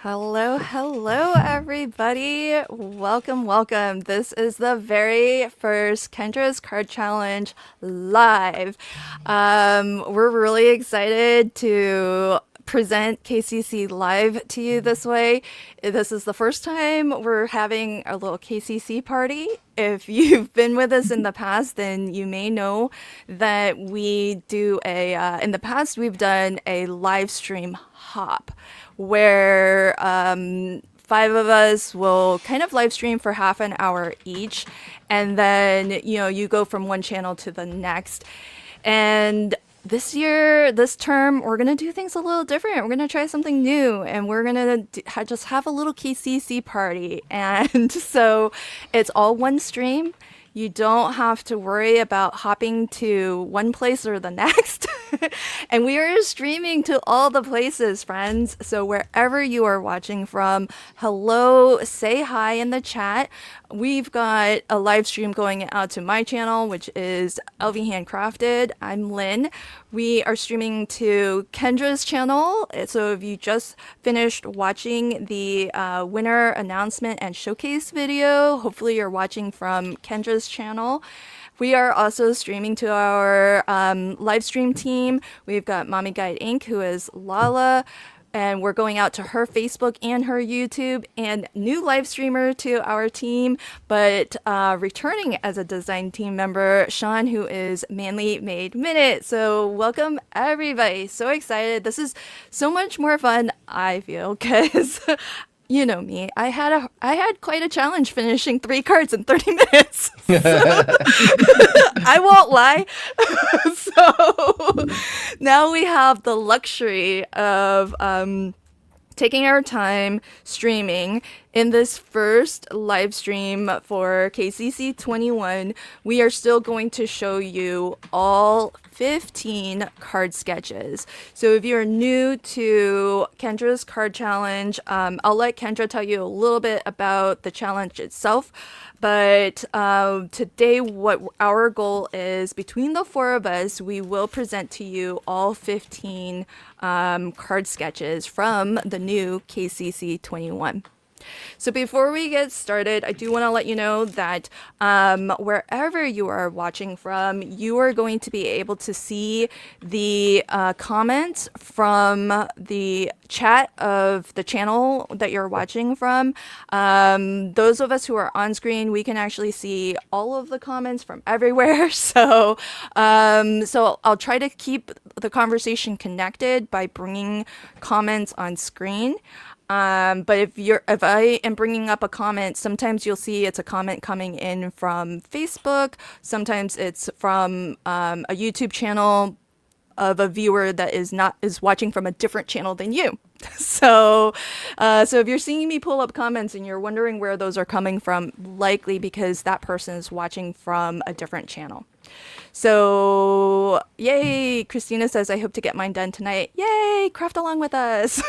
Hello, hello, everybody. Welcome, welcome. This is the very first Kendra's Card Challenge live. We're really excited to present KCC live to you this way. This is the first time we're having a little KCC party. If you've been with us in the past, then you may know that in the past, we've done a live stream hop where five of us will kind of live stream for half an hour each. And then, you go from one channel to the next. And this year, this term, we're going to do things a little different. We're going to try something new and we're going to just have a little KCC party. And so it's all one stream. You don't have to worry about hopping to one place or the next. And we are streaming to all the places, friends. So wherever you are watching from, hello, say hi in the chat. We've got a live stream going out to my channel, which is LV Handcrafted. I'm Lynn. We are streaming to Kendra's channel. So if you just finished watching the winner announcement and showcase video, hopefully you're watching from Kendra's channel. We are also streaming to our live stream team. We've got Mommy Guide Inc., who is Lala, and we're going out to her Facebook and her YouTube, and new live streamer to our team, but returning as a design team member, Sean, who is Manly Made Minute. So welcome everybody. So excited. This is so much more fun, I feel, because you know me. I had quite a challenge finishing 3 cards in 30 minutes. I won't lie. So now we have the luxury of taking our time streaming. In this first live stream for KCC 21, we are still going to show you all 15 card sketches. So if you're new to Kendra's card challenge, I'll let Kendra tell you a little bit about the challenge itself. But today, what our goal is, between the four of us, we will present to you all 15 card sketches from the new KCC 21. So before we get started, I do want to let you know that wherever you are watching from, you are going to be able to see the comments from the chat of the channel that you're watching from. Those of us who are on screen, we can actually see all of the comments from everywhere. So I'll try to keep the conversation connected by bringing comments on screen. But if I am bringing up a comment, sometimes you'll see it's a comment coming in from Facebook. Sometimes it's from a YouTube channel of a viewer that is watching from a different channel than you. So if you're seeing me pull up comments and you're wondering where those are coming from, likely because that person is watching from a different channel. So, yay! Christina says, I hope to get mine done tonight. Yay! Craft along with us.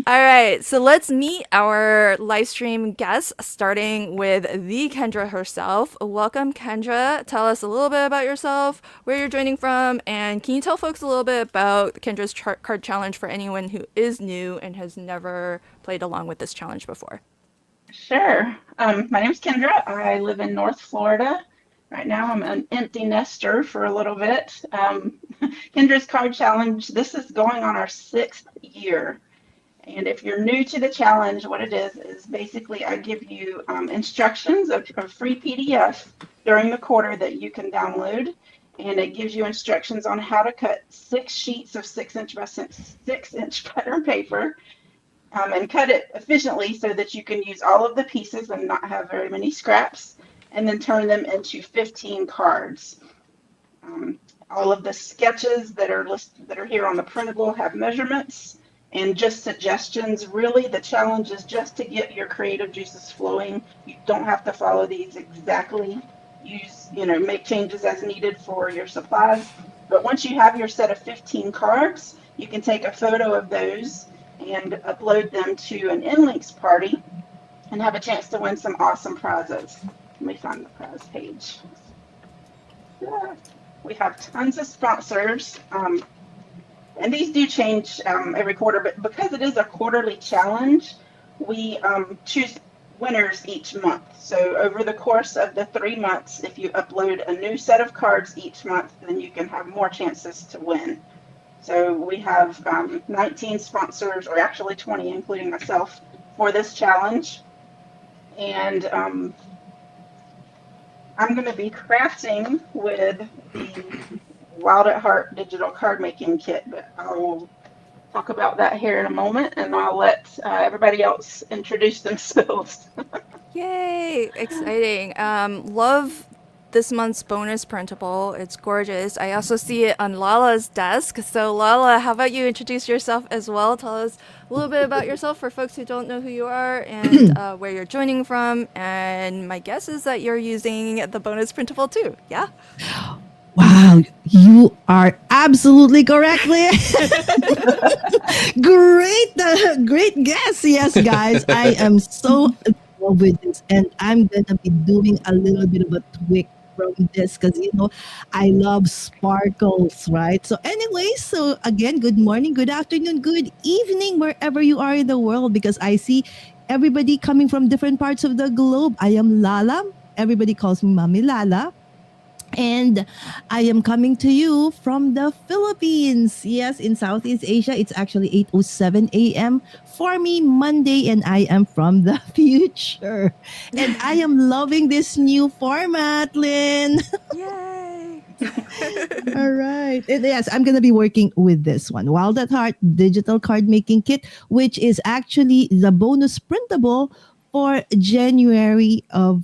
All right, so let's meet our live stream guests, starting with the Kendra herself. Welcome, Kendra. Tell us a little bit about yourself, where you're joining from, and can you tell folks a little bit about Kendra's card challenge for anyone who is new and has never played along with this challenge before? Sure. My name's Kendra. I live in North Florida. Right now, I'm an empty nester for a little bit. Kendra's Card Challenge, this is going on our 6th year. And if you're new to the challenge, what it is basically I give you instructions of a free PDF during the quarter that you can download. And it gives you instructions on how to cut 6 sheets of 6-inch by 6-inch pattern paper and cut it efficiently so that you can use all of the pieces and not have very many scraps, and then turn them into 15 cards. All of the sketches that are here on the printable have measurements and just suggestions. Really, the challenge is just to get your creative juices flowing. You don't have to follow these exactly. Make changes as needed for your supplies. But once you have your set of 15 cards, you can take a photo of those and upload them to an InLinks party and have a chance to win some awesome prizes. Let me find the prize page. Yeah. We have tons of sponsors. And these do change every quarter, but because it is a quarterly challenge, we choose winners each month. So over the course of the 3 months, if you upload a new set of cards each month, then you can have more chances to win. So we have 19 sponsors, or actually 20, including myself, for this challenge. And I'm going to be crafting with the Wild at Heart digital card making kit, but I'll talk about that here in a moment, and I'll let everybody else introduce themselves. Yay! Exciting. Love this month's bonus printable. It's gorgeous. I also see it on Lala's desk. So, Lala, how about you introduce yourself as well? Tell us a little bit about yourself for folks who don't know who you are and where you're joining from. And my guess is that you're using the bonus printable too. Yeah? Wow, you are absolutely correct, Leah. Great guess. Yes, guys, I am so in love with this, and I'm gonna be doing a little bit of a tweak from this because I love sparkles, right? So, anyway, so again, good morning, good afternoon, good evening, wherever you are in the world, because I see everybody coming from different parts of the globe. I am Lala. Everybody calls me Mommy Lala. And I am coming to you from the Philippines. Yes, in Southeast Asia, it's actually 8:07 a.m. for me Monday, and I am from the future. And I am loving this new format, Lynn. Yay! All right. And yes, I'm going to be working with this one, Wild at Heart Digital Card Making Kit, which is actually the bonus printable for January of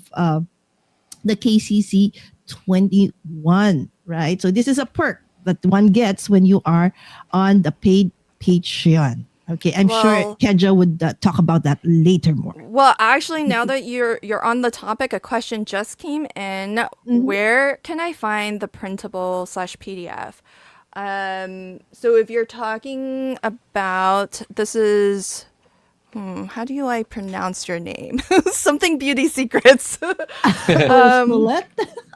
the KCC 21, right? So this is a perk that one gets when you are on the paid Patreon. Okay, I'm sure Well, Kendra would talk about that later more. Well, actually, now that you're on the topic, a question just came in. Mhm. Where can I find the printable slash PDF? So if you're talking about this is how do I pronounce your name? Something beauty secrets. Or Solet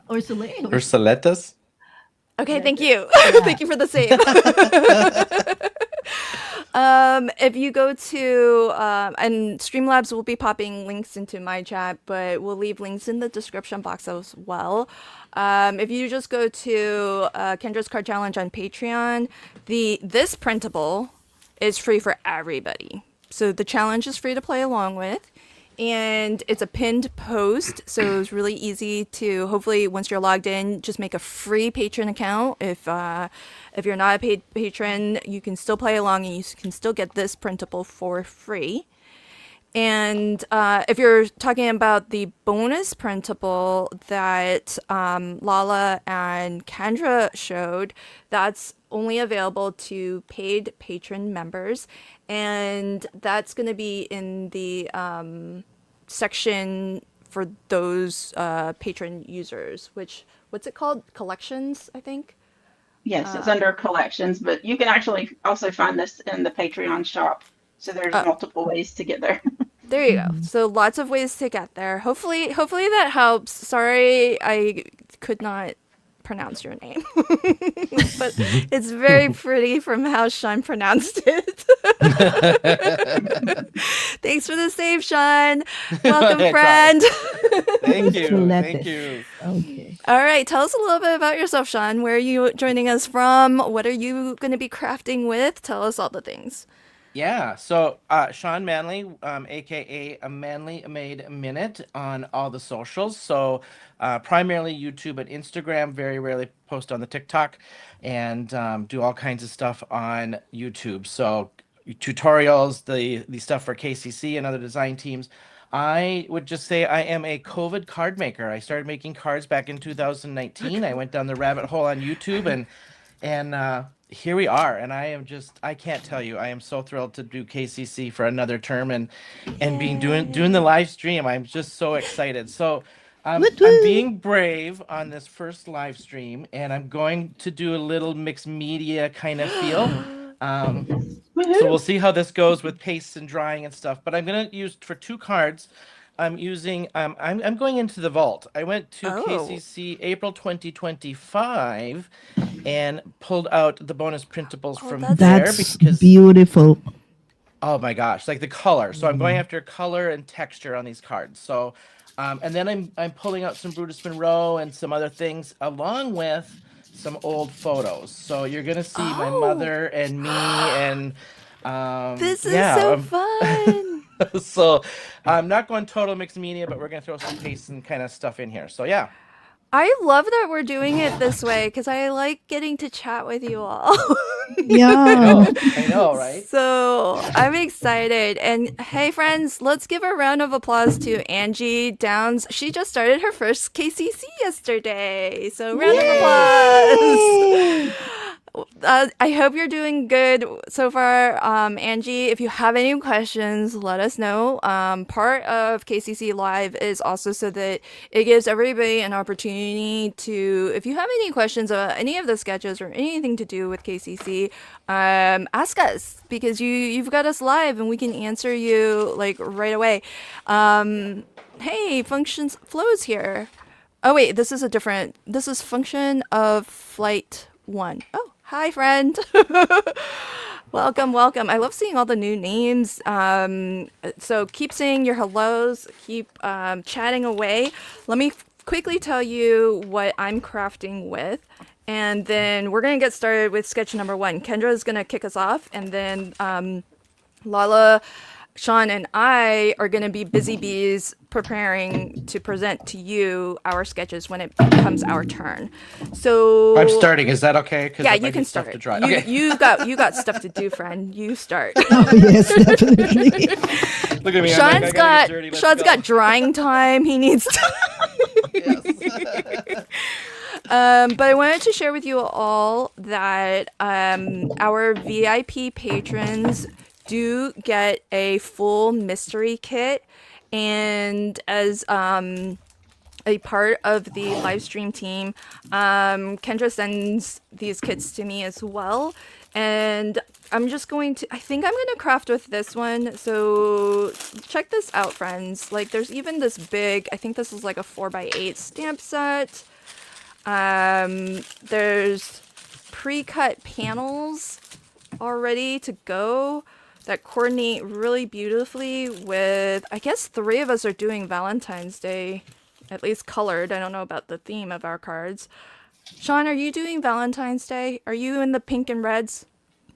or Soleil or Ursulatas? Okay, thank Soletas. you. Yeah. Thank you for the save. If you go to and Streamlabs will be popping links into my chat, but we'll leave links in the description box as well. If you just go to Kendra's Card Challenge on Patreon, this printable is free for everybody. So the challenge is free to play along with. And it's a pinned post, so it's really easy to hopefully once you're logged in, just make a free patron account. If you're not a paid patron, you can still play along and you can still get this printable for free. And if you're talking about the bonus printable that Lala and Kendra showed, that's only available to paid patron members. And that's going to be in the section for those patron users, which, what's it called? Collections, I think. Yes, it's under collections, but you can actually also find this in the Patreon shop. So there's Uh, multiple ways to get there. There you go. So lots of ways to get there. Hopefully that helps. Sorry, I could not pronounce your name, but it's very pretty from how Sean pronounced it. Thanks for the save, Sean. Welcome, I tried. friend. Thank you. Thank Soletes. you. Okay. All right, tell us a little bit about yourself, Sean. Where are you joining us from? What are you going to be crafting with? Tell us all the things. Yeah, so Sean Manley, aka a Manly Made Minute on all the socials. So primarily YouTube and Instagram, very rarely post on the TikTok, and do all kinds of stuff on YouTube. So tutorials, the stuff for KCC and other design teams. I would just say I am a COVID card maker. I started making cards back in 2019. I went down the rabbit hole on YouTube and here we are. And I can't tell you, I am so thrilled to do KCC for another term and being doing the Yay. live stream. I'm just so excited. So Woot I'm woo. being brave on this first live stream, and I'm going to do a little mixed media kind of feel. Um, so we'll Woohoo! see how this goes with pastes and drying and stuff. But I'm gonna use for 2 cards. I'm using I'm going into the vault. I went to Oh. KCC April 2025, and pulled out the bonus printables Oh, from that's there That's because, beautiful. oh my gosh, like the color. So I'm going after color and texture on these cards. So, and then I'm pulling out some Brutus Monroe and some other things along with some old photos. So you're gonna see my oh, mother and me and this is yeah. so fun. So I'm not going total mixed media, but we're gonna throw some paste and kind of stuff in here. So yeah. I love that we're doing it this way because I like getting to chat with you all. Yeah. I know, right? So I'm excited. And hey, friends, let's give a round of applause to Angie Downs. She just started her first KCC yesterday. So round of applause. Yay! I hope you're doing good so far, Angie. If you have any questions, let us know. Part of KCC Live is also so that it gives everybody an opportunity to, if you have any questions about any of the sketches or anything to do with KCC, ask us because you've got us live and we can answer you like right away. Hey, functions flows here. Oh wait, this is function of flight 1. Oh, hi friend. Welcome, welcome. I love seeing all the new names. So keep saying your hellos, keep chatting away. Let me quickly tell you what I'm crafting with. And then we're going to get started with sketch number 1. Kendra is going to kick us off. And then Lala, Sean, and I are going to be busy bees preparing to present to you our sketches when it becomes our turn. So I'm starting. Is that okay? Because yeah, that you might be can stuff start. to dry. You Okay. you got stuff to do, friend. You start. Oh, yes, definitely. Look at me. I'm like, I gotta get dirty. Let's Sean's go. got drying time. He needs to. Yes. But I wanted to share with you all that our VIP patrons do get a full mystery kit, and as a part of the live stream team, Kendra sends these kits to me as well, and I'm just going to, I think I'm going to craft with this one. So check this out, friends. Like there's even this big, I think this is like a 4x8 stamp set. There's pre-cut panels all ready to go that coordinate really beautifully with, I guess 3 of us are doing Valentine's Day, at least colored. I don't know about the theme of our cards. Sean, are you doing Valentine's Day? Are you in the pink and reds?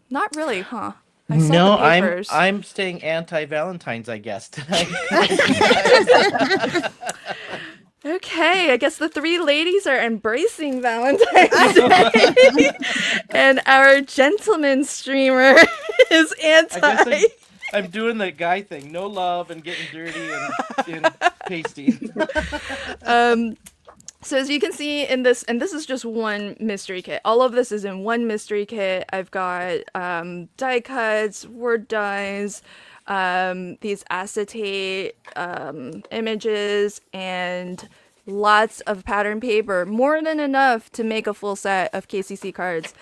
Not really, huh? I saw the No, papers. I'm staying anti-Valentine's, I guess, tonight. Okay, I guess the 3 ladies are embracing Valentine's Day. And our gentleman streamer is I guess anti. I'm doing the guy thing. No love and getting dirty and pasty. So as you can see in this, and this is just one mystery kit. All of this is in one mystery kit. I've got die cuts, word dies, these acetate images, and lots of pattern paper. More than enough to make a full set of KCC cards.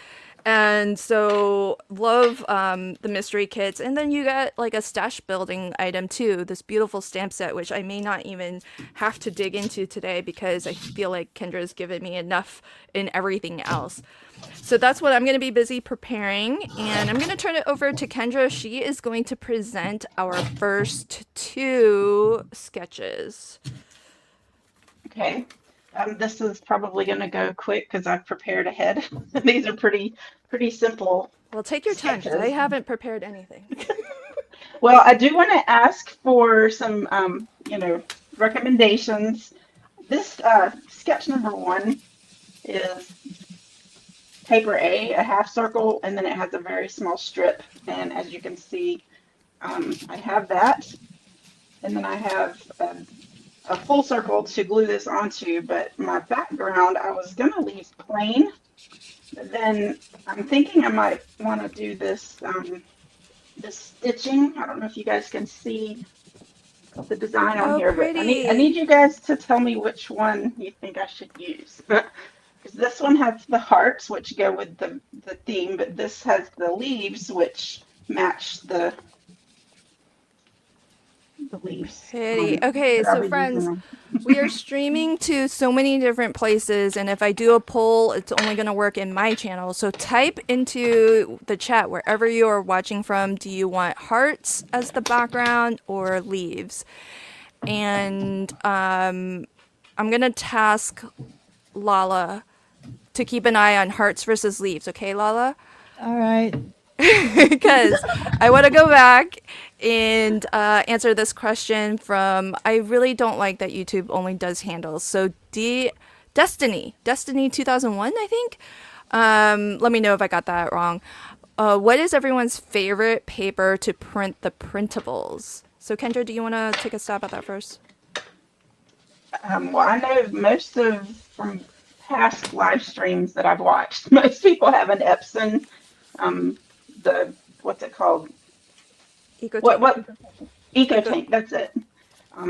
And so love the mystery kits, and then you got like a stash building item too, this beautiful stamp set, which I may not even have to dig into today because I feel like Kendra's given me enough in everything else. So that's what I'm going to be busy preparing, and I'm going to turn it over to Kendra. She is going to present our first 2 sketches. Okay. This is probably going to go quick because I've prepared ahead. These are pretty simple Well, take your time because I sketches. haven't prepared anything. Well, I do want to ask for some, recommendations. This sketch number 1 is paper a half circle, and then it has a very small strip. And as you can see, I have that, and then I have a full circle to glue this onto, but my background I was going to leave plain, but then I'm thinking I might want to do this this stitching. I don't know if you guys can see the design on Oh, here, but I pretty. need you guys to tell me which one you think I should use. Because this one has the hearts, which go with the theme, but this has the leaves, which match the the leaves. Pretty. Okay, That I'll so be using friends, them. we are streaming to so many different places, and if I do a poll, it's only going to work in my channel. So type into the chat wherever you are watching from. Do you want hearts as the background or leaves? And I'm going to task Lala to keep an eye on hearts versus leaves. Okay, Lala? All right. Because I want to go back and answer this question from. I really don't like that YouTube only does handles. So Destiny 2001, I think. Let me know if I got that wrong. What is everyone's favorite paper to print the printables? So Kendra, do you want to take a stab at that first? Well, I know most of from past live streams that I've watched, most people have an Epson, um, the what's it called? Eco What tank. what Eco Eco. Tank? That's it.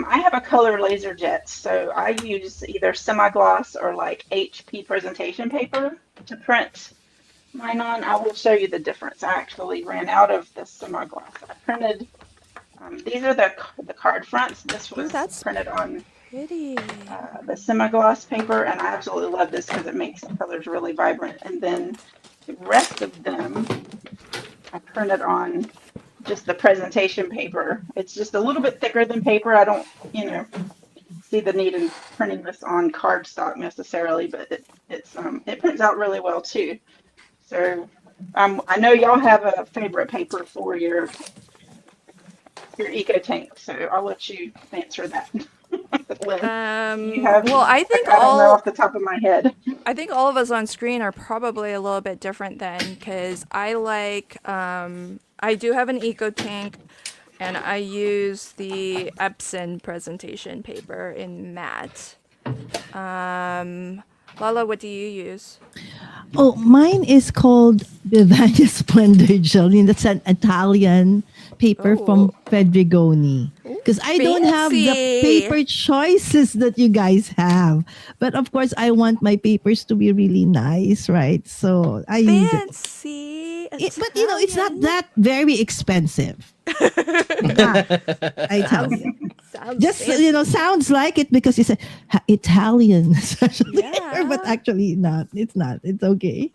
I have a color laser jet, so I use either semi-gloss or like HP presentation paper to print mine on. I will show you the difference. I actually ran out of the semi-gloss. I printed. These are the card fronts. This Ooh, was that's printed on pretty. the semi-gloss paper, and I absolutely love this because it makes the colors really vibrant. And then the rest of them, I printed on just the presentation paper. It's just a little bit thicker than paper. I don't, see the need in printing this on cardstock necessarily, but it prints out really well too. So I know y'all have a favorite paper for your eco tank, so I'll let you answer that. Lynn, you have, Well, I don't know off the top of my head. I think all of us on screen are probably a little bit different then, because I like, I do have an eco tank, and I use the Epson presentation paper in matte. Lala, what do you use? Oh, mine is called Vivania Splendor Jolene. That's an Italian paper Oh, from Fedrigoni. Because I don't have the fancy. paper choices that you guys have. But of course, I want my papers to be really nice, right? So I use it. Fancy But it's not Italian. that very expensive. Not, I tell Sounds you. sounds Just fancy. sounds like it because you said Italian, especially, but Yeah. actually not. It's not. It's okay.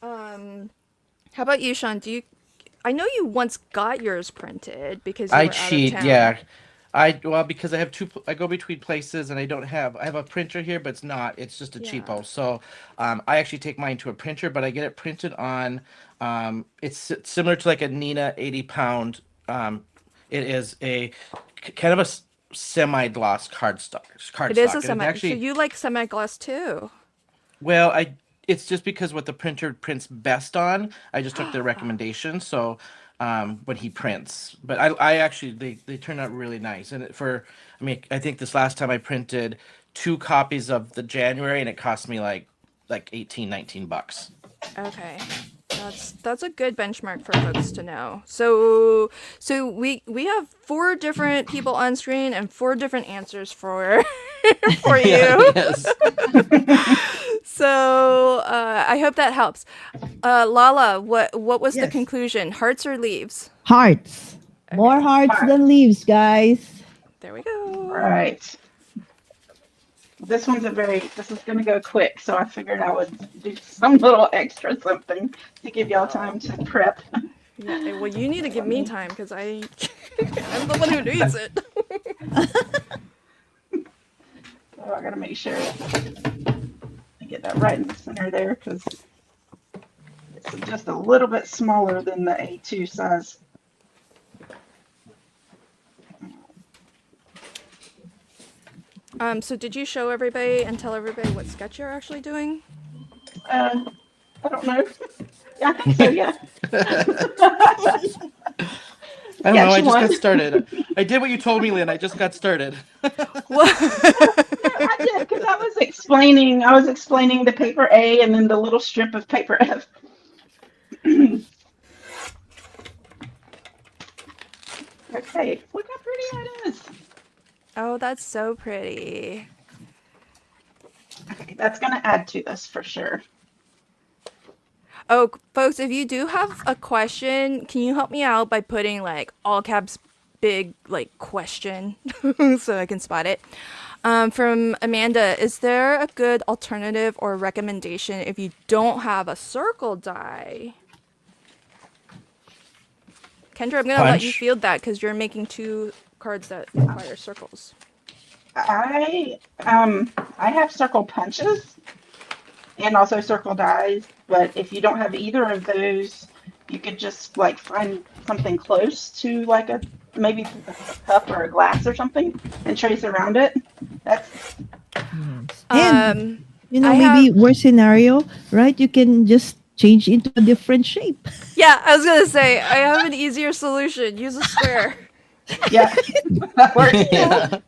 Um, how about you, Sean? I know you once got yours printed because you I were out of cheat, town. yeah. Well, because I have I go between places and I have a printer here, but it's not. It's just a Yeah. cheapo. So, I actually take mine to a printer, but I get it printed on. Similar to like a Nina 80 pound. It is kind of a semi-gloss It is a cardstock, and it semi. So actually you like semi-gloss too? well, it's just because what the printer prints best on. I just took their recommendation, so when he prints, but I actually they turn out really nice. And I mean, I think this last time I printed two copies of the January, and it cost me like 18, $19. Okay. That's a good benchmark for folks to know. So we have four different people on screen and four different answers for for Yeah, you. yes. So I hope that helps. Lala, what was the Yes. conclusion? Hearts or leaves? Hearts. More Okay, hearts All than leaves, guys. there we go. right. This is going to go quick, so I figured I would do some little extra something to give y'all time to prep. Yeah. Well, you need to give Let me me, time because I'm the one who needs it. oh, I got to make sure I get that right in the center there because it's just a little bit smaller than the A2 size. So did you show everybody and tell everybody what sketch you're actually doing? Uh, I don't know. Yeah, I think so, yeah. I don't know. Sketch I just one. got started. I did what you told me, Lynn. I just got started. What? No, I did because I was explaining the paper A and then the little strip of paper F. Okay, look how pretty that is. Oh, that's so pretty. Okay, that's gonna add to this for sure. Oh, folks, if you do have a question, can you help me out by putting like all caps big like question so I can spot it. From Amanda, is there a good alternative or recommendation if you don't have a circle die? Kendra, I'm gonna let you Punch. field that because you're making 2 cards that require circles. I have circle punches and also circle dies, but if you don't have either of those, you could just like find something close to like a maybe a cup or a glass or something and trace around it. That's Yes. And you know, I maybe have worst scenario, right? You can just change into a different shape. yeah, I was gonna say I have an easier solution. Use a square. yeah, that works too. Yeah.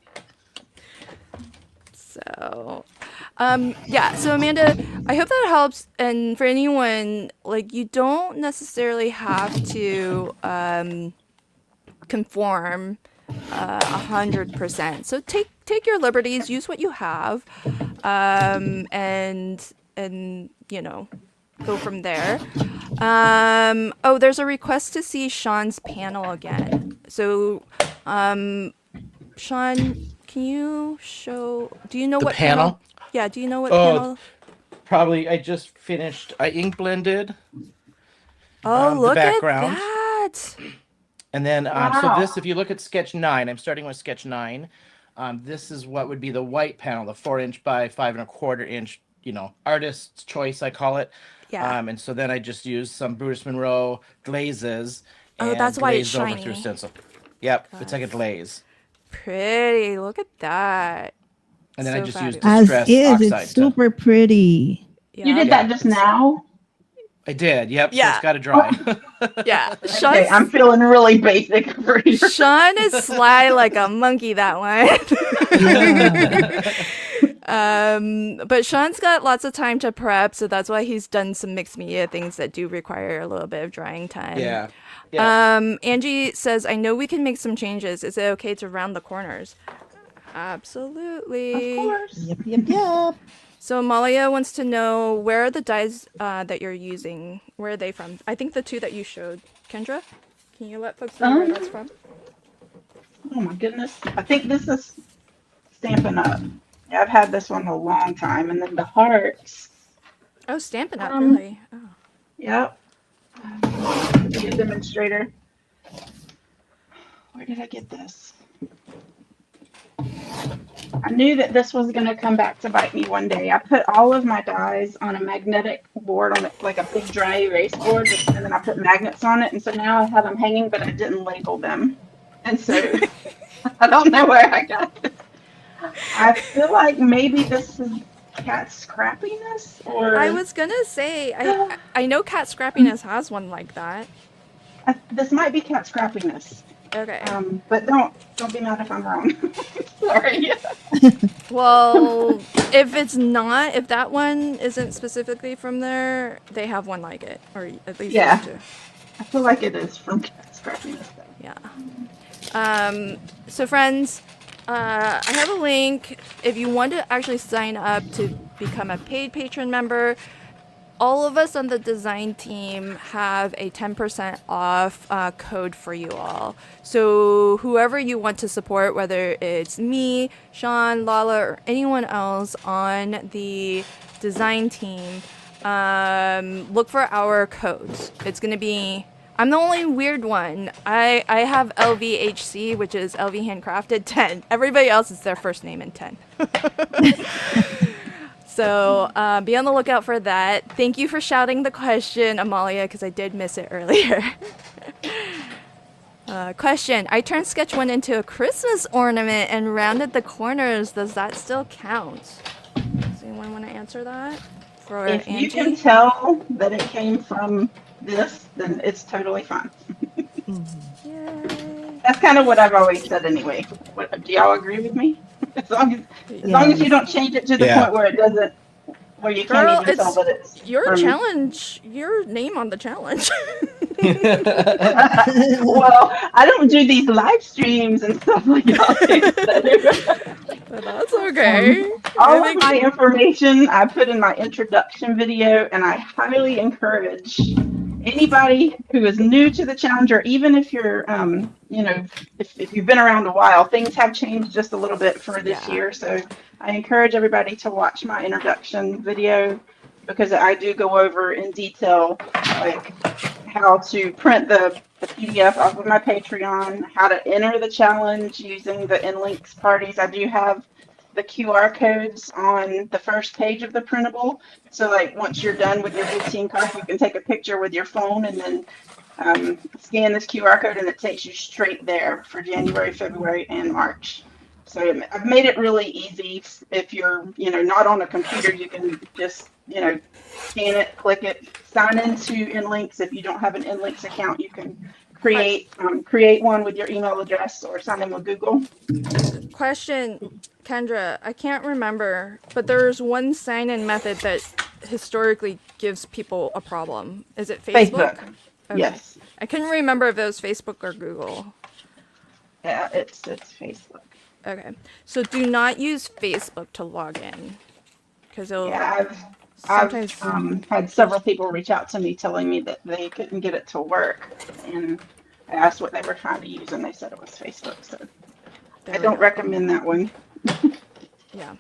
So, yeah. So Amanda, I hope that helps. And for anyone, like you don't necessarily have to conform 100%. So take your liberties, use what you have, and you know, go from there. Oh, there's a request to see Sean's panel again. So, Sean, can you show? Do you know The what panel? Yeah, do you know what Oh, panel? probably I just finished. I ink blended Oh, the look at background. that. And then, so Wow. this, if you look at sketch 9, I'm starting with sketch 9. This is what would be the white panel, the 4-inch by 5 1/4 inch, artist's choice, I call it. Yeah. And so then I just used some Bruce Monroe glazes Oh, and that's why it's glazed over through shiny. stencil. Yep, it's like a glaze. Pretty. Look at that. And then I So just used fabulous. As distress is, it's oxide. super pretty. You Yeah. did Yeah, that just now? I did, yep, so Yeah. it's got to dry. Yeah. Okay, I'm feeling really basic over here. Sean is sly like a monkey, that Yeah. one. But Sean's got lots of time to prep, so that's why he's done some mixed media things that do require a little bit of drying time. Yeah. Yeah. Angie says, I know we can make some changes. Is it okay to round the corners? Absolutely. Of course. Yep. So Amalia wants to know, where are the dyes that you're using? Where are they from? I think the 2 that you showed. Kendra, can you let folks know where that's from? Oh my goodness. I think this is Stampin' Up. Yeah, I've had this one a long time. And then the hearts. Oh, Stampin' Up, Um, really? Oh. Yep. Be a demonstrator. Where did I get this? I knew that this was going to come back to bite me one day. I put all of my dies on a magnetic board, on like a big dry erase board, and then I put magnets on it. And so now I have them hanging, but I didn't label them. And so I don't know where I got this. I feel like maybe this is cat scrappiness, or I was gonna say, I know Cat Scrappiness has one like that. this might be cat scrappiness. Okay. But don't be mad if I'm wrong. Sorry. Well, if it's not, if that one isn't specifically from there, they have one like it, or at least Yeah. used to. I feel like it is from cat scrappiness though. Yeah. So friends, I have a link. If you want to actually sign up to become a paid patron member, all of us on the design team have a 10% off code for you all. So whoever you want to support, whether it's me, Sean, Lala, or anyone else on the design team, look for our codes. It's going to be... I'm the only weird one. I have LVHC, which is LV Handcrafted 10. Everybody else is their first name in 10. So be on the lookout for that. Thank you for shouting the question, Amalia, because I did miss it earlier. Question. I turned sketch 1 into a Christmas ornament and rounded the corners. Does that still count? Does anyone want to answer that? For If Angie? you can tell that it came from this, then it's totally fine. Yay. That's kind of what I've always said anyway. Do y'all agree with me? As long as you don't change it to the Yeah. point where it doesn't, where you Girl, can't even tell that it's your from- challenge, your name on the challenge. Well, I don't do these live streams and stuff like that. But that's okay. All of my information I put in my introduction video, and I highly encourage anybody who is new to the challenge, or even if you're, if you've been around a while, things have changed just a little bit for this Yeah. year. So I encourage everybody to watch my introduction video because I do go over in detail, like how to print the PDF off of my Patreon, how to enter the challenge using the InLinks parties. I do have the QR codes on the first page of the printable. So like once you're done with your routine card, you can take a picture with your phone and then scan this QR code and it takes you straight there for January, February, and March. So I've made it really easy. If you're, not on a computer, you can just, scan it, click it, sign into InLinks. If you don't have an InLinks account, you can create one with your email address or sign in with Google. Question, Kendra, I can't remember, but there's one sign-in method that historically gives people a problem. Is it Facebook? Facebook. Okay. Yes. I couldn't remember if it was Facebook or Google. Yeah, it's Facebook. Okay. So do not use Facebook to log in. Because it'll Yeah, sometimes. I've had several people reach out to me telling me that they couldn't get it to work, and I asked what they were trying to use, and they said it was Facebook. So There I we don't go. recommend that one. Yeah.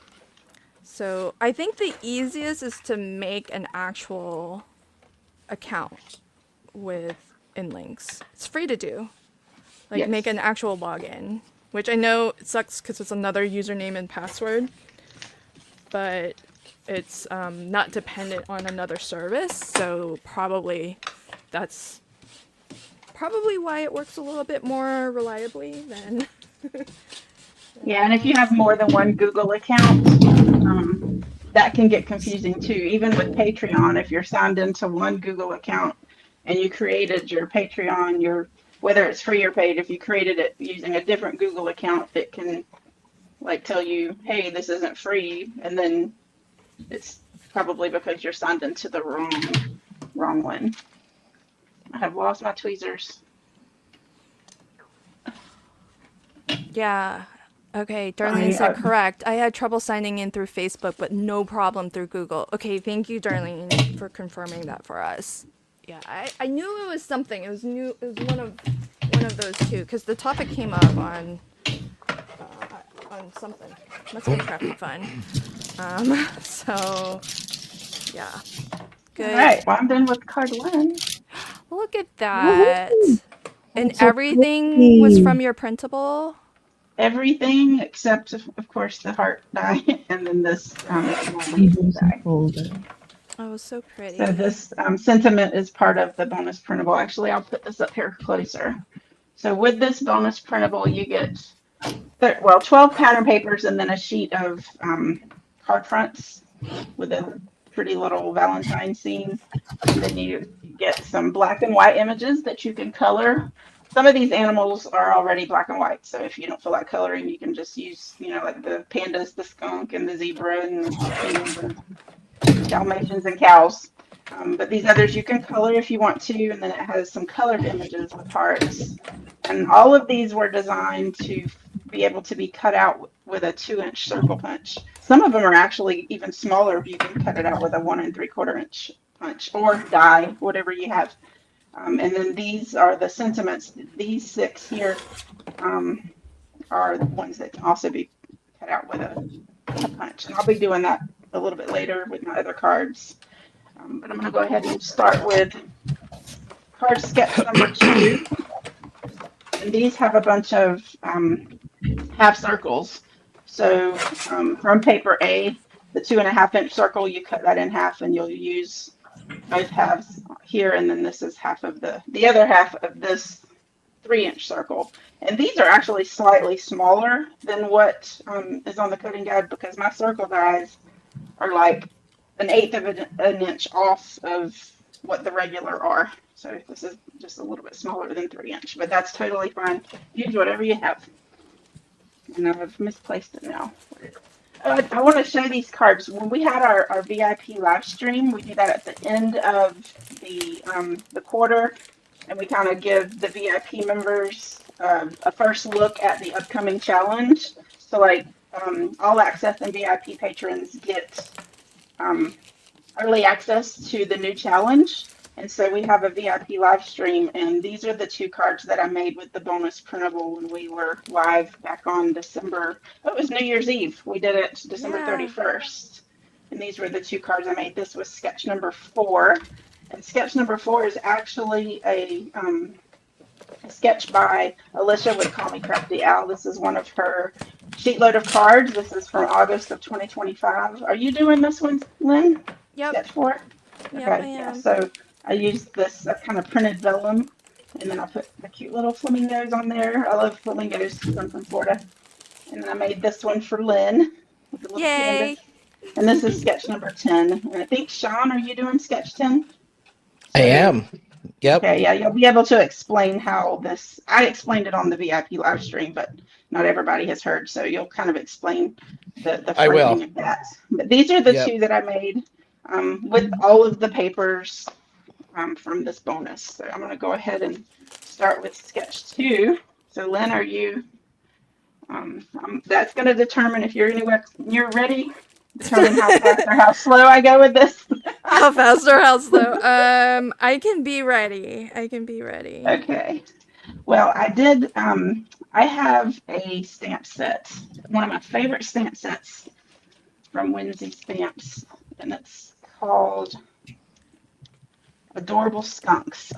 So I think the easiest is to make an actual account with InLinks. It's free to do. Like make Yes. an actual login, which I know it sucks because it's another username and password, but it's not dependent on another service. So probably that's probably why it works a little bit more reliably than. Yeah, and if you have more than one Google account, that can get confusing too. Even with Patreon, if you're signed into one Google account and you created your Patreon, whether it's free or paid, if you created it using a different Google account, it can like tell you, hey, this isn't free, and then it's probably because you're signed into the wrong one. I have lost my tweezers. Yeah. Okay, Darlene Sorry, said correct. I had trouble signing in through Facebook, but no problem through Google. Okay, thank you, Darlene, for confirming that for us. Yeah, I knew it was something. It was new. It was one of those two because the topic came up on something. Must be crafty fun. So yeah, good. all right, well, I'm done with card one. Look at that. Woohoo! And That's so everything was pretty. from your printable. Everything except, of course, the heart die and then this small leaf Even some die. folder. Oh, so pretty. So this sentiment is part of the bonus printable. Actually, I'll put this up here closer. So with this bonus printable, you get 12 pattern papers and then a sheet of card fronts with a pretty little Valentine scene. And then you get some black and white images that you can color. Some of these animals are already black and white, so if you don't feel like coloring, you can just use, like the pandas, the skunk, and the zebra, and the Dalmatians and cows. But these others you can color if you want to, and then it has some colored images with hearts. And all of these were designed to be able to be cut out with a 2-inch circle punch. Some of them are actually even smaller if you can cut it out with a 1 3/4 inch punch or die, whatever you have. And then these are the sentiments. These 6 here are the ones that can also be cut out with a punch. And I'll be doing that a little bit later with my other cards. But I'm going to go ahead and start with card sketch number 2. And these have a bunch of half circles. So from paper A, the 2.5-inch circle, you cut that in half and you'll use both halves here, and then this is half of the other half of this 3-inch circle. And these are actually slightly smaller than what is on the coding guide because my circle dies are like 1/8 of an inch off of what the regular are. So this is just a little bit smaller than 3-inch, but that's totally fine. Use whatever you have. And I've misplaced it now. I want to show these cards. When we had our VIP live stream, we do that at the end of the quarter, and we kind of give the VIP members a first look at the upcoming challenge. So like all access and VIP patrons get early access to the new challenge. And so we have a VIP live stream, and these are the two cards that I made with the bonus printable when we were live back on December. Oh, it was New Year's Eve. We did it December Yeah. 31st. And these were the two cards I made. This was sketch number 4. And sketch number 4 is actually a sketch by Alicia with Call Me Crafty Al. This is one of her sheetload of cards. This is from August of 2025. Are you doing this one, Lynn? Yep. Sketch 4? Yep, Okay, I yeah. am. So I used this kind of printed vellum, and then I put the cute little flamingos on there. I love flamingos. I'm from Florida. And then I made this one for Lynn with the little Yay. canvas. And this is sketch number 10. And I think, Sean, are you doing sketch 10? I am. Yep. Okay, yeah, you'll be able to explain how this, I explained it on the VIP live stream, but not everybody has heard, so you'll kind of explain the I will. framing of that. But these are the Yep. two that I made with all of the papers from this bonus. So I'm going to go ahead and start with sketch 2. So Lynn, are you, that's going to determine if you're anywhere, you're ready, determine how fast or how slow I go with this. How fast or how slow? I can be ready. I can be ready. Okay. Well, I did, I have a stamp set, one of my favorite stamp sets from Whimsy Stamps, and it's called Adorable Skunks.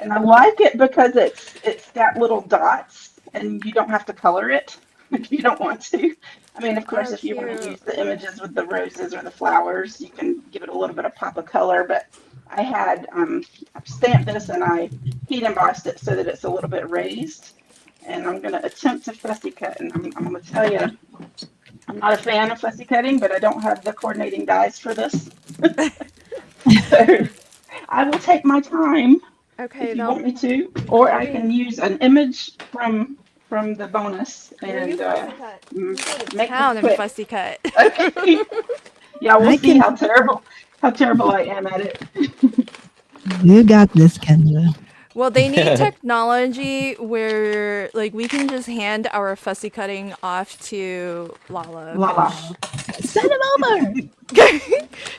And I like it because it's got little dots, and you don't have to color it if you don't want to. I mean, of course, Oh, if you want to cute. use the images with the roses or the flowers, you can give it a little bit of pop of color, but I had stamped this and I heat embossed it so that it's a little bit raised. And I'm going to attempt to fussy cut. And I'm going to tell you, I'm not a fan of fussy cutting, but I don't have the coordinating dies for this. So I will take my time Okay, if you want me to, or I can use an image from the bonus and make town this and quick. fussy cut. Okay. Yeah, we'll I see can- how terrible I am at it. You got this, Kendra. Well, they need technology where like we can just hand our fussy cutting off to Lala. Lala. Send him over.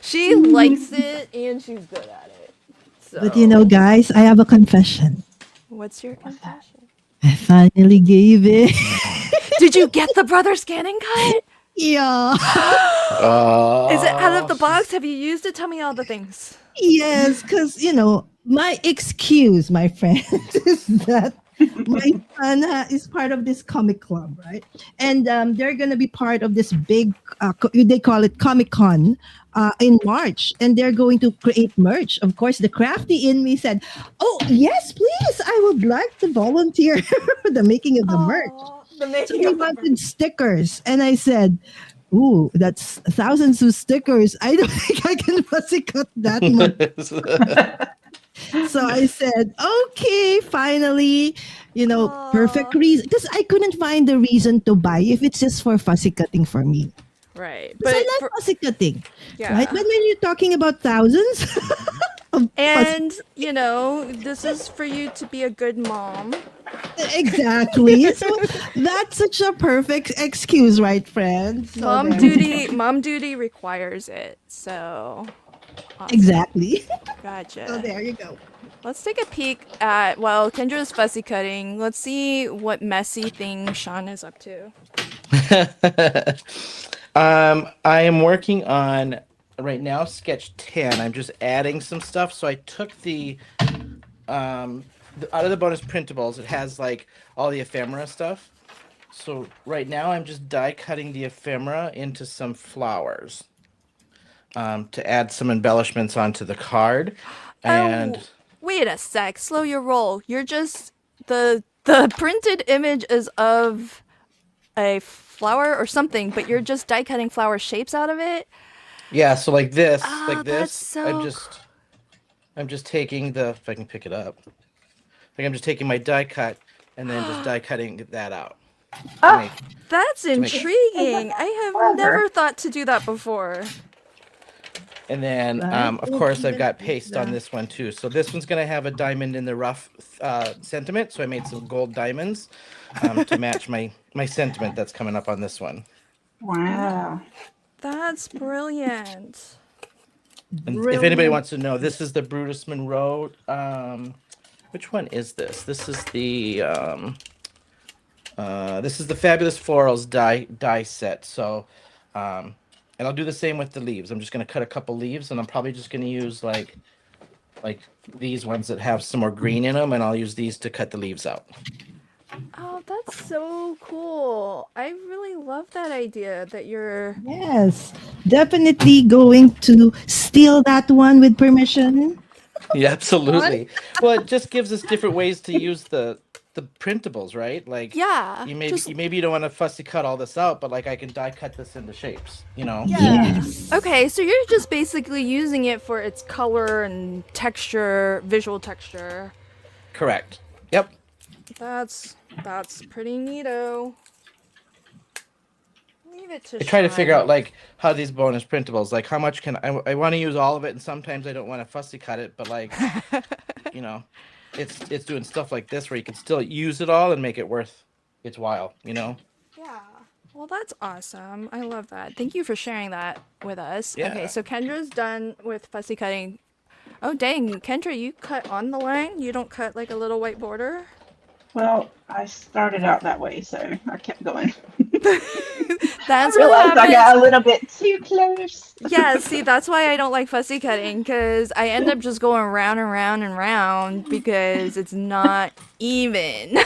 She likes it and she's good at it. So, But you know, guys, I have a confession. what's your confession? I finally gave it. Did you get the brother scanning cut? Yeah. Is it out of the box? Have you used it? Tell me all the things. Yes, because my excuse, my friend, is that my son is part of this comic club, right? And they're gonna be part of this big, they call it Comic Con, in March, and they're going to create merch. Of course, the crafty in me said, "Oh yes, please, I would like to volunteer for the making of the merch." The So making they of the wanted stickers, and I said, "Ooh, that's thousands of stickers. I don't think I can fussy cut that much." So I said, "Okay, finally, perfect Aw. reason." Because I couldn't find the reason to buy if it's just for fussy cutting for me. Right, Because but I like fussy cutting, yeah. right? But when you're talking about thousands, of And this is for you to be a good mom. exactly. So that's such a perfect excuse, right, friends? So Mom there- duty requires it. So awesome. Exactly. Gotcha. So there you go. Let's take a peek at while Kendra's fussy cutting. Let's see what messy thing Sean is up to. I am working on right now sketch 10. I'm just adding some stuff. So I took out of the bonus printables, it has like all the ephemera stuff. So right now I'm just die cutting the ephemera into some flowers to add some embellishments onto the card. And Oh, wait a sec. Slow your roll. You're just the printed image is of a flower or something, but you're just die cutting flower shapes out of it. yeah, so like this, Oh, that's so I'm just taking if I can pick it up. Like I'm just taking my die cut and then just die cutting that out. Oh. Make- That's make- intriguing. I have Clever. never thought to do that before. And then, Right. of course, I've got Even paste on that. this one too. So this one's gonna have a diamond in the rough sentiment. So I made some gold diamonds to match my sentiment that's coming up on this one. Wow. That's brilliant. And if anybody Brilliant. wants to know, this is the Brutus Monroe. Which one is this? This is the Fabulous Florals die set. So, and I'll do the same with the leaves. I'm just gonna cut a couple leaves, and I'm probably just gonna use like these ones that have some more green in them, and I'll use these to cut the leaves out. Oh, that's so cool. I really love that idea that you're. Yes, definitely going to steal that one with permission. Yeah, absolutely. Well, it just gives us different ways to use the printables, right? Like Yeah, just. you don't want to fussy cut all this out, but like I can die cut this into shapes, you know? Yeah. Yes. Okay, so you're just basically using it for its color and texture, visual texture. Correct. Yep. That's that's pretty neato. Leave it to I try to figure out shine. like how these bonus printables, like how much can I want to use all of it, and sometimes I don't want to fussy cut it, but like you know, it's doing stuff like this where you can still use it all and make it worth its while, you know? Yeah. Well, that's awesome. I love that. Thank you for sharing that with us. Okay, Yeah. so Kendra's done with fussy cutting. Oh, dang, Kendra, you cut on the line? You don't cut like a little white border? Well, I started out that way, so I kept going. I That's what realized I happens. got a little bit too close. Yeah, see, that's why I don't like fussy cutting because I end up just going round and round and round because it's not even.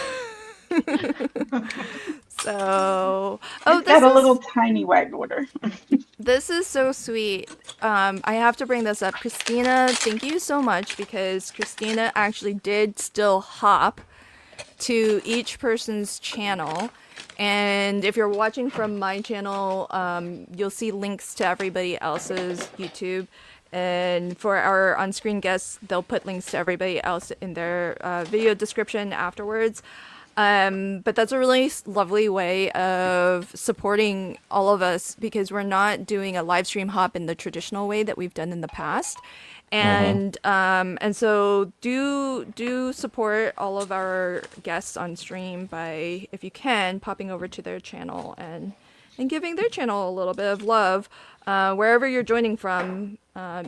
So, oh, It's got a little tiny white border. this is so sweet. I have to bring this up. Christina, thank you so much because Christina actually did still hop to each person's channel. And if you're watching from my channel, you'll see links to everybody else's YouTube. And for our on screen guests, they'll put links to everybody else in their video description afterwards. But that's a really lovely way of supporting all of us because we're not doing a live stream hop in the traditional way that we've done in the past. And so do support all of our guests on stream by, if you can, popping over to their channel and giving their channel a little bit of love. Wherever you're joining from,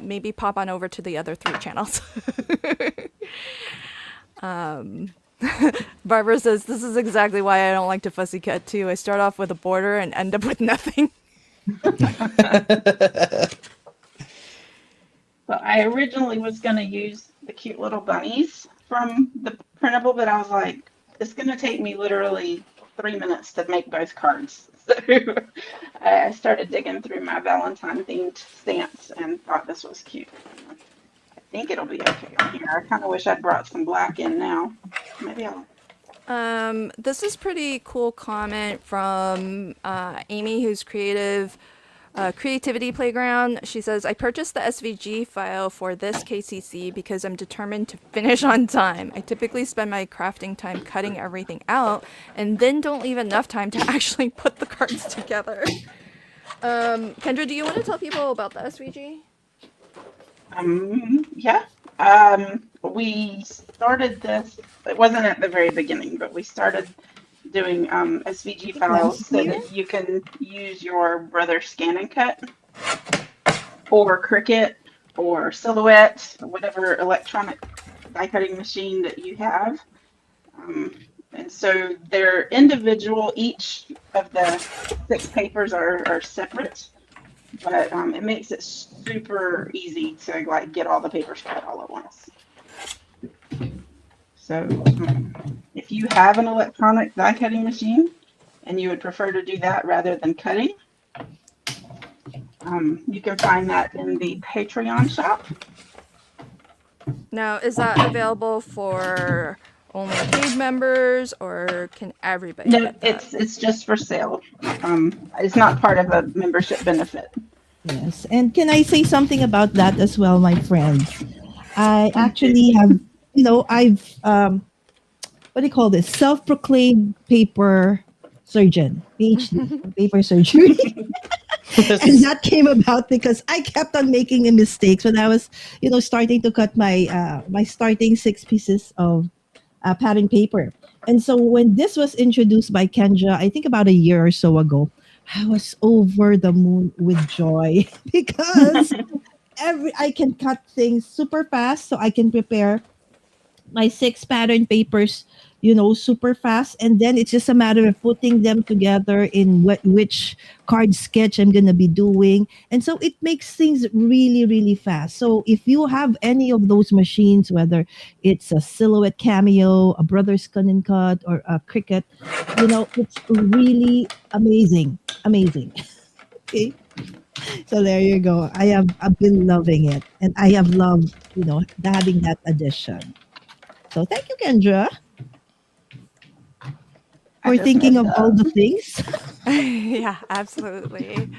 maybe pop on over to the other 3 channels. Barbara says, this is exactly why I don't like to fussy cut too. I start off with a border and end up with nothing. Well, I originally was going to use the cute little bunnies from the printable, but I was like, it's going to take me literally 3 minutes to make both cards. So I started digging through my Valentine themed stamps and thought this was cute. I think it'll be okay on here. I kind of wish I'd brought some black in now. Maybe I'll. This is pretty cool comment from Amy, who's Creativity Playground. She says, I purchased the SVG file for this KCC because I'm determined to finish on time. I typically spend my crafting time cutting everything out and then don't leave enough time to actually put the cards together. Kendra, do you want to tell people about the SVG? Yeah. We started this, it wasn't at the very beginning, but we started doing SVG files so that you can use your brother's scan and cut or Cricut or Silhouette, or whatever electronic die cutting machine that you have. And so they're individual. Each of the 6 papers are separate, but it makes it super easy to like get all the papers cut all at once. So if you have an electronic die cutting machine and you would prefer to do that rather than cutting, you can find that in the Patreon shop. Now, is that available for only paid members or can everybody No, get that? it's just for sale. It's not part of a membership benefit. Yes. And can I say something about that as well, my friends? I actually have, I've, what do you call this? Self-proclaimed paper surgeon, PhD, paper surgery. And that came about because I kept on making a mistakes when I was, starting to cut my starting 6 pieces of pattern paper. And so when this was introduced by Kendra, I think about a year or so ago, I was over the moon with joy because I can cut things super fast, so I can prepare my 6 pattern papers, super fast. And then it's just a matter of putting them together in which card sketch I'm going to be doing. And so it makes things really, really fast. So if you have any of those machines, whether it's a Silhouette Cameo, a Brothers Cut and Cut, or a Cricut, it's really amazing. Amazing. Okay. So there you go. I've been loving it. And I have loved, having that addition. So thank you, Kendra, I for just thinking messed of all up. the things. Yeah, absolutely.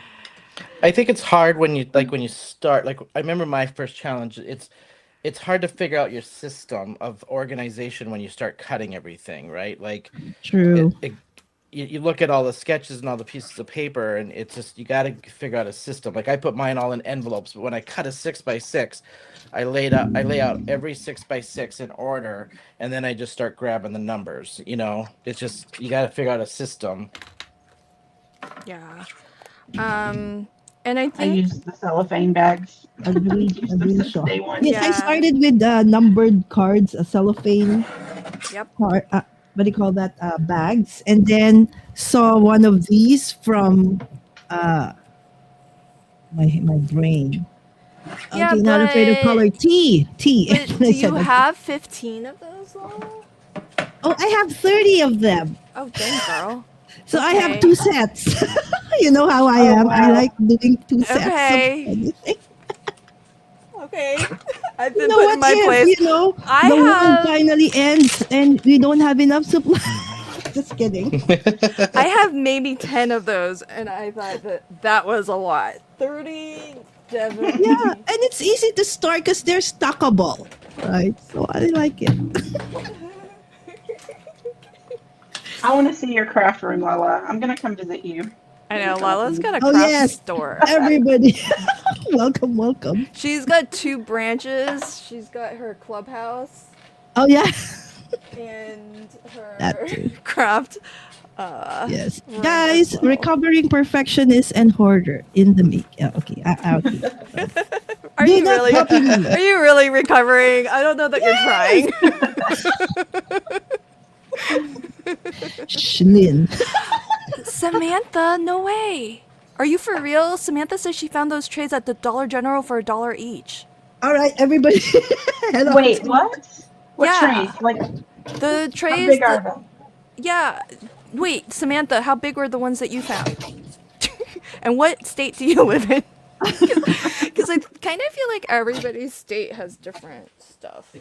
I think it's hard when you start. Like I remember my first challenge. It's hard to figure out your system of organization when you start cutting everything, right? Like True. you look at all the sketches and all the pieces of paper, and it's just you got to figure out a system. Like I put mine all in envelopes, but when I cut a 6x6, I lay out every 6x6 in order, and then I just start grabbing the numbers. It's just you got to figure out a system. Yeah. And I I think, use the cellophane bags. Agree. Use them Agree, since Sean. day one. Yes, I yeah. started with numbered cards, a cellophane Yep. card. What do you call that? Bags, and then saw one of these from uh, my brain. Yeah, Okay, not afraid of color. T. but I do you said, okay. have 15 of those though? Oh, I have 30 of them. Oh, dang, girl. So I have Okay. 2 sets. You know how I Oh am. I wow. like doing 2 sets of Okay. anything. Okay. I've You been know put what in my if, place. I the world have finally ends and we don't have enough supply? Just kidding. I have maybe 10 of those, and I thought that was a lot. 30, Yeah, definitely. and it's easy to store because they're stackable, right? So I like it. I want to see your craft room, Lala. I'm gonna come visit you. I in know, the Lala's got a Philippines. Oh craft yes, store. everybody, welcome, welcome. She's got 2 branches. She's got her clubhouse Oh yeah, and that her too. craft Yes, room as guys, well. recovering perfectionist and hoarder in the make. Yeah, okay, okay. Are Do you not really copy me. Are you really recovering? I don't know that you're trying. Shlin. Samantha, no way. Are you for real? Samantha says she found those trays at the Dollar General for $1 each. All right, everybody. Head on Wait, to what? What Yeah. trees? Like, The how trays big are that they? yeah. Wait, Samantha, how big were the ones that you found? And what state do you live in? Because I kind of feel like everybody's state has different stuff.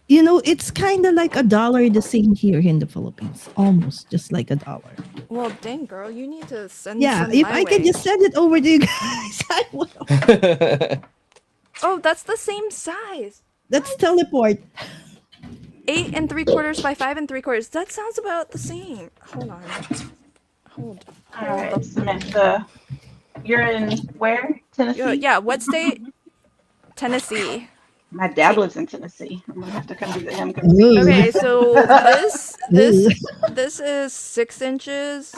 It's kind of like $1 the same here in the Philippines. Almost just like $1. Well, dang girl, you need to send Yeah, some if my I can way. just send it over to you guys, I will. Oh, that's the same size. Let's teleport. 8 3/4 by 5 3/4. That sounds about the same. Hold on. Hold. All Hold right, up. Samantha. You're in where? Tennessee? Yeah, what state? Tennessee. My dad lives in Tennessee. I'm gonna have to come visit him. Come see Ooh. you. Okay, so this Ooh. this is 6 inches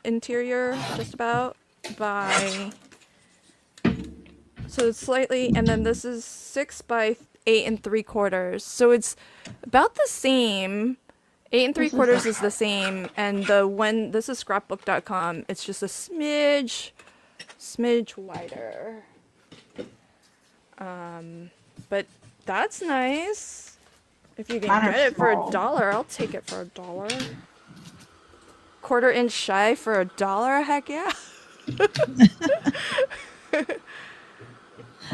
interior, just about by. So it's slightly, and then this is 6 by 8 3/4. So it's about the same. 8 This is 3/4 a- is the same, and this is scrapbook.com. It's just a smidge wider. But that's nice. If you can Mine are get it for small. $1, I'll take it for $1. 1/4 inch shy for $1, heck yeah.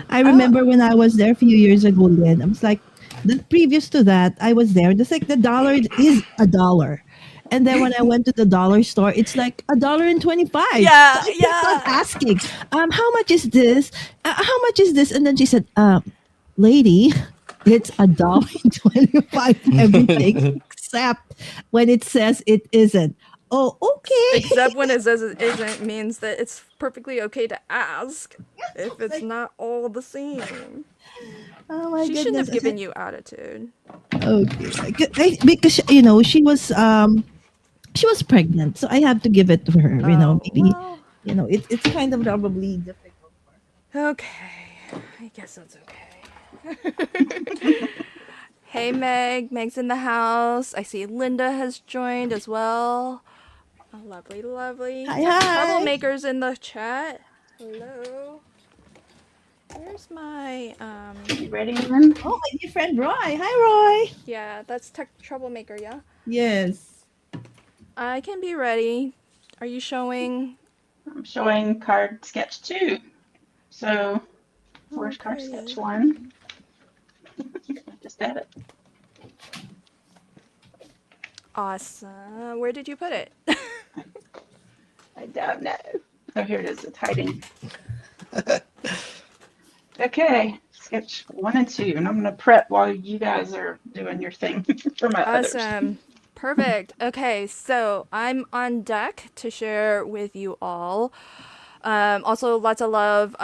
I remember when I was there a few years ago, then I was like, previous to that, I was there. It's like the dollar is $1. And then when I went to the dollar store, it's like $1.25. Yeah, So I kept on yeah. asking, how much is this? How much is this? And then she said, lady, it's $1.25 everything except when it says it isn't. Oh, okay. Except when it says it isn't means that it's perfectly okay to ask if it's not all the same. Oh my She shouldn't goodness. have given you attitude. Okay. Because she was pregnant, so I have to give it to her. Oh, Maybe well. it's kind of probably difficult. Okay, I guess that's okay. Hey, Meg. Meg's in the house. I see Linda has joined as well. Oh, lovely, lovely. Hi, hi. Troublemakers in the chat. Hello. Where's my You ready, Lynn? Oh, my dear friend Roy. Hi, Roy. Yeah, that's tech troublemaker, yeah. Yes. I can be ready. Are you showing? I'm showing card sketch 2. So where's card Okay. sketch 1? Just add it. Awesome. Where did you put it? I don't know. Oh, here it is. It's hiding. Okay, sketch 1 and 2, and I'm gonna prep while you guys are doing your thing for my others. Awesome. Perfect. Okay, so I'm on deck to share with you all. Also, lots of love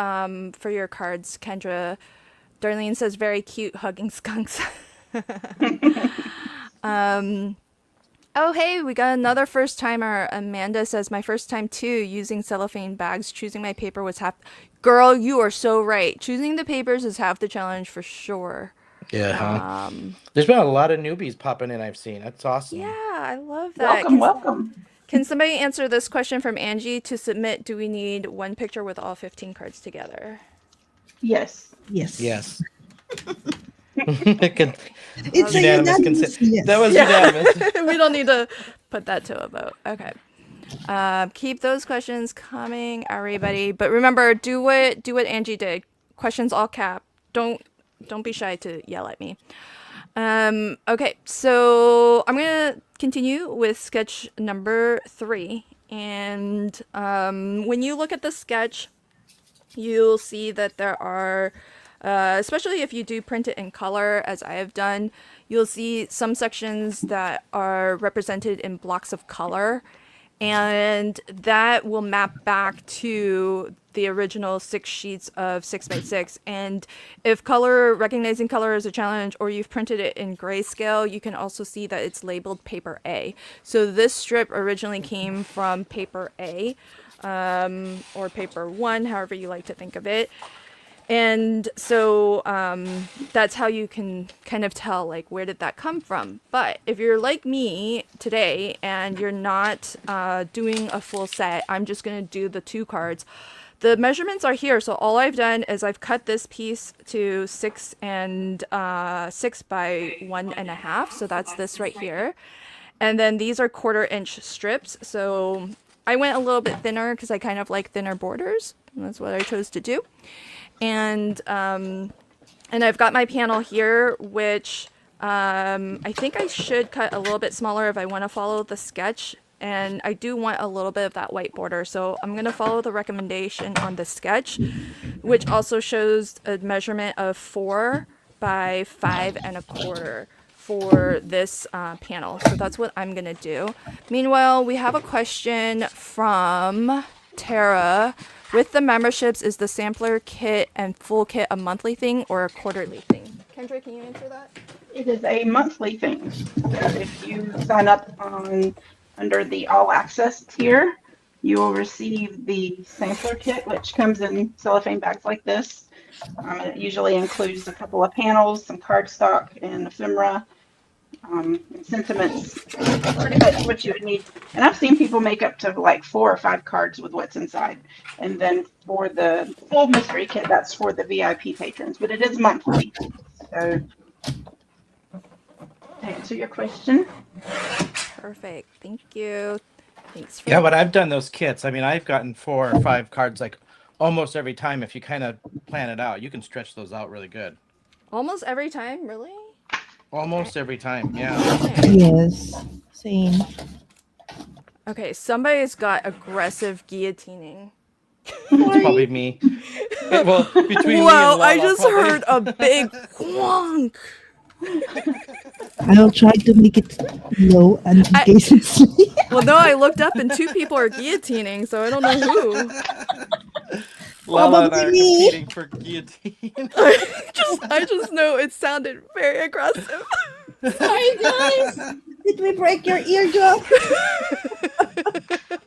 for your cards, Kendra. Darlene says very cute hugging skunks. Oh, hey, we got another first timer. Amanda says, my first time too, using cellophane bags. Choosing my paper was half. Girl, you are so right. Choosing the papers is half the challenge for sure. Yeah. Huh? There's been a lot of newbies popping in. I've seen. That's awesome. Yeah, I love that. Welcome, welcome. Can somebody answer this question from Angie? To submit, do we need one picture with all 15 cards together? Yes. Yes. Yes. It's a Unanimous unanimous consent. yes. That was unanimous. We don't need to put that to a vote. Okay. Keep those questions coming, everybody. But remember, do what Angie did. Questions all cap. Don't be shy to yell at me. Okay, so I'm gonna continue with sketch number 3. And when you look at the sketch, you'll see that there are, especially if you do print it in color, as I have done, you'll see some sections that are represented in blocks of color. And that will map back to the original 6 sheets of 6x6. And if recognizing color is a challenge, or you've printed it in grayscale, you can also see that it's labeled paper A. So this strip originally came from paper A, or paper 1, however you like to think of it. And so that's how you can kind of tell, like, where did that come from. But if you're like me today and you're not doing a full set, I'm just going to do the 2 cards. The measurements are here. So all I've done is I've cut this piece to 6 and 6 by 1.5. So that's this right here. And then these are 1/4-inch strips. So I went a little bit thinner because I kind of like thinner borders. And that's what I chose to do. And I've got my panel here, which I think I should cut a little bit smaller if I want to follow the sketch. And I do want a little bit of that white border. So I'm going to follow the recommendation on the sketch, which also shows a measurement of 4 by 5.25 for this panel. So that's what I'm going to do. Meanwhile, we have a question from Tara. With the memberships, is the sampler kit and full kit a monthly thing or a quarterly thing? Kendra, can you answer that? It is a monthly thing. So if you sign up under the All Access tier, you will receive the sampler kit, which comes in cellophane bags like this. It usually includes a couple of panels, some cardstock, and ephemera. And sentiments, pretty much what you would need. And I've seen people make up to like 4 or 5 cards with what's inside. And then for the full mystery kit, that's for the VIP patrons, but it is monthly. So to answer your question. Perfect. Thank you. Thanks for Yeah, but I've done those kits. I mean, I've gotten 4 or 5 cards like almost every time. If you kind of plan it out, you can stretch those out really good. almost every time, really? Almost every time, yeah. Yes. Same. Okay, somebody's got aggressive guillotining. It's probably me. Well, between me and Wow, I Lala, just probably. heard a big clunk. I'll try to make it low and in case it's Well, no, I looked up and 2 people are guillotining, so I don't know who. Lala and I are Probably me. competing for guillotine. I just know it sounded very aggressive. Sorry, guys. Did we break your eardrum?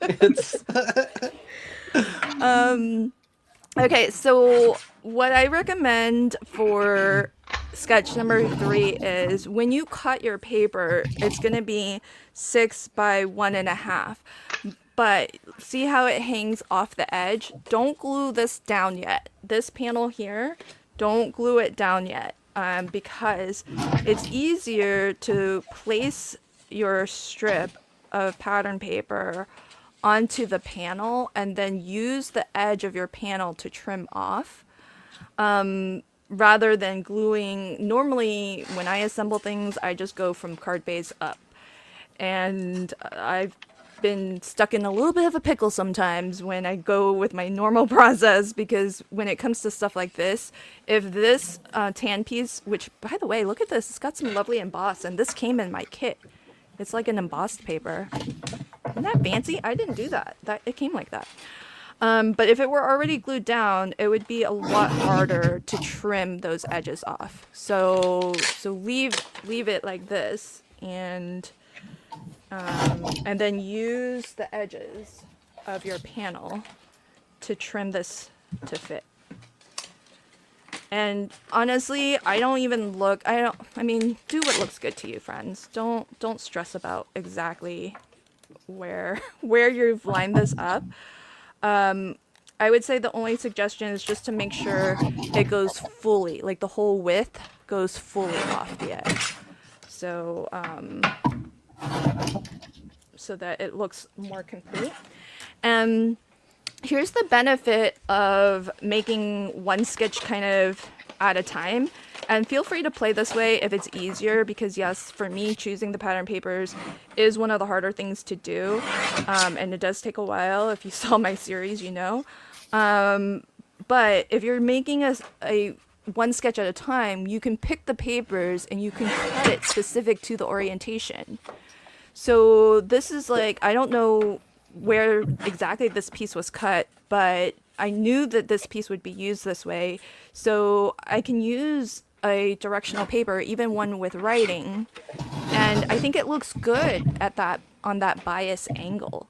It's Okay, so what I recommend for sketch number 3 is when you cut your paper, it's going to be 6 by 1.5. But see how it hangs off the edge? Don't glue this down yet. This panel here, don't glue it down yet, because it's easier to place your strip of pattern paper onto the panel and then use the edge of your panel to trim off, rather than gluing. Normally when I assemble things, I just go from card base up, and I've been stuck in a little bit of a pickle sometimes when I go with my normal process, because when it comes to stuff like this, if this tan piece, which by the way, look at this, it's got some lovely emboss, and this came in my kit. It's like an embossed paper. Isn't that fancy? I didn't do that. It came like that. But if it were already glued down, it would be a lot harder to trim those edges off. So leave it like this, and then use the edges of your panel to trim this to fit. And honestly, I mean, do what looks good to you, friends. Don't stress about exactly where you've lined this up. I would say the only suggestion is just to make sure it goes fully, like the whole width goes fully off the edge. So that it looks more complete. And here's the benefit of making one sketch kind of at a time. And feel free to play this way if it's easier, because yes, for me, choosing the pattern papers is one of the harder things to do. And it does take a while. If you saw my series, you know. But if you're making a one sketch at a time, you can pick the papers and you can cut it specific to the orientation. So this is like, I don't know where exactly this piece was cut, but I knew that this piece would be used this way. So I can use a directional paper, even one with writing, and I think it looks good at that, on that bias angle.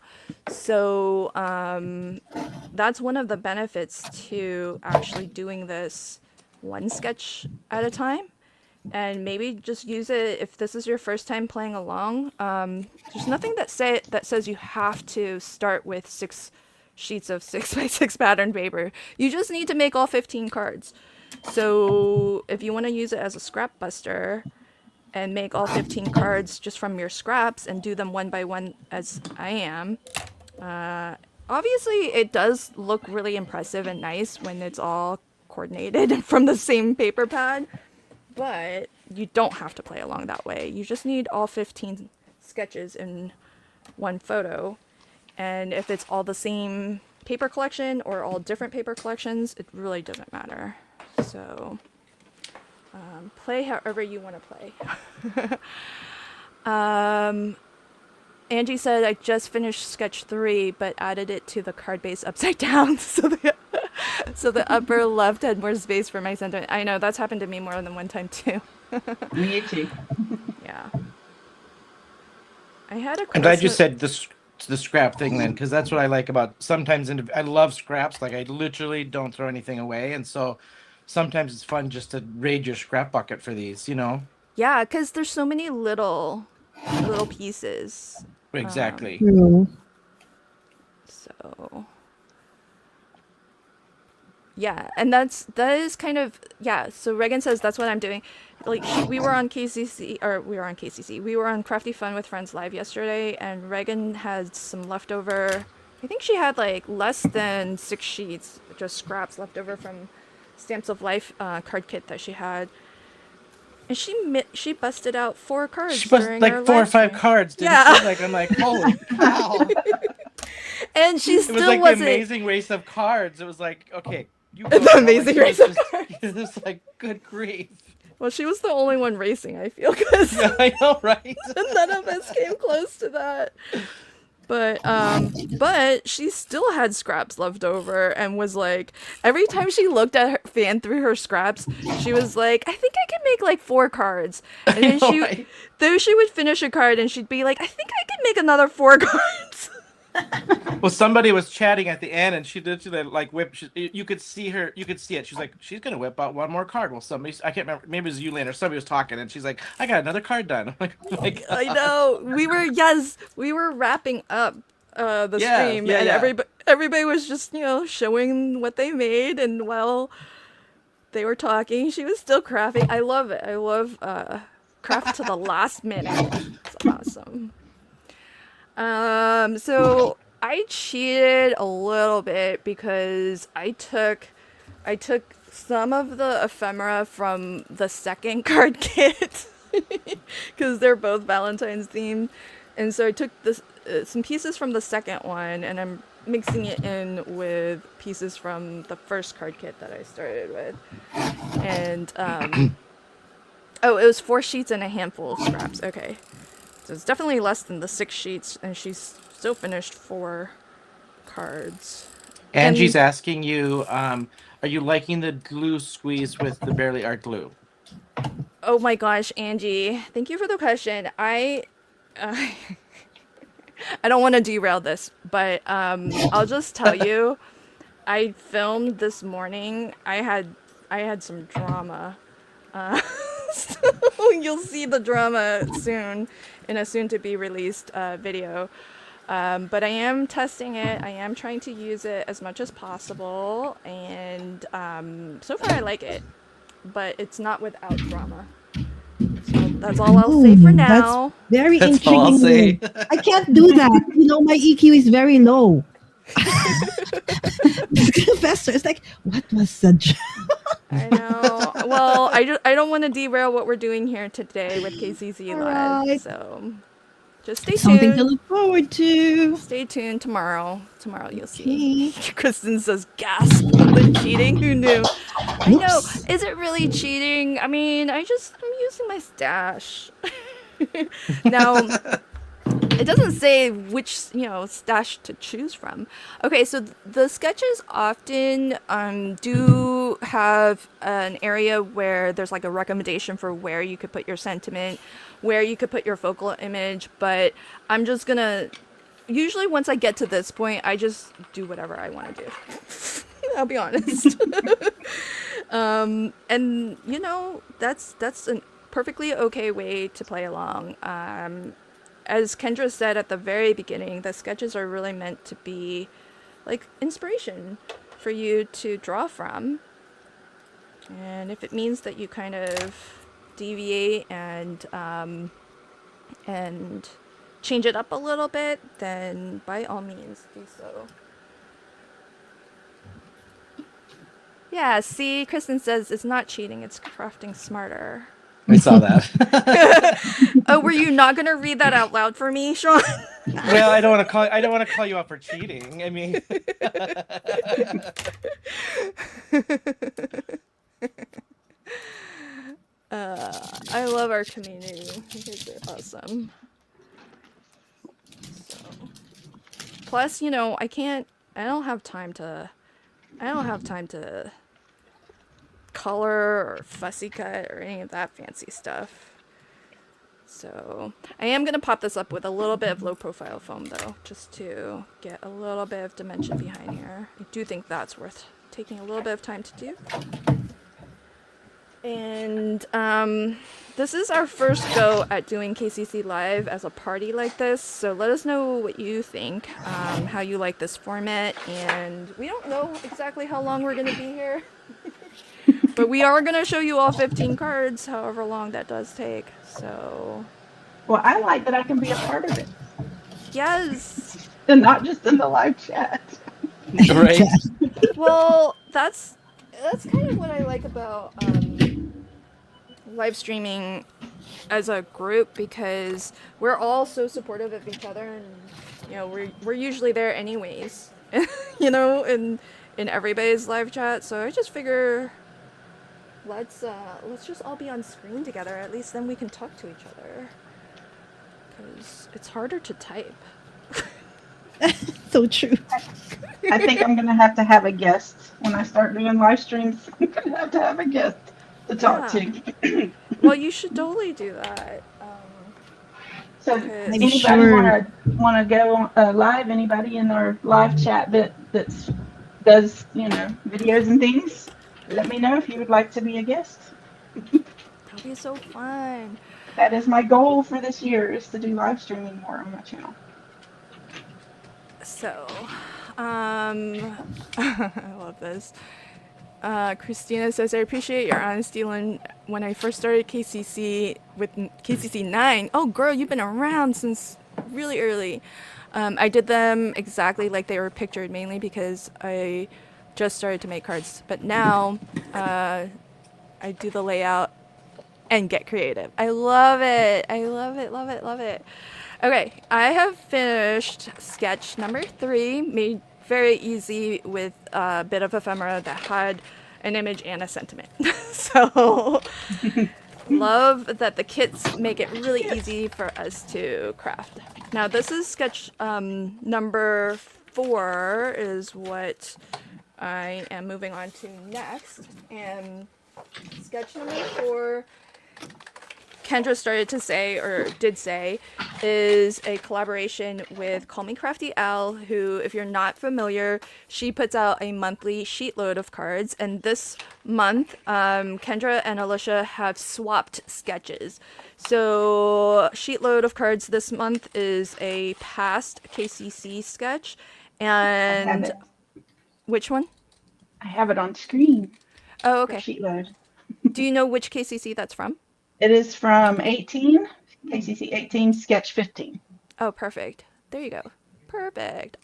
So that's one of the benefits to actually doing this one sketch at a time. And maybe just use it if this is your first time playing along. There's nothing that says you have to start with 6 sheets of 6x6 pattern paper. You just need to make all 15 cards. So if you want to use it as a scrap buster and make all 15 cards just from your scraps and do them one by one as I am, obviously it does look really impressive and nice when it's all coordinated from the same paper pad. But you don't have to play along that way. You just need all 15 sketches in one photo. And if it's all the same paper collection or all different paper collections, it really doesn't matter. So play however you want to play. Angie said, I just finished sketch 3, but added it to the card base upside down. So the upper left had more space for my center. I know, that's happened to me more than one time too. Me too. Yeah. I had a I'm glad you said the scrap thing then, because that's what I like about sometimes. I love scraps. Like I literally don't throw anything away, and so sometimes it's fun just to raid your scrap bucket for these. You know. Yeah, because there's so many little pieces. Exactly. So yeah, and that is kind of, yeah. So Reagan says that's what I'm doing. Like we were on Crafty Fun with Friends Live yesterday, and Reagan had some leftover. I think she had like less than 6 sheets, just scraps left over from Stamps of Life card kit that she had. And she busted out 4 cards. She busted like 4 or 5 cards, didn't she? Like I'm like, holy cow! And she still it was like wasn't... the Amazing Race of Cards. It was like, okay, you go. The Amazing Race of Cards. It was like, good grief. Well, she was the only one racing, I feel, because yeah, I know, right? None of us came close to that. But she still had scraps left over, and was like, every time she looked at her fan through her scraps, she was like, I think I can make like 4 cards. And then she would finish a card and she'd be like, I think I can make another 4 cards. Well, somebody was chatting at the end, and she did like whip. You could see her. You could see it. She's like, she's gonna whip out one more card. Well, I can't remember. Maybe it was you, Lynn, or somebody was talking, and she's like, I got another card done. I'm like, oh my I God. know. We were wrapping up the Yeah, stream, yeah, and yeah. everybody was just showing what they made, and while they were talking, she was still crafting. I love it. I love craft to the last minute. It's awesome. So I cheated a little bit because I took some of the ephemera from the second card kit because they're both Valentine's themed, and so I took this some pieces from the second one, and I'm mixing it in with pieces from the first card kit that I started with, and oh, it was 4 sheets and a handful of scraps. Okay. So it's definitely less than the 6 sheets, and she's still finished 4 cards. Angie's And asking you, are you liking the glue squeeze with the Barely Art glue? oh my gosh, Angie, thank you for the question. I don't want to derail this, but I'll just tell you, I filmed this morning. I had some drama. So you'll see the drama soon in a soon to be released video. But I am testing it. I am trying to use it as much as possible, and so far I like it. But it's not without drama. So that's all I'll say for That's now. very That's all I'll say. intriguing. I can't do that. My EQ is very low. Professor, it's like, what was the I know. Well, I don't want to derail what we're doing here today with KCC All Live. right. So just stay Something to tuned. look forward to. Stay tuned tomorrow. Tomorrow you'll see. Okay. Kristen says, gasp, the cheating. Who knew? I know. Oops. Is it really cheating? I mean, I'm using my stash. Now, it doesn't say which, stash to choose from. Okay, so the sketches often do have an area where there's like a recommendation for where you could put your sentiment, where you could put your focal image, but I'm just gonna, usually once I get to this point, I just do whatever I want to do. I'll be honest. And that's a perfectly okay way to play along. As Kendra said at the very beginning, the sketches are really meant to be like inspiration for you to draw from. And if it means that you kind of deviate and change it up a little bit, then by all means do so. Yeah, see, Kristen says it's not cheating, it's crafting smarter. I saw that. Oh, were you not gonna read that out loud for me, Sean? Well, I don't want to call you out for cheating. I mean, I love our community. You guys are awesome. So. Plus, I don't have time to color or fussy cut or any of that fancy stuff. So I am going to pop this up with a little bit of low profile foam though, just to get a little bit of dimension behind here. I do think that's worth taking a little bit of time to do. And this is our first go at doing KCC Live as a party like this, so let us know what you think, how you like this format, and we don't know exactly how long we're going to be here. But we are going to show you all 15 cards, however long that does take. So, Well, I like that I can be a part of it yes. and not just in the live chat. right? Well, that's kind of what I like about live streaming as a group, because we're all so supportive of each other, and we're usually there anyways. In everybody's live chat. So I just figure let's just all be on screen together. At least then we can talk to each other, because it's harder to type. So true. I think I'm going to have a guest when I start doing live streams. I'm going to have a guest to talk to. Well, you should totally do that. So Because I'm anybody sure. wanna go live? Anybody in our live chat that's does videos and things? Let me know if you would like to be a guest. that'll be so fun. That is my goal for this year is to do live streaming more on my channel. So, I love this. Christina says, I appreciate your honesty when I first started KCC with KCC 9. Oh, girl, you've been around since really early. I did them exactly like they were pictured, mainly because I just started to make cards. But now I do the layout and get creative. I love it. I love it, love it, love it. Okay, I have finished sketch number 3, made very easy with a bit of ephemera that had an image and a sentiment. So, love that the kits make it really easy for us to craft. Now, this is sketch number 4 is what I am moving on to next. And sketch number 4, Kendra started to say, or did say, is a collaboration with Call Me Crafty Al, who, if you're not familiar, she puts out a monthly sheet load of cards. And this month, Kendra and Alicia have swapped sketches. So, sheet load of cards this month is a past KCC sketch. I have And it. which one? I have it on screen Oh, for okay. sheet load. Do you know which KCC that's from? It is from 18, KCC 18, sketch 15. Oh, perfect. There you go. Perfect.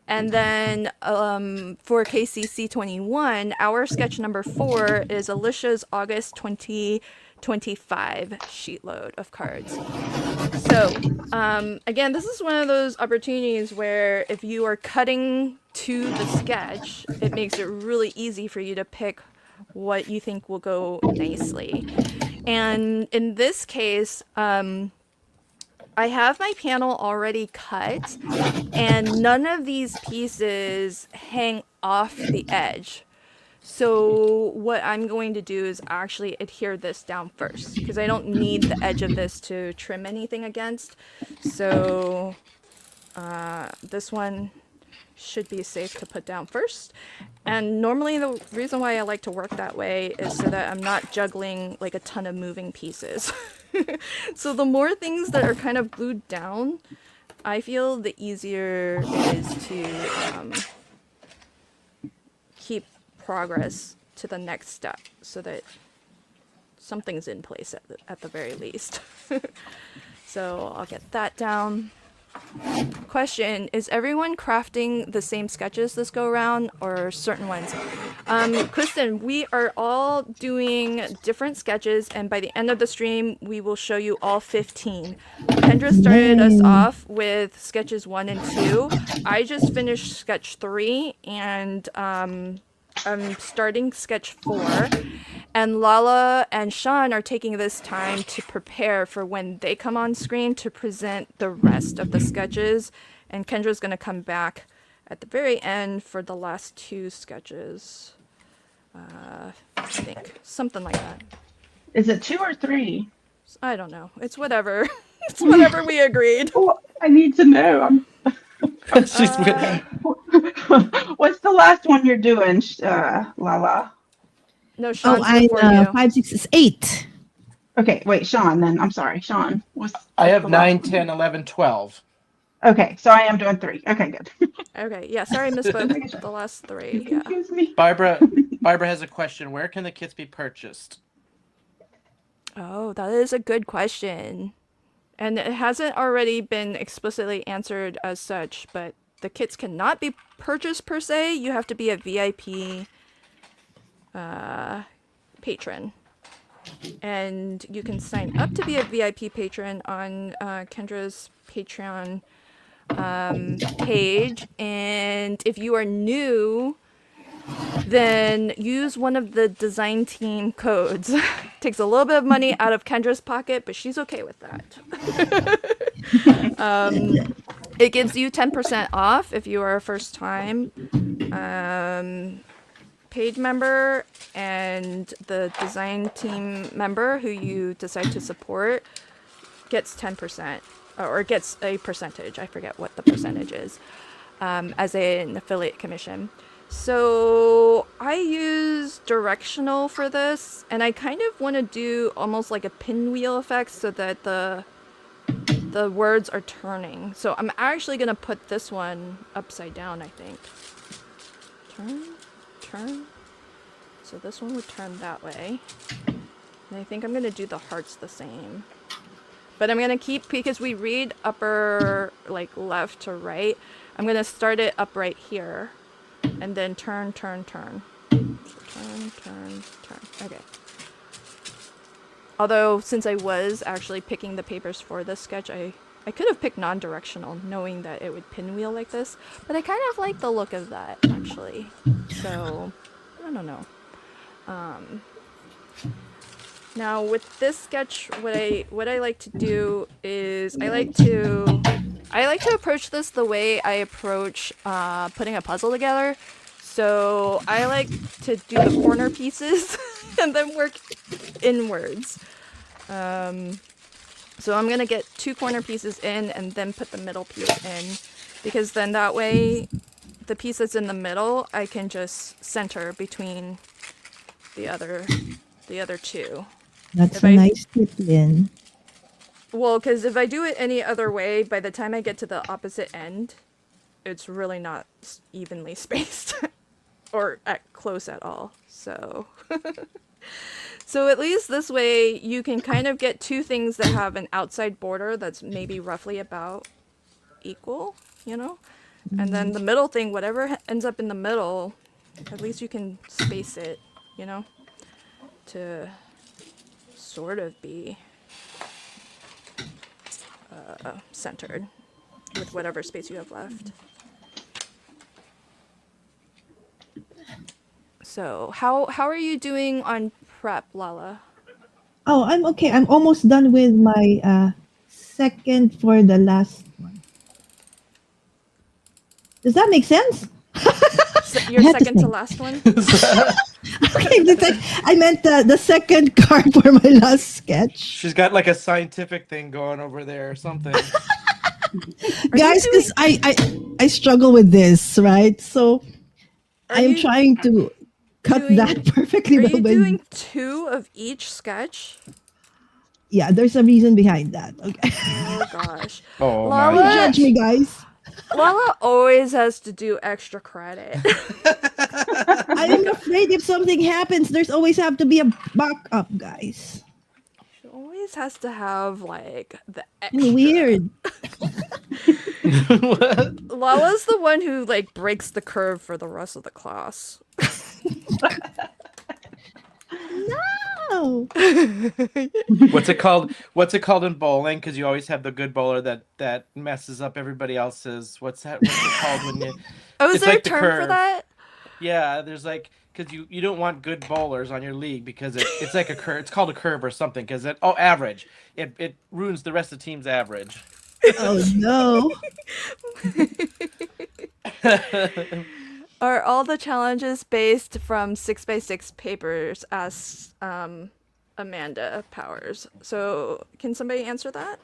And then for KCC 21, our sketch number 4 is Alicia's August 2025 sheet load of cards. So, again, this is one of those opportunities where if you are cutting to the sketch, it makes it really easy for you to pick what you think will go nicely. And in this case, I have my panel already cut, and none of these pieces hang off the edge. So what I'm going to do is actually adhere this down first, because I don't need the edge of this to trim anything against. So this one should be safe to put down first. And normally the reason why I like to work that way is so that I'm not juggling like a ton of moving pieces. So the more things that are kind of glued down, I feel the easier it is to keep progress to the next step so that something's in place at the very least. So I'll get that down. Question, is everyone crafting the same sketches this go around or certain ones? Kristen, we are all doing different sketches, and by the end of the stream we will show you all 15. Kendra started us Yay. off with sketches 1 and 2. I just finished sketch 3, and I'm starting sketch 4. And Lala and Sean are taking this time to prepare for when they come on screen to present the rest of the sketches. And Kendra's going to come back at the very end for the last 2 sketches. I think. Something like that. Is it 2 or 3? I don't know. It's whatever. It's whatever we agreed. Oh, I need to know. She's- What's the last one you're doing, Lala? No, Oh, Sean's I before you. 5, 6, is 8. Okay, wait, Sean, then. I'm sorry, Sean. I have the 9, last one? 10, 11, 12. Okay, so I am doing 3. Okay, good. Okay, yeah, sorry I misspoke. The last 3, yeah. Excuse me. Barbara has a question. Where can the kits be purchased? Oh, that is a good question. And it hasn't already been explicitly answered as such, but the kits cannot be purchased per se. You have to be a VIP patron. And you can sign up to be a VIP patron on Kendra's Patreon page. And if you are new, then use one of the design team codes. Takes a little bit of money out of Kendra's pocket, but she's okay with that. It gives you 10% off if you are a first time paid member, and the design team member who you decide to support gets 10%. or gets a percentage. I forget what the percentage is, as an affiliate commission. So I use directional for this, and I kind of want to do almost like a pinwheel effect so that the words are turning. So I'm actually gonna put this one upside down, I think. Turn, turn. So this one would turn that way. And I think I'm gonna do the hearts the same. But I'm gonna keep, because we read upper, like left to right, I'm gonna start it up right here. And then turn, turn, turn. So turn, turn, turn. Okay. Although, since I was actually picking the papers for this sketch, I could have picked non-directional, knowing that it would pinwheel like this. But I kind of like the look of that, actually. So, I don't know. Now, with this sketch, what I like to do is I like to approach this the way I approach putting a puzzle together. So I like to do the corner pieces and then work inwards. So I'm gonna get 2 corner pieces in and then put the middle piece in, because then that way the piece that's in the middle I can just center between the other 2. That's If a I- nice tip, Lynn. Well, because if I do it any other way, by the time I get to the opposite end, it's really not evenly spaced or close at all. So, so at least this way you can kind of get 2 things that have an outside border that's maybe roughly about equal, you know? And then the middle thing, whatever ends up in the middle, at least you can space it, you know, to sort of be centered with whatever space you have left. So how are you doing on prep, Lala? Oh, I'm okay. I'm almost done with my second for the last one. Does that make sense? Your I had to second to think. last one? Okay, I meant the second card for my last sketch. She's got like a scientific thing going over there or something. Guys, because I struggle with this, right? So I'm trying to cut that perfectly Are well. you doing 2 of each sketch? Yeah, there's a reason behind that. Okay. Oh gosh. Oh Lala, Don't judge me, guys. Lala always has to do extra credit. I'm afraid if something happens, there's always have to be a backup, guys. She always has to have like the And extra. weird. Lala's the one who like breaks the curve for the rest of the class. No. What's it called? What's it called in bowling? Because you always have the good bowler that messes up everybody else's. What's it called when you? Oh, is It's there like a the term for curve. that? Yeah, there's like because you don't want good bowlers on your league because it's like a curve. It's called a curve or something because average. It ruins the rest of the team's average. Oh no. Are all the challenges based from 6x6 papers? Asks Amanda Powers. So can somebody answer that?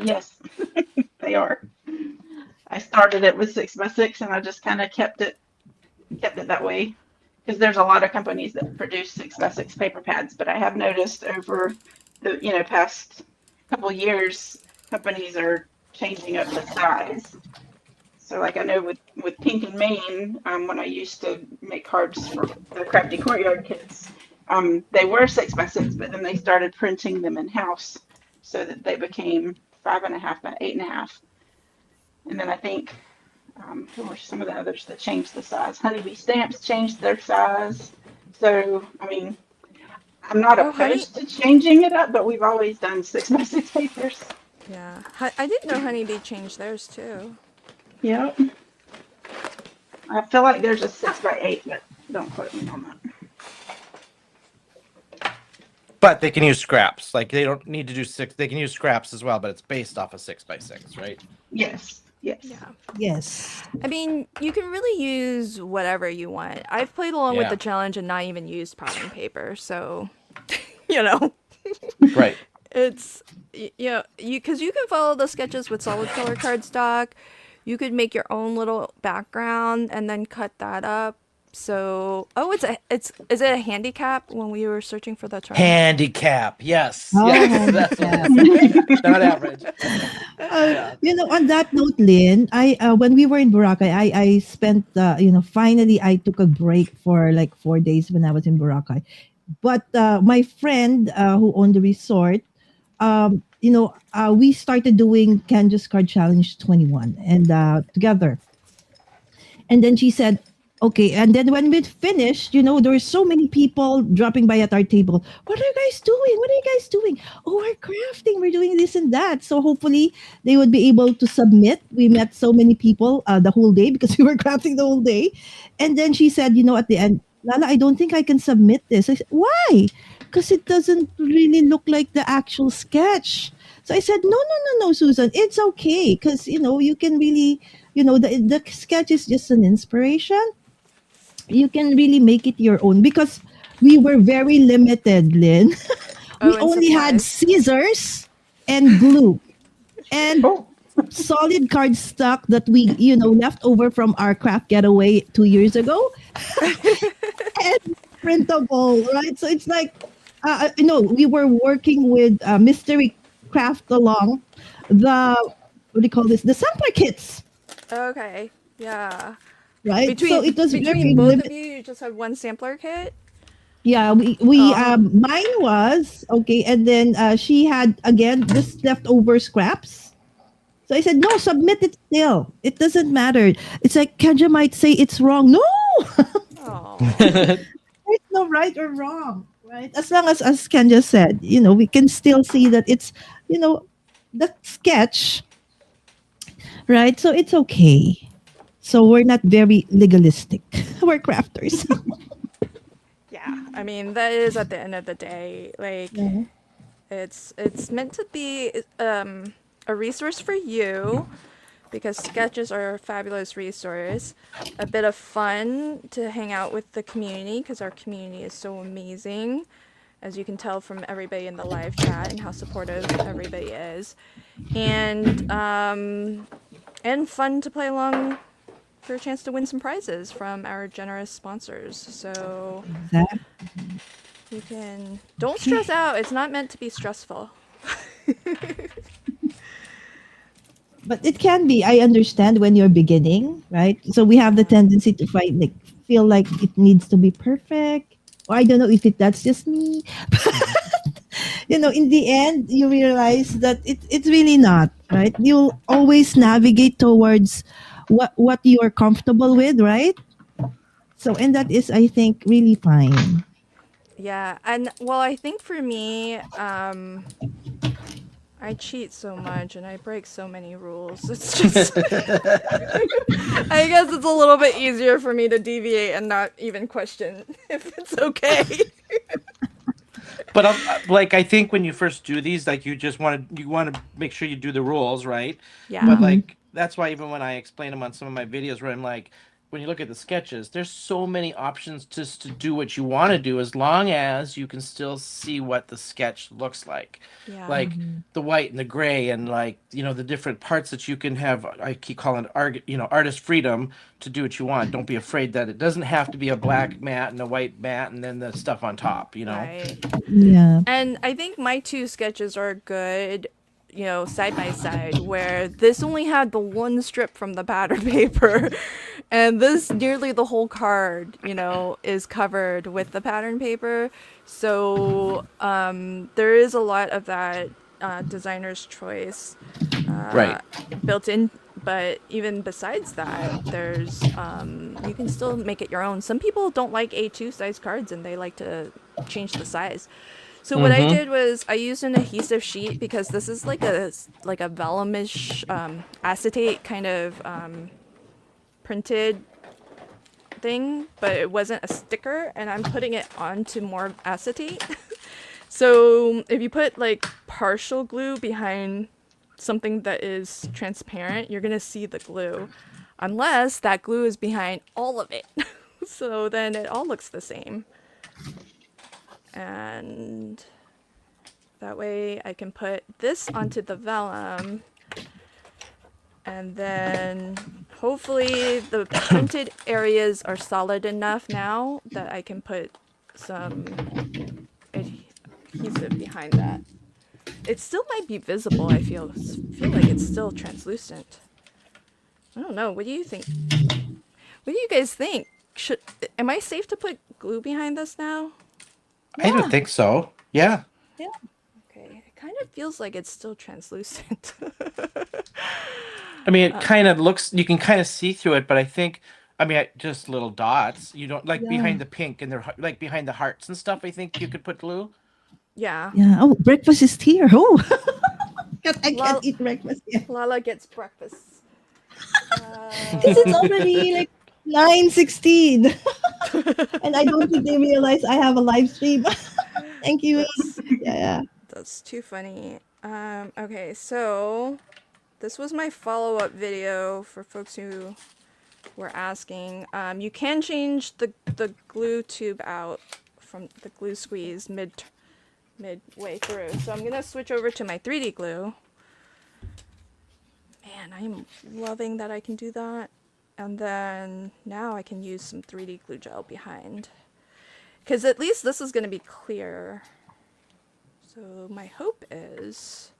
Yes, they are. I started it with 6x6 and I just kind of kept it that way because there's a lot of companies that produce 6x6 paper pads, but I have noticed over the past couple years companies are changing up the size. So like I know with Pink and Maine, when I used to make cards for the Crafty Courtyard kids, they were 6x6, but then they started printing them in house so that they became 5.5 by 8.5. And then I think who were some of the others that changed the size? Honeybee Stamps changed their size. So I mean, I'm not opposed to changing it up, but we've always done 6x6 papers. Yeah, I didn't know Honeybee changed theirs too. Yep. I feel like there's a 6x8, but don't quote me on that. But they can use scraps. Like they don't need to do 6. They can use scraps as well, but it's based off of 6x6, right? Yes. Yes. Yeah. Yes. I mean, you can really use whatever you want. I've played along with the challenge and not even used pattern paper, so you know. Right. It's you because you can follow the sketches with solid color cardstock. You could make your own little background and then cut that up. So, oh, it's is it a handicap when we were searching for the term? Handicap. Yes. Oh, Yes. That's what handicap. it is. Not average. Yeah. On that note, Lynn, I when we were in Boracay, I spent finally I took a break for like 4 days when I was in Boracay. But my friend who owned the resort, we started doing Candace Card Challenge 21 and together. And then she said, okay. And then when we finished, there were so many people dropping by at our table. What are you guys doing? What are you guys doing? Oh, we're crafting. We're doing this and that. So hopefully they would be able to submit. We met so many people the whole day because we were crafting the whole day. And then she said, at the end, Lala, I don't think I can submit this. I said, why? Because it doesn't really look like the actual sketch. So I said, no, no, no, no, Susan, it's okay. Because, you can really, the sketch is just an inspiration. You can really make it your own because we were very limited, Lynn. We Oh, and only had supplies. scissors and glue and Oh, solid cardstock that we, left over from our craft getaway 2 years ago and printable, right? So it's like, we were working with Mystery Craft along the, what do you call this? The sampler kits, Okay. Yeah. right? So Between it was between very both of limited. you, you just had one sampler kit? Yeah, we Oh. mine was okay, and then she had again this leftover scraps. So I said, no, submit it still. It doesn't matter. It's like Kendra might say it's wrong. No, Oh. there's no right or wrong, right? As long as Kendra said, we can still see that it's, you know, the sketch, right? So it's okay. So we're not very legalistic. We're crafters. Yeah. I mean, that is at the end of the day, like Yeah. it's meant to be a resource for you because sketches are a fabulous resource. A bit of fun to hang out with the community because our community is so amazing, as you can tell from everybody in the live chat and how supportive everybody is, and fun to play along for a chance to win some prizes from our generous sponsors. So That, you can don't stress out. It's not meant to be stressful. but it can be. I understand when you're beginning, right? So we have the tendency to find like feel like it needs to be perfect. Or I don't know if that's just me. In the end, you realize that it's really not, right? You'll always navigate towards what you are comfortable with, right? So, and that is, I think, really fine. Yeah, and well, I think for me, I cheat so much and I break so many rules. It's just, I guess it's a little bit easier for me to deviate and not even question if it's okay. But like I think when you first do these, like you want to make sure you do the rules right. But Yeah. Mm-hmm. like that's why even when I explain them on some of my videos, where I'm like, when you look at the sketches, there's so many options just to do what you want to do, as long as you can still see what the sketch looks like, Yeah. like Mm-hmm. the white and the gray, and like the different parts that you can have. I keep calling it artist freedom to do what you want. Don't be afraid that it doesn't have to be a black mat and a white mat and then the stuff on top. Right. Yeah. And I think my two sketches are good, side by side, where this only had the one strip from the pattern paper, and this nearly the whole card, is covered with the pattern paper. So there is a lot of that designer's choice Right. built in. But even besides that, there's you can still make it your own. Some people don't like A2 size cards and they like to change the size. So what I Mm-hmm. did was I used an adhesive sheet because this is like a velumish acetate kind of printed thing, but it wasn't a sticker, and I'm putting it onto more acetate. So if you put like partial glue behind something that is transparent, you're gonna see the glue, unless that glue is behind all of it. So then it all looks the same. And That way I can put this onto the vellum, and then hopefully the printed areas are solid enough now that I can put some adhesive behind that. It still might be visible. I feel like it's still translucent. I don't know. What do you think? What do you guys think? Am I safe to put glue behind this now? I don't Yeah. think so. Yeah. Yeah. Okay, it kind of feels like it's still translucent. I mean, it kind of looks, you can kind of see through it, but I think, I mean, just little dots. You don't like Yeah. behind the pink and they're like behind the hearts and stuff. I think you could put glue. Yeah. Yeah. Oh, breakfast is here. Oh, I can't Lal- eat breakfast yet. Lala gets breakfast. Because it's already like 9:16. And I don't think they realize I have a live stream. Thank you. That's Yeah. that's too funny. Okay, so this was my follow-up video for folks who were asking. You can change the glue tube out from the glue squeeze midway through. So I'm gonna switch over to my 3D glue. Man, I'm loving that I can do that. And then now I can use some 3D glue gel behind. Because at least this is going to be clear. So my hope is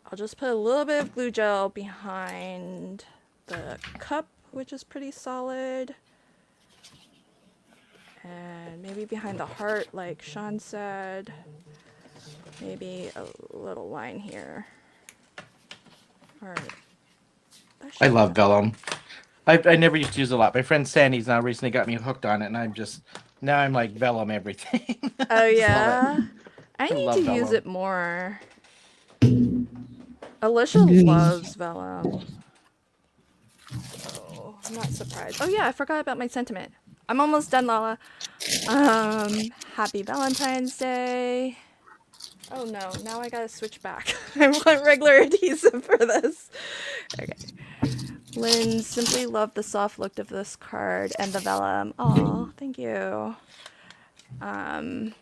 I'll just put a little bit of glue gel behind the cup, which is pretty solid. And maybe behind the heart, like Sean said. Maybe a little line here. Or I love vellum. I never used to use it a lot. My friend Sandy's now recently got me hooked on it, and now I'm like vellum everything. Oh Just love yeah, it. I need love to use vellum. it more. Alicia Agreed. loves vellum. So I'm not surprised. Oh yeah, I forgot about my sentiment. I'm almost done, Lala. Happy Valentine's Day. Oh no, now I gotta switch back. I want regular adhesive for this. Okay. Lynn, simply loved the soft look of this card and the vellum. Aw, thank you. That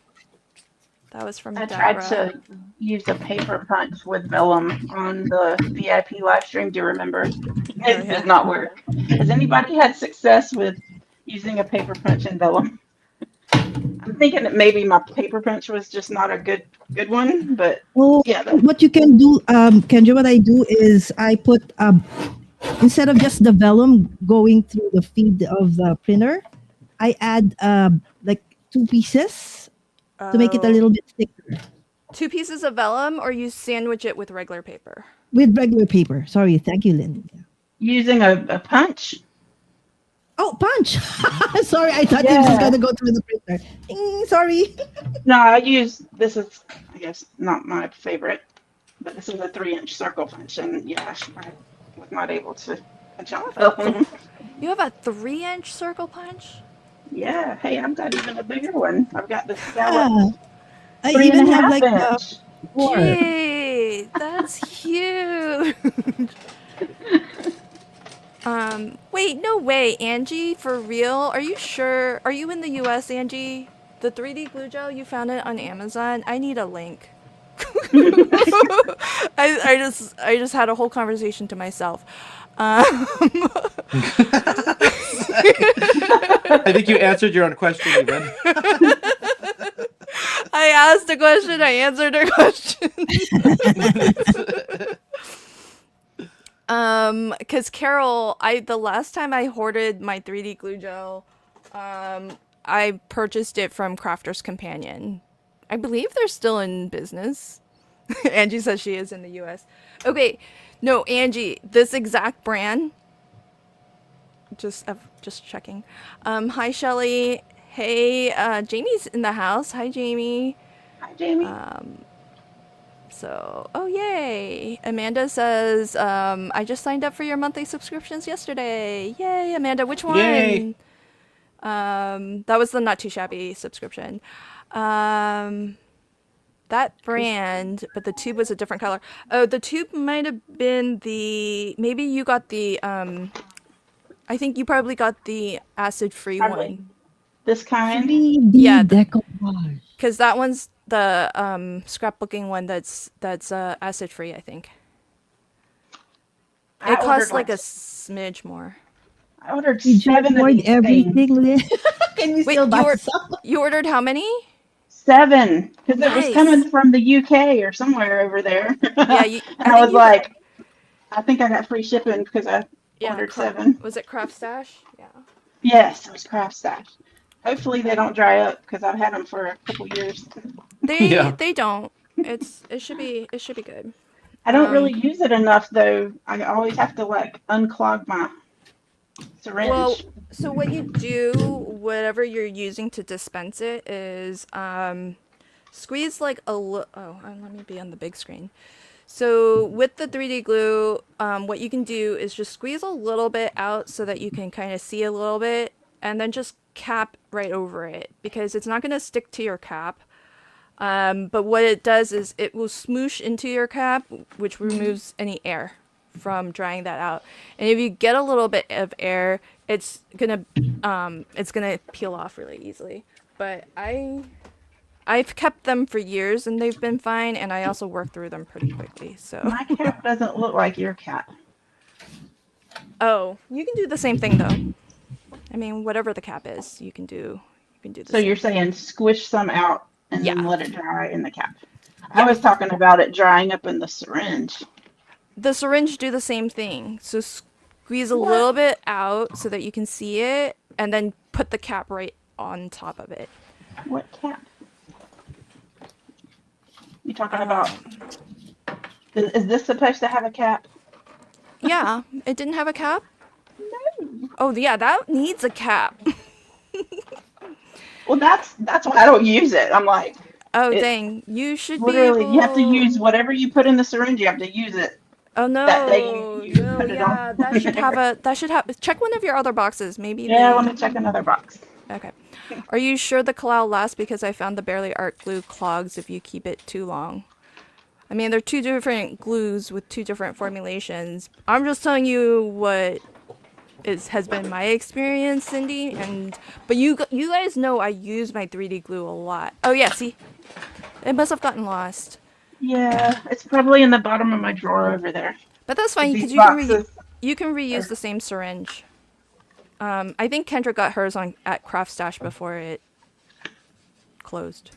was from I tried Deborah. to use a paper punch with vellum on the VIP live stream. Do you remember? It yeah. did not work. Has anybody had success with using a paper punch and vellum? I'm thinking that maybe my paper punch was just not a good one, but Oh, yeah, what you can do, Kendra, what I do is I put, instead of just the vellum going through the feed of the printer, I add like 2 pieces to make it a Oh. little bit thicker 2 pieces of vellum, or you sandwich it with regular paper? with regular paper. Sorry, thank you, Lynn. Yeah. using a punch. Oh, punch! Sorry, I thought it was Yeah. going to go through the printer. Sorry. No, I use this is I guess not my favorite, but this is a 3-inch circle punch, and yeah, I was not able to punch out vellum. You have a 3-inch circle punch? Yeah, hey, I've got even a bigger one. I've got the Yeah. scallop I 3 even and a have half like inch. 4. Gee, that's huge. Wait, no way, Angie, for real? Are you sure? Are you in the US, Angie? The 3D glue gel, you found it on Amazon? I need a link. I just had a whole conversation to myself. I think you answered your own question, even. I asked a question, I answered a question. Because Carol, the last time I hoarded my 3D glue gel, I purchased it from Crafter's Companion. I believe they're still in business. Angie says she is in the US. Okay, no, Angie, this exact brand. Just checking. Hi, Shelly. Hey, Jamie's in the house. Hi, Jamie. Hi, Jamie. So, oh yay! Amanda says, I just signed up for your monthly subscriptions yesterday. Yay, Amanda! Which one? Yay. That was the Not Too Shabby subscription. That brand, but the tube was a different color. Oh, the tube might have been maybe you got the, I think you probably got the acid-free Probably. one. This kind. 3D Yeah. decoupage. Because that one's the scrapbooking one that's acid free, I think. I It ordered costs like a like smidge more. I ordered We just 7 of poured these things. everything, Lynn. Can you Wait, still buy some? you ordered how many? 7, because it was Nice. coming from the UK or somewhere over there. Yeah, And I I think was you got, like, I think I got free shipping because I yeah, ordered 7. was it Craft Stash? Yeah. Yes, it was craft stash. Hopefully they don't dry up because I've had them for a couple years. Yeah. They don't. It should be good. I don't really use it enough though. I always have to like unclog my Well, syringe. so what you do, whatever you're using to dispense it, is squeeze like let me be on the big screen. So with the 3D glue, what you can do is just squeeze a little bit out so that you can kind of see a little bit, and then just cap right over it because it's not going to stick to your cap. But what it does is it will smoosh into your cap, which removes any air from drying that out. And if you get a little bit of air, it's gonna peel off really easily. But I've kept them for years and they've been fine, and I also work through them pretty quickly. So My cap doesn't look like your cap. oh, you can do the same thing though. I mean, whatever the cap is, you can do the So you're same thing. saying squish some out and then Yeah. let it dry in the cap. I Yeah. was talking about it drying up in the syringe. The syringe do the same thing. So squeeze a What? little bit out so that you can see it, and then put the cap right on top of it. What cap? You talking about? Is this supposed to have a cap? Yeah, it didn't have a cap? Oh, yeah, that needs a cap. Well, that's why I don't use it. I'm like, Oh, it dang. You should be literally you have to able. use whatever you put in the syringe. You have to use it Oh that day no, you no, put it on yeah, that should have there. a. That should have. Check one of your other boxes. Maybe Yeah, let they. me check another box. Okay. Are you sure the cloud lasts? Because I found the barely art glue clogs if you keep it too long. I mean, they're two different glues with two different formulations. I'm just telling you what has been my experience, Cindy. But you guys know I use my 3D glue a lot. Oh yeah, see, it must have gotten lost. Yeah, it's probably in the bottom of my drawer over there. But that's 'Cause fine these because boxes you can reuse are, the same syringe. I think Kendra got hers on at Craft Stash before it closed.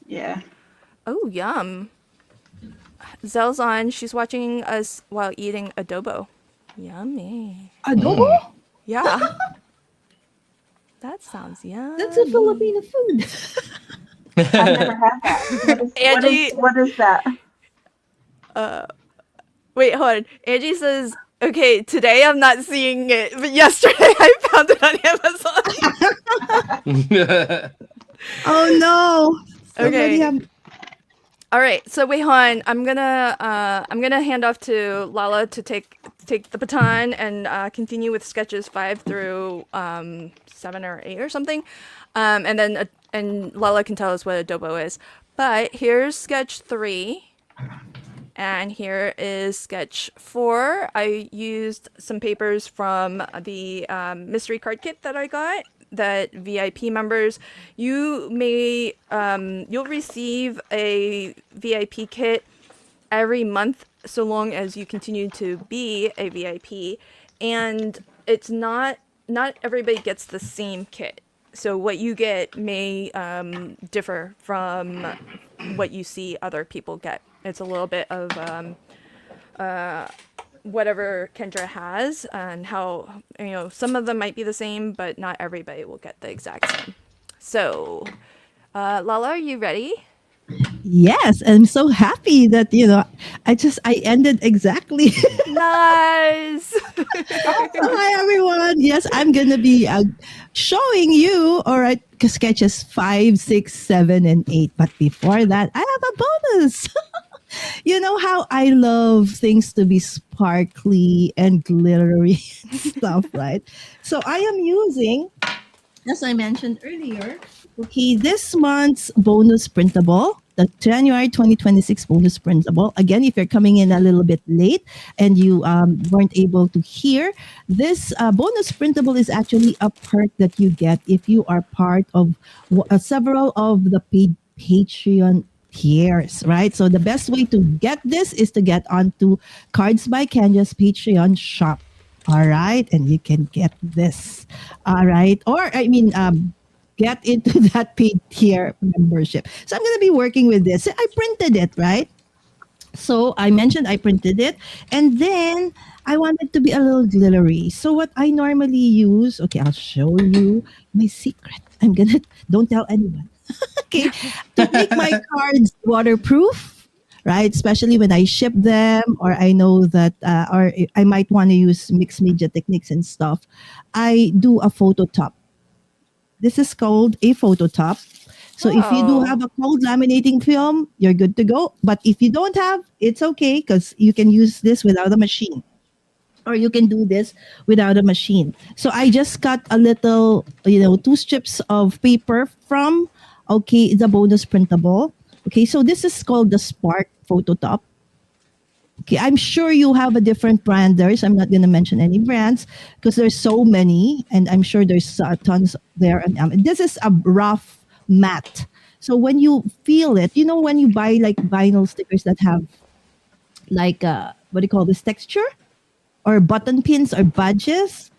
yeah. Oh, yum. Zelle's on. She's watching us while eating adobo. Yummy. Adobo? Yeah. That sounds That's a yummy. Filipino food. I've never had that. Angie, What is that? wait, hold on. Angie says, okay, today I'm not seeing it, but yesterday I found it on Amazon. Oh no. Somebody Okay. have All right. So wait, hon. I'm gonna hand off to Lala to take the baton and continue with sketches 5 through 7 or 8 or something, and then and Lala can tell us what adobo is. But here's sketch 3. And here is sketch 4. I used some papers from the mystery card kit that I got. That VIP members, you'll receive a VIP kit every month so long as you continue to be a VIP. And it's not everybody gets the same kit. So what you get may differ from what you see other people get. It's a little bit of whatever Kendra has, and how some of them might be the same, but not everybody will get the exact same. So, Lala, are you ready? Yes, I'm so happy that I ended exactly. Nice. Hi everyone. Yes, I'm gonna be showing you all right sketches 5, 6, 7, and 8. But before that, I have a bonus. You know how I love things to be sparkly and glittery stuff, right? So I am using, as I mentioned earlier, okay, this month's bonus printable, the January 2026 bonus printable. Again, if you're coming in a little bit late and you weren't able to hear, this bonus printable is actually a perk that you get if you are part of several of the paid Patreon tiers, right? So the best way to get this is to get onto Cards by Kendra's Patreon shop. All right. And you can get this. All right. Or, I mean, get into that paid tier membership. So I'm going to be working with this. I printed it, right? So I mentioned I printed it, and then I want it to be a little glittery. So what I normally use, okay, I'll show you my secret. I'm gonna don't tell anyone. Okay, to make my cards waterproof, right? Especially when I ship them, or I know that, or I might want to use mixed media techniques and stuff. I do a photo top. This is called a photo top. So if you do Oh, have a cold laminating film, you're good to go. But if you don't have, it's okay because you can use this without a machine, or you can do this without a machine. So I just cut a little, two strips of paper from, okay, the bonus printable. Okay, so this is called the Spark Photo Top. Okay, I'm sure you have a different branders. I'm not going to mention any brands because there's so many, and I'm sure there's tons there. And this is a rough matte. So when you feel it, when you buy like vinyl stickers that have like what do you call this texture, or button pins or badges.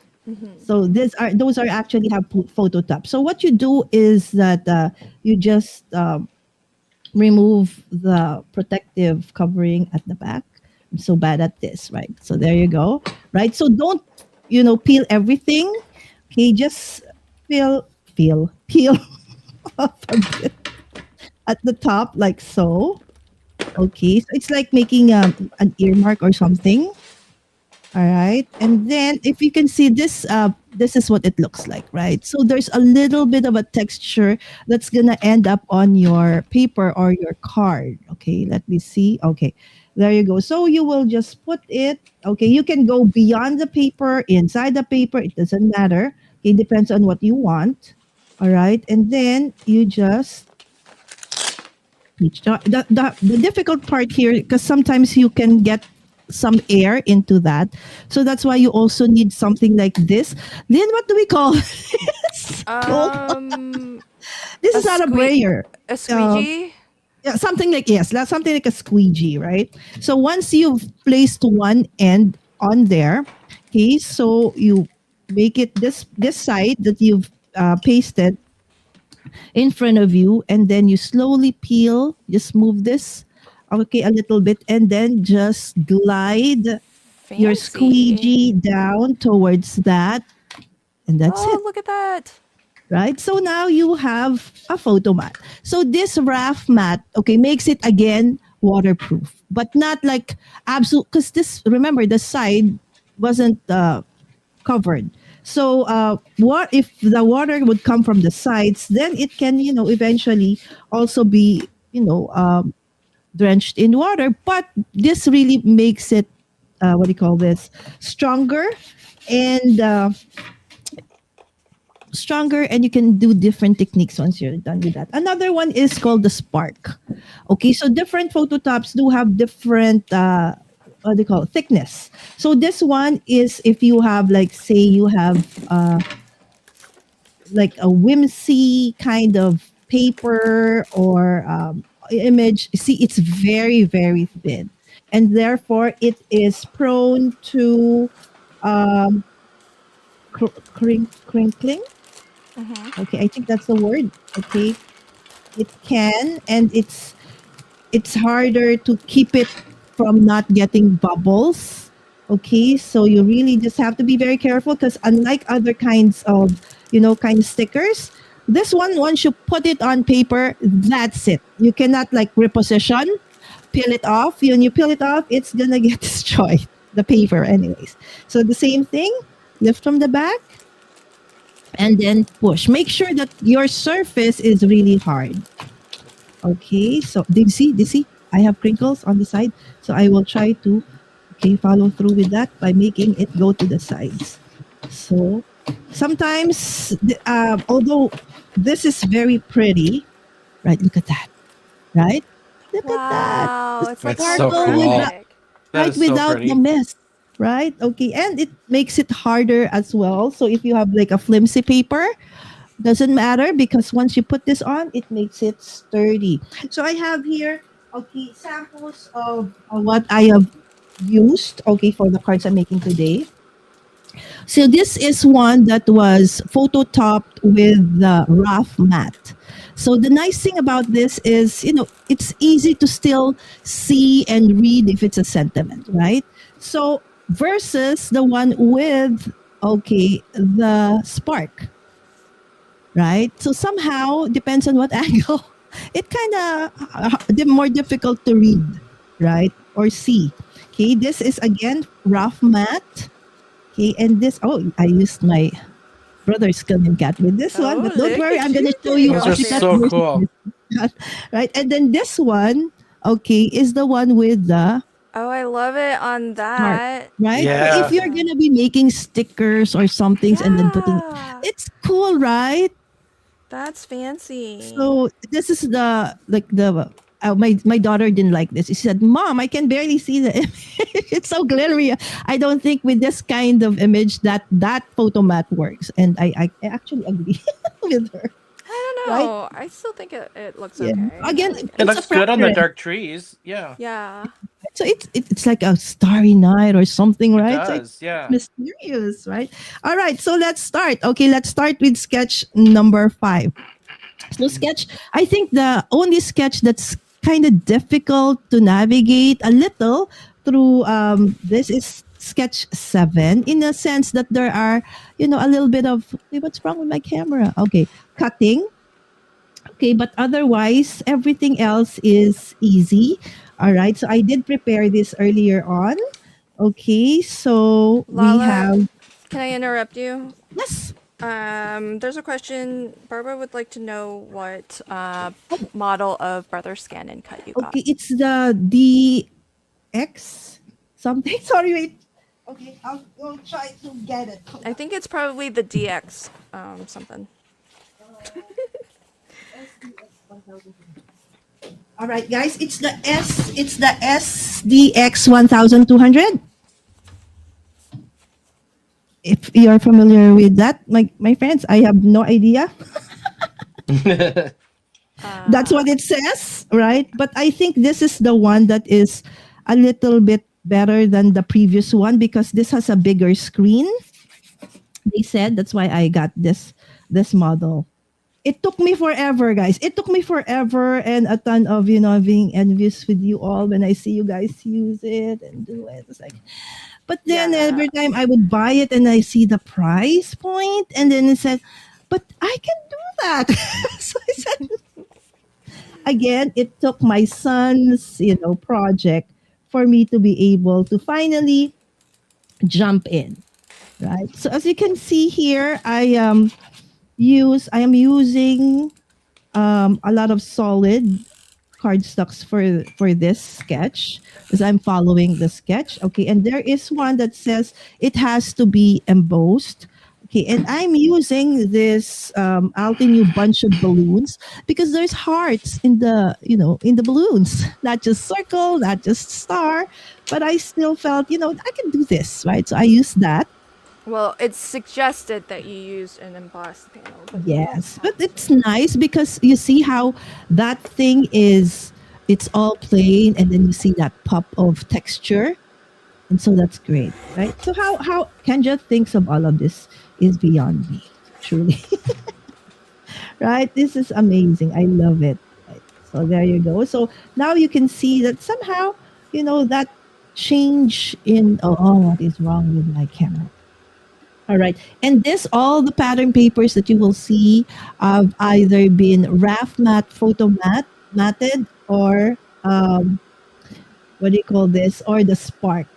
So those are actually have photo top. So what you do is that you just remove the protective covering at the back. I'm so bad at this, right? So there you go, right? So don't, peel everything. Okay, just peel off a bit at the top, like so. Okay, so it's like making an earmark or something. All right. And then if you can see this, this is what it looks like, right? So there's a little bit of a texture that's going to end up on your paper or your card. Okay. Let me see. Okay. There you go. So you will just put it. Okay. You can go beyond the paper, inside the paper. It doesn't matter. Okay. Depends on what you want. All right. And then you just the difficult part here, because sometimes you can get some air into that, so that's why you also need something like this. Then what do we call this? um, This a is not a brayer. a uh, squeegee. yeah, something like, yes, that's something like a squeegee, right? So once you've placed one end on there, okay, so you make it this side that you've pasted in front of you, and then you slowly peel, just move this, okay, a little bit, and then just glide your Fancy. squeegee down towards that, and that's Oh, it, look at that. right? So now you have a photo mat. So this raft mat, okay, makes it again waterproof, but not like absolute, because this, remember, the side wasn't covered. So what if the water would come from the sides? Then it can, eventually also be, drenched in water. But this really makes it, what do you call this, stronger, and and you can do different techniques once you're done with that. Another one is called the Spark. Okay, so different phototops do have different what do you call it, thickness. So this one is, if you have, like, say you have like a whimsy kind of paper or image, see, it's very, very thin, and therefore it is prone to um, crinkling. Mm-hmm. Okay, I think that's the word. Okay, it can, and it's harder to keep it from not getting bubbles. Okay, so you really just have to be very careful, because unlike other kinds of, kind of stickers, this one, once you put it on paper, that's it. You cannot like reposition, peel it off. When you peel it off, it's gonna get destroyed. The paper, anyways. So the same thing. Lift from the back and then push. Make sure that your surface is really hard. Okay, so do you see? I have crinkles on the side. So I will try to, okay, follow through with that by making it go to the sides. So sometimes, although this is very pretty, right? Look at that, right? Look at that. The Wow, it's like That's so sparkle cool. without, holographic. That right, is so without the pretty. mist, right? Okay, and it makes it harder as well. So if you have like a flimsy paper, Doesn't matter because once you put this on, it makes it sturdy. So I have here, okay, samples of what I have used, okay, for the cards I'm making today. So this is one that was phototopped with the rough mat. So the nice thing about this is, it's easy to still see and read if it's a sentiment, right? So versus the one with, okay, the spark, right? So somehow depends on what angle. It kind of more difficult to read, right, or see. Okay, this is again rough mat. Okay, and this, oh, I used my brother's gun and cat with this one, Oh, but don't look worry, at I'm gonna you show getting you Those all are Oshikat so versus fancy. cool. this cat, right? And then this one, okay, is the one with the Oh, I love it on heart, that. right? So if Yeah. you're Yeah. gonna be making stickers or somethings and then putting, Yeah. it's cool, right? That's fancy. So this is the like the my daughter didn't like this. She said, "Mom, I can barely see the image. It's so glittery. I don't think with this kind of image that photo mat works." And I actually agree with her, I don't right? know. I still think it looks Yeah. okay. I Again, like it. It it's a looks good on the preference. dark trees. Yeah, Yeah. So it's like a starry night or something, it right? So does. it's Yeah. mysterious, right? All right. So let's start. Okay, let's start with sketch number 5. So sketch, I think the only sketch that's kind of difficult to navigate a little through this is sketch 7 in a sense that there are, a little bit of, "Hey, what's wrong with my camera?" Okay, cutting. Okay, but otherwise everything else is easy. All right. So I did prepare this earlier on. Okay, so we Lala, have, can I interrupt you? yes. There's a question. Barbara would like to know what model of brother scan and cut you got. Okay, it's the DX something. Sorry, wait. Okay, I'll try to get it. Hold I on. think it's probably the DX something. SDX 1000. All right, guys, it's the SDX 1200. If you're familiar with that, my friends, I have no idea. That's Uh, what it says, right? But I think this is the one that is a little bit better than the previous one because this has a bigger screen. They said that's why I got this model. It took me forever, guys. It took me forever and a ton of, being envious with you all when I see you guys use it and do it. It's like, but then yeah. every time I would buy it and I see the price point, and then it said, but I can do that. So I said, again, it took my son's, project for me to be able to finally jump in, right? So as you can see here, I am using a lot of solid cardstocks for this sketch as I'm following the sketch. Okay, and there is one that says it has to be embossed. Okay, and I'm using this Altenew bunch of balloons because there's hearts in the in the balloons, not just circle, not just star, but I still felt I can do this, right? So I used that. Well, it's suggested that you use an embossed panel, but you don't Yes, but have it's to. nice because you see how that thing is, it's all plain and then you see that pop of texture. And so that's great, right? So how Kendra thinks of all of this is beyond me, truly. Right? This is amazing. I love it. Right? So there you go. So now you can see that somehow, that change in, what is wrong with my camera? All right. And this, all the pattern papers that you will see have either been raft mat, photo mat, matted, or what do you call this? Or the spark.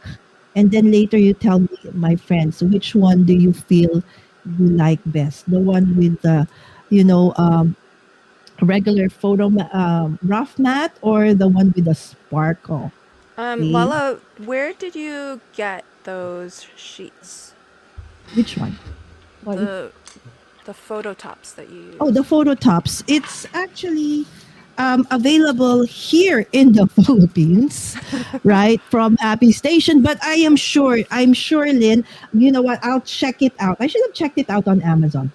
And then later you tell me, my friends, which one do you feel you like best? The one with the, you know, um, regular rough mat or the one with the sparkle? Okay. Lala, where did you get those sheets? Which one? Sorry. The the phototops that you Oh, the used. photo tops. It's actually available here in the Philippines, right? From Happy Station. But I'm sure, Lynn, you know what? I'll check it out. I should have checked it out on Amazon.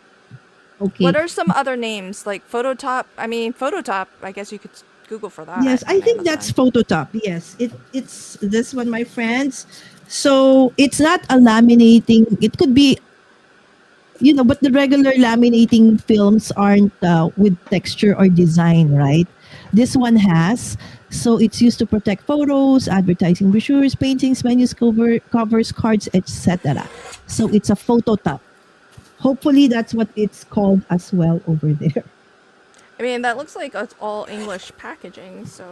Okay. What are some other names like Phototop? I mean, Phototop. I guess you could Google for that Yes, I on think that's Amazon. Phototop. Yes, it's this one, my friends. So it's not a laminating. It could be, but the regular laminating films aren't with texture or design, right? This one has. So it's used to protect photos, advertising brochures, paintings, menus, covers, cards, etc. So it's a Phototop. Hopefully, that's what it's called as well over there. I mean, that looks like it's all English packaging. So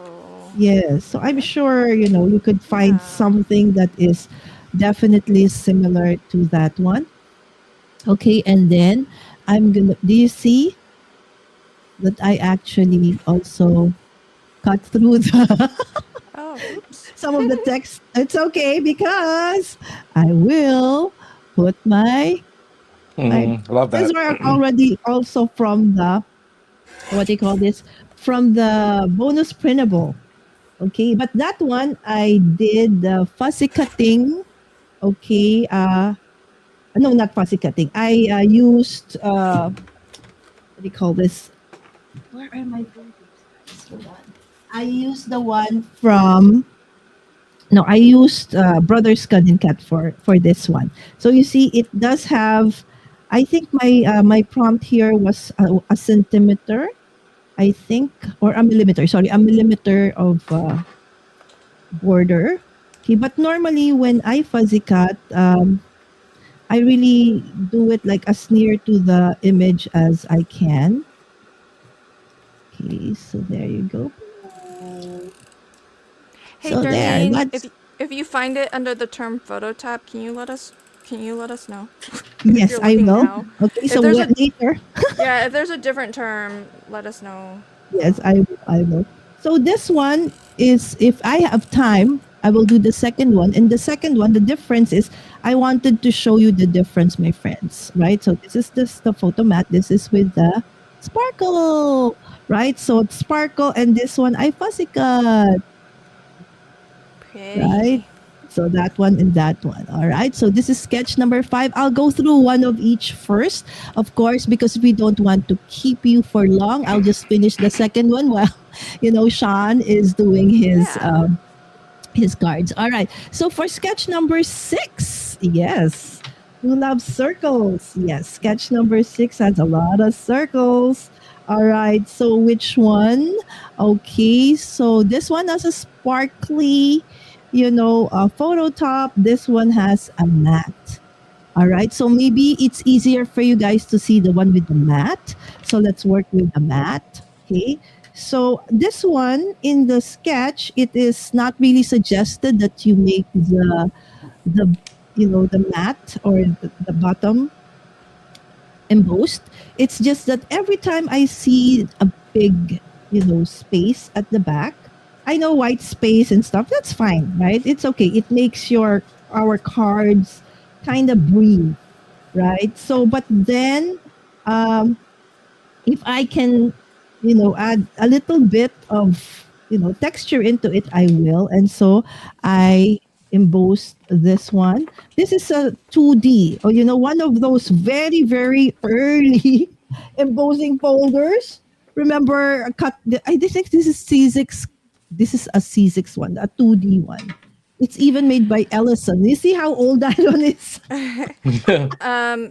Yes. So I'm sure, you could find yeah. something that is definitely similar to that one. Okay. And then do you see that I actually also cut through Oh, oops. some of the text? It's okay because I will put my, Love these that. were already also from what do you call this? From the bonus printable. Okay. But that one, I did the fussy cutting. Okay. No, not fussy cutting. I used what do you call this? Where are my photos, guys? Hold on. I used the one from no, I used Brothers Gun and Cat for this one. So you see, it does have. I think my prompt here was a centimeter. I think, or a millimeter. Sorry, a millimeter of border. Okay, but normally when I fuzzy cut, I really do it like as near to the image as I can. Okay, so there you go. Hey, So there, Darlene, that's if you find it under the term Phototop, can you let us know if yes, you're I looking will. now? Okay, If so there's what a later? Yeah, if there's a different term, let us know. Yes, I will. So this one is if I have time, I will do the second one. And the second one, the difference is I wanted to show you the difference, my friends. Right? So this is the photo mat. This is with the sparkle. Right? So it's sparkle and this one I fussy cut. Right? Pretty. So that one and that one. All right. So this is sketch number 5. I'll go through one of each first, of course, because we don't want to keep you for long. I'll just finish the second one while, Sean is doing Yeah. his cards. All right. So for sketch number 6, yes. Who loves circles? Yes. Sketch number 6 has a lot of circles. All right. So which one? Okay. So this one has a sparkly, a photo top. This one has a mat. All right. So maybe it's easier for you guys to see the one with the mat. So let's work with the mat. Okay. So this one in the sketch, it is not really suggested that you make the the mat or the bottom embossed. It's just that every time I see a big, space at the back, I know white space and stuff. That's fine, right? It's okay. It makes our cards kind of breathe, right? So, but then, um, if I can, add a little bit of, texture into it, I will. And so I embossed this one. This is a 2D, or, one of those very, very early embossing folders. Remember, I think this is C6. This is a C6 one, a 2D one. It's even made by Ellison. You see how old that one is?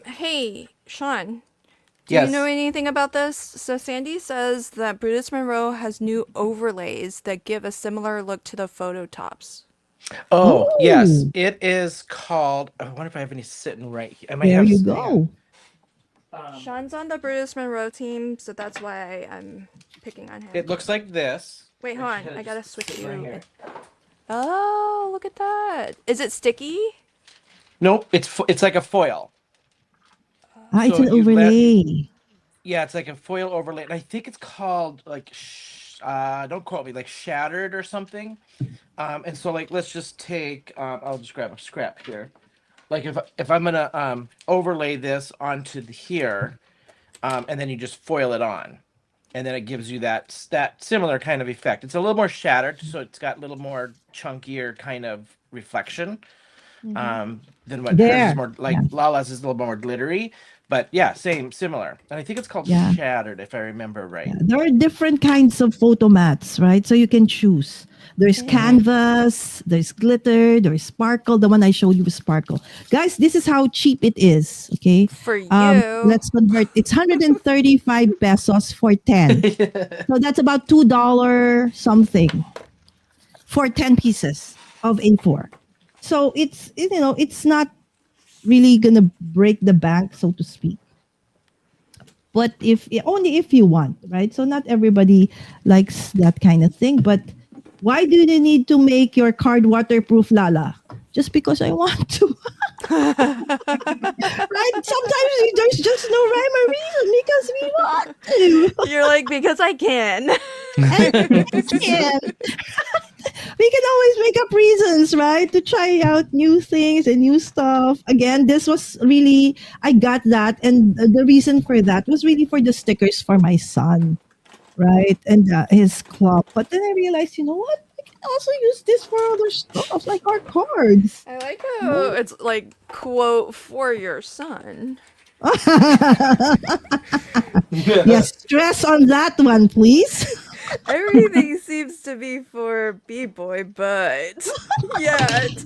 Hey, Sean, do you know Yes. anything about this? So Sandy says that Brutus Monroe has new overlays that give a similar look to the photo tops. Oh, yes. Oh, It is called. I wonder if I have any sitting right here. I might there have. you Hang on. go. Sean's on the Brutus Monroe team, so that's why I'm picking on him. It looks like this. Wait, hold on. Actually, I gotta just switch sit right you. here. Oh, look at that. Is it sticky? Nope, it's like a foil. Ah, it's So an overlay. yeah, it's like a foil overlay, and I think it's called like don't quote me, like shattered or something. And so like let's just take I'll just grab a scrap here. Like if I'm gonna overlay this onto here, and then you just foil it on, and then it gives you that similar kind of effect. It's a little more shattered, so it's got a little more chunkier kind of reflection than what hers is There. more like Yeah. Lala's is a little more glittery. But yeah, similar. And I think it's called Yeah. Shattered, if I remember Yeah, right. there are different kinds of photo mats, right? So you can choose. There's Hmm. canvas, there's glitter, there's sparkle. The one I showed you was sparkle. Guys, this is how cheap it is. Okay. For you. Let's convert. It's 135 pesos for 10. So that's about $2 something for 10 pieces of A4. So it's not really gonna break the bank, so to speak. But if only if you want, right? So not everybody likes that kind of thing. But why do you need to make your card waterproof, Lala? Just because I want to, right? Sometimes there's just no rhyme or reason because we want to. You're like, because I can. And yes, can. We can always make up reasons, right? To try out new things and new stuff. Again, this was really, I got that. And the reason for that was really for the stickers for my son, right? And his club. But then I realized, you know what? I can also use this for other stuff, like our cards. I like how it's like, quote, for your son. Yes, stress on that one, please. Everything seems to be for B-boy, but yet it's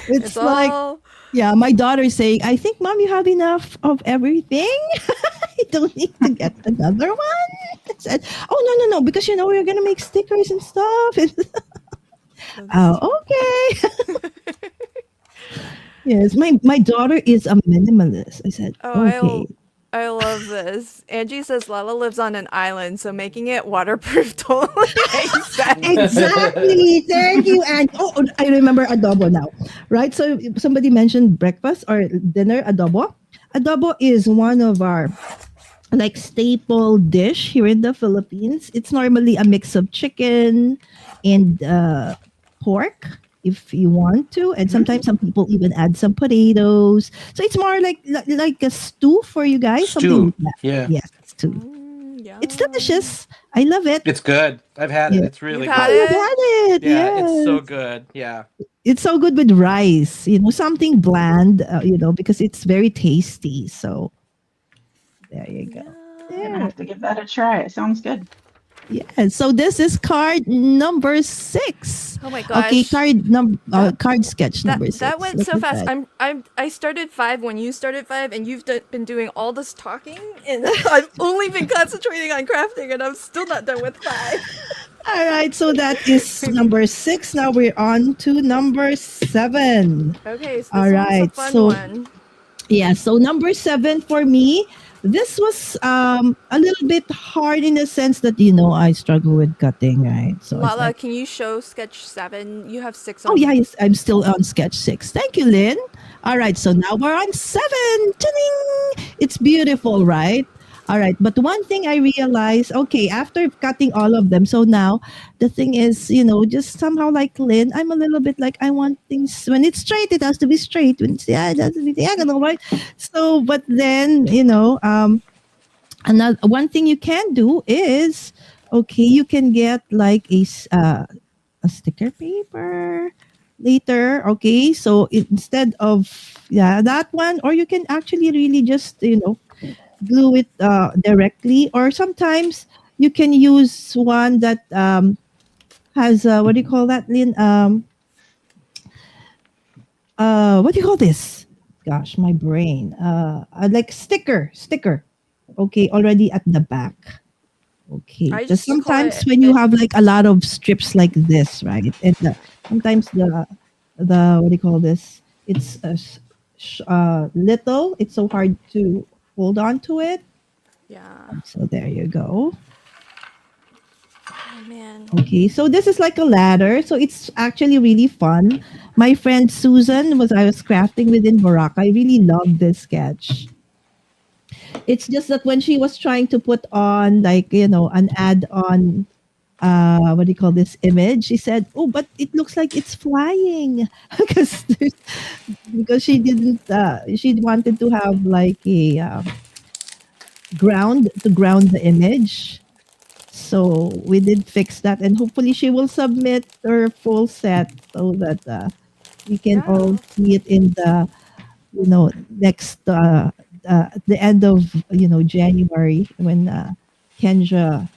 It's like, all. yeah, my daughter's saying, I think, Mom, you have enough of everything. You don't need to get another one. I said, oh, no, because, we're going to make stickers and stuff. Oh, okay. Yes, my daughter is a minimalist. I said, Oh, okay. I love this. Angie says Lala lives on an island, so making it waterproof totally makes sense. Exactly. Thank you. And I remember adobo now, right? So somebody mentioned breakfast or dinner adobo. Adobo is one of our like staple dish here in the Philippines. It's normally a mix of chicken and pork if you want to, and sometimes some people even add some potatoes. So it's more like a stew for you guys, something Stew. like that. Yeah. Yes, stew. It's Yum. delicious. I love it. It's good. I've had it. Yeah. It's really You've had Oh, good. you've it? had it. Yeah, it's so Yes. good. Yeah. It's so good with rice, something bland, because it's very tasty. So there you go. I'm gonna Yum. There. have to give that a try. It sounds good. Yeah. So this is card number 6. Oh my Okay, gosh. card sketch That number 6. that went Look so at fast. that. I started 5 when you started 5, and you've been doing all this talking, and I've only been concentrating on crafting, and I'm still not done with 5. All right. So that is number 6. Now we're on to number 7. Okay, so All this one's a right. fun So one. yeah, so number 7 for me, this was a little bit hard in the sense that I struggle with cutting, right? So it's Lala, like, can you show sketch 7? You have 6 oh yeah, on. yes, I'm still on sketch 6. Thank you, Lynn. All right, so now we're on 7. Ta-ding! It's beautiful, right? All right, but one thing I realized, okay, after cutting all of them, so now the thing is, just somehow like Lynn, I'm a little bit like I want things when it's straight, it has to be straight. When it's yeah, it has to be diagonal, right? So, but then another one thing you can do is, okay, you can get like a sticker paper later. Okay, so instead of that one, or you can actually really just glue it directly, or sometimes you can use one that has what do you call that, Lynn? What do you call this? Gosh, my brain. Like sticker. Okay, already at the back. Okay, I because just call sometimes it, when you have like a lot of strips like this, right? And sometimes the what do you call this? It's little. It's so hard to hold on to it. yeah. So there you go. Oh man. Okay, so this is like a ladder. So it's actually really fun. My friend Susan I was crafting with in Boracay. I really loved this sketch. It's just that when she was trying to put on like, an add on what do you call this image, she said, oh, but it looks like it's flying because because she didn't she wanted to have like a ground the image. So we did fix that, and hopefully she will submit her full set so that we can all Yeah. see it in the next at the end of January when Kendra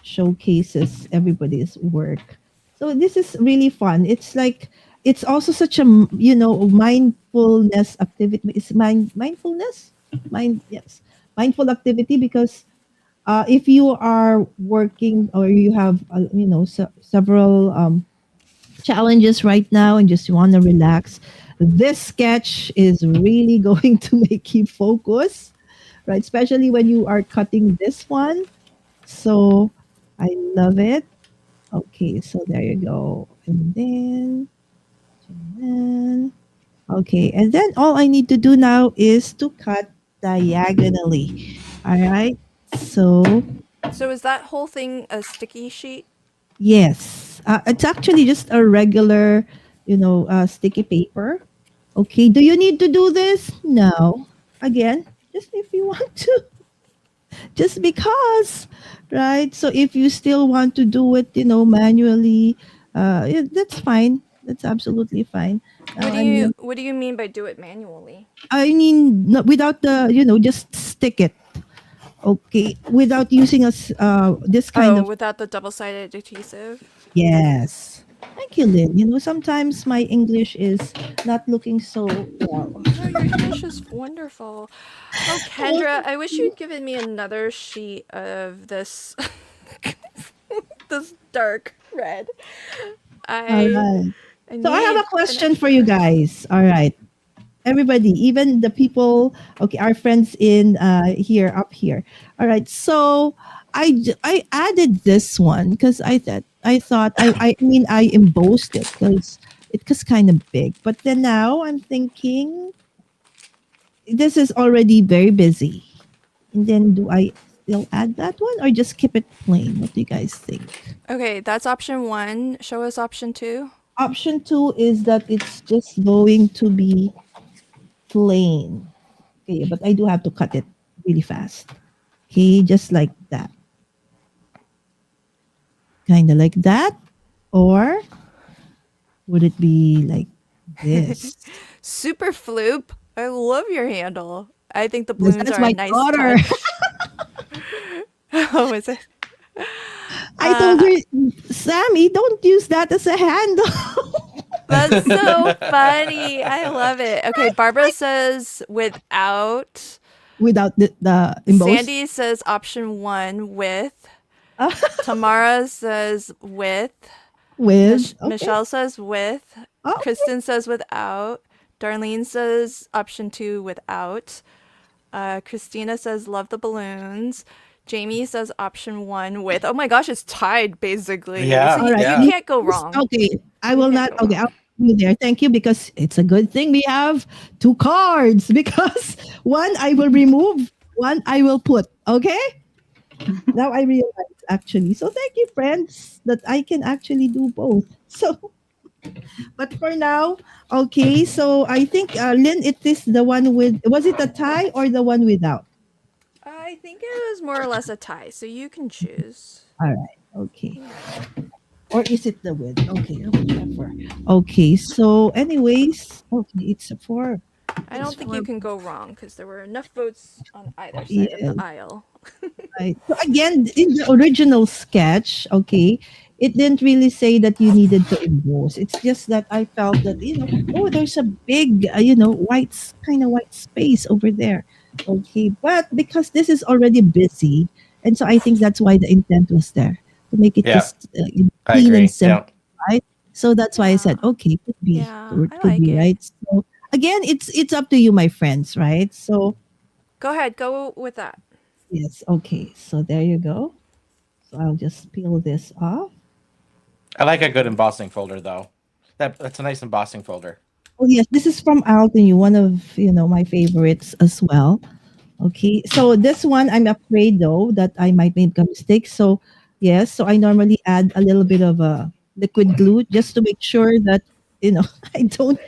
showcases everybody's work. So this is really fun. It's like it's also such a mindfulness activity. It's mindfulness, yes, mindful activity because if you are working or you have several challenges right now and just want to relax, this sketch is really going to make you focus, right? Especially when you are cutting this one. So I love it. Okay, so there you go. And then, okay, and then all I need to do now is to cut diagonally. All right. So So is that whole thing a sticky sheet? yes, it's actually just a regular, sticky paper. Okay. Do you need to do this? No. Again, just if you want to, just because, right? So if you still want to do it, manually, yeah, that's fine. That's absolutely fine. Now What do you mean by do it manually? without the, just stick it. Okay, without using this kind Oh, of. without the double-sided adhesive? Yes. Thank you, Lynn. Sometimes my English is not looking so well. No, your English is wonderful. Oh, Kendra, I wish you'd given me another sheet of this this dark red. All I right. I So I have need a an question for extra you one. guys. All right. Everybody, even the people, okay, our friends in here up here. All right. So I added this one because I embossed it because it was kind of big. But then now I'm thinking this is already very busy. And then do I still add that one or just keep it plain? What do you guys think? Okay, that's option 1. Show us option 2. Option two is that it's just going to be plain. Okay, but I do have to cut it really fast. Okay, just like that. Kind of like that. Or would it be like this? Super Floop. I love your handle. I think the Yes, balloons that's are a my nice daughter. touch. Oh, is it? I told Uh, her, Sammy, don't use that as a handle. that's so funny. I love it. Okay, Barbara says without. Without the embossed. Sandy says option 1 with. Tamara says with. With, okay. Michelle says with. Oh, okay. Kristen says without. Darlene says option 2 without. Christina says love the balloons. Jamie says option 1 with. Oh my gosh, it's tied basically. So Yeah, All right. you yeah. can't go wrong. Okay. I You will can't not. go Okay. wrong. I'll put you there. Thank you because it's a good thing we have two cards because one I will remove, one I will put. Okay. Now I realize actually. So thank you, friends, that I can actually do both. So, but for now, okay. So I think Lynn, it is the one with. Was it a tie or the one without? I think it was more or less a tie, so you can choose. All right. Okay. Or is it the with? Okay. Whichever. Okay. So, anyways, okay, it's a four. I It's don't think you four. can go wrong because there were enough votes on either side of the Yeah. aisle. Right. So again, in the original sketch, okay, it didn't really say that you needed to emboss. It's just that I felt that oh, there's a big, kind of white space over there. Okay, but because this is already busy, and so I think that's why the intent was there to make it Yeah, just I clean and agree. simple, Yeah. right? So that's why I Yeah. said, okay, Yeah, I could like be it. right. So again, it's up to you, my friends, right? So Go ahead, go with that. yes, okay. So there you go. So I'll just peel this off. I like a good embossing folder though. That's a nice embossing folder. Oh yes, this is from Altenew, one of my favorites as well. Okay, so this one I'm afraid though that I might make a mistake. So yes, so I normally add a little bit of a liquid glue just to make sure that I don't.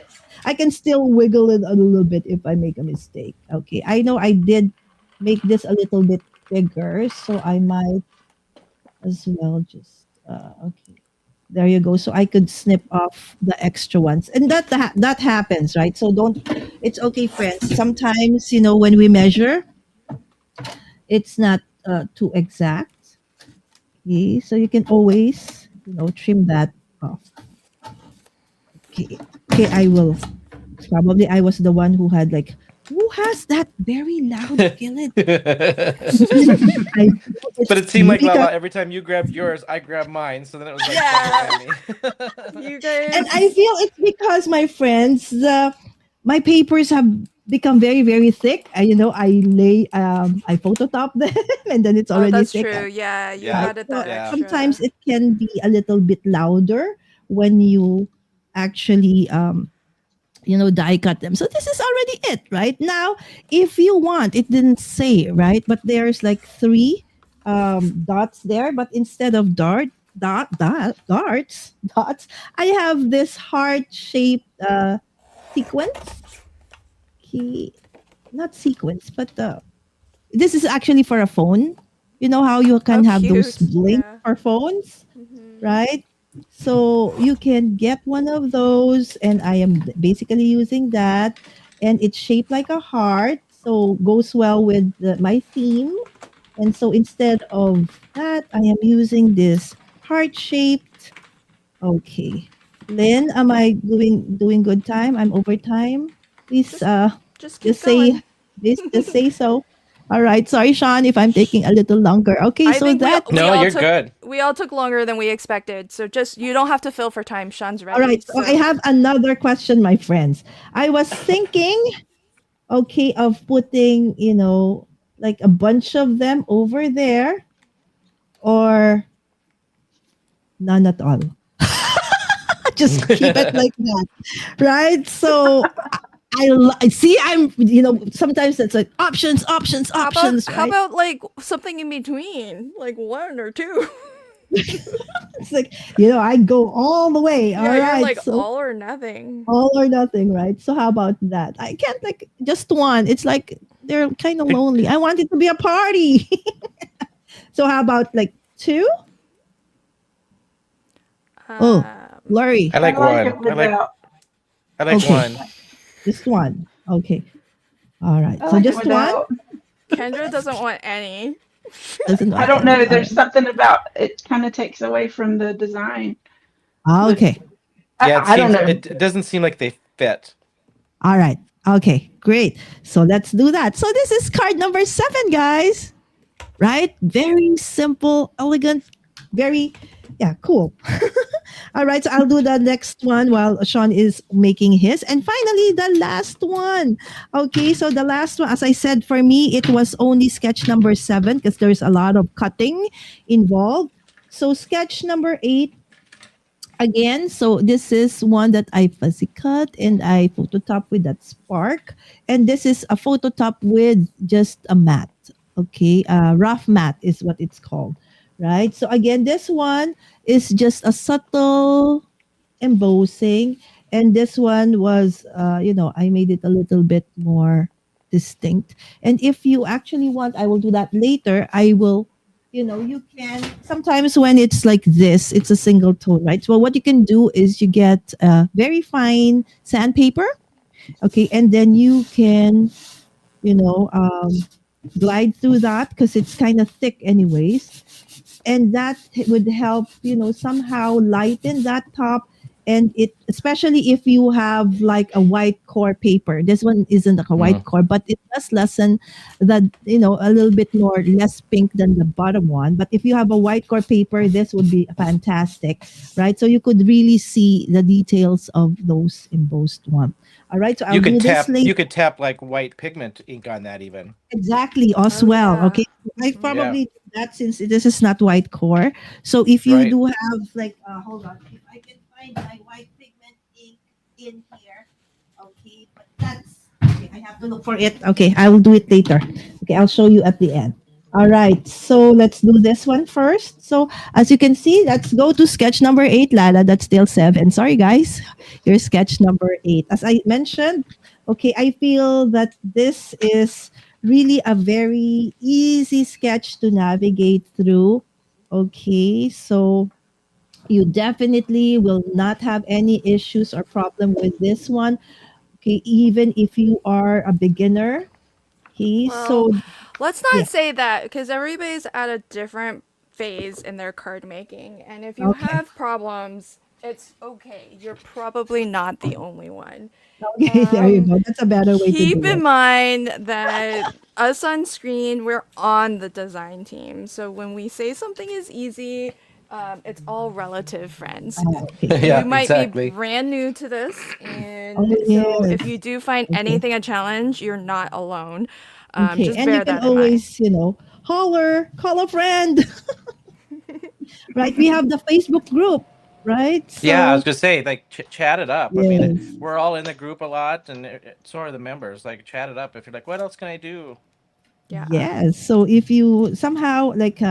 I can still wiggle it a little bit if I make a mistake. Okay, I know I did make this a little bit bigger, so I might as well just okay. There you go. So I could snip off the extra ones, and that happens, right? So don't. It's okay, friends. Sometimes when we measure, it's not too exact. Okay, so you can always trim that off. Okay, okay. I will. Probably I was the one who had like, who has that very loud skillet? I know But it's it seemed me like because Lala, every time you grabbed yours, I grabbed mine. So then it was like double Yeah. whammy. You and I guys. feel it's because my friends, my papers have become very very thick. I phototop them and then it's Oh, already that's thick. true. Yeah, you Yeah, Right. added So that yeah. sometimes extra. it can be a little bit louder when you actually die cut them. So this is already it, right? Now, if you want, it didn't say, right? But there's like three dots there, but instead of dots, I have this heart shaped sequence. Key, not sequence, but this is actually for a phone. You know how you Oh, can have those cute. blink Yeah. for phones, Hmm. right? So you can get one of those, and I am basically using that, and it's shaped like a heart, so goes well with my theme. And so instead of that, I am using this heart shaped. Okay, Lynn, am I doing good time? I'm over time. Please, Just just keep just say going. just say so. All right. Sorry, Sean, if I'm taking a little longer. Okay, I so think we that we No, all you're took good. we all took longer than we expected. So just you don't have to fill for time. Sean's all ready. right. So I So have another question, my friends. I was thinking, okay, of putting, like a bunch of them over there or none at all. Just keep it like that. Right? So I see I'm, sometimes it's like options, options, how about options, how right? about like something in between, like one or two? It's like, I go all the way. Yeah, All you're right. like So all or nothing. all or nothing, right? So how about that? I can't like just one. It's like they're kind of lonely. I want it to be a party. So how about like two? Oh, Um, blurry. I I like like one. it without. I like Okay, one. just one. Okay. All right. I So like it just one without. Kendra doesn't want any. doesn't I want don't any. know. All There's right. something about it kind of takes away from the design. With Okay. Yeah, I don't know. it doesn't seem like they fit. All right. Okay. Great. So let's do that. So this is card number 7, guys. Right? Very simple, elegant, very yeah, cool. All right, so I'll do the next one while Sean is making his. And finally, the last one. Okay, so the last one, as I said, for me, it was only sketch number 7 because there's a lot of cutting involved. So sketch number 8, again, so this is one that I fuzzy cut and I phototop with that spark. And this is a phototop with just a matte. Okay, rough matte is what it's called. Right. So again, this one is just a subtle embossing, and this one was I made it a little bit more distinct. And if you actually want, I will do that later. I will, you can sometimes when it's like this, it's a single tone, right? So what you can do is you get very fine sandpaper, okay, and then you can you know um, glide through that because it's kind of thick anyways, and that would help somehow lighten that top. And it, especially if you have like a white core paper, this one isn't like a white Mm. core, but it does lessen that, a little bit more less pink than the bottom one. But if you have a white core paper, this would be fantastic, right? So you could really see the details of those embossed one. All right, so I'll do this later. You could tap like white pigment ink on that even. Exactly, as Oh well. yeah. Okay, I Hmm. Yeah, probably do that since this is not white core. So if you right. do have like, hold on, if I can find my white pigment ink in here. Okay, but that's okay. I have to look for it. Okay, I will do it later. Okay, I'll show you at the end. All right, so let's do this one first. So as you can see, let's go to sketch number 8, Lala. That's still 7. Sorry, guys. Here's sketch number 8. As I mentioned, okay, I feel that this is really a very easy sketch to navigate through. Okay, so You definitely will not have any issues or problem with this one. Okay, even if you are a beginner. Okay, Well, so let's yeah, not say that because everybody's at a different phase in their card making. And if you okay. have problems, it's okay. You're probably not the only one. Okay, there you go. That's a better way to Keep do in it. mind that us on screen, we're on the design team. So when we say something is easy, it's all relative, friends. Okay. You Yeah, might be exactly. brand new to this, Oh and so if yes. you do find Okay. anything a challenge, you're not alone. Okay. Just And you bear can that in mind. always, holler, call a friend, right? We have the Facebook group, right? Yeah, I was So gonna say, like, chat it up. I mean, yes. we're all in the group a lot, and so are the members. Like, chat it up if you're like, what else can I do? Yeah. Yes. So if you somehow like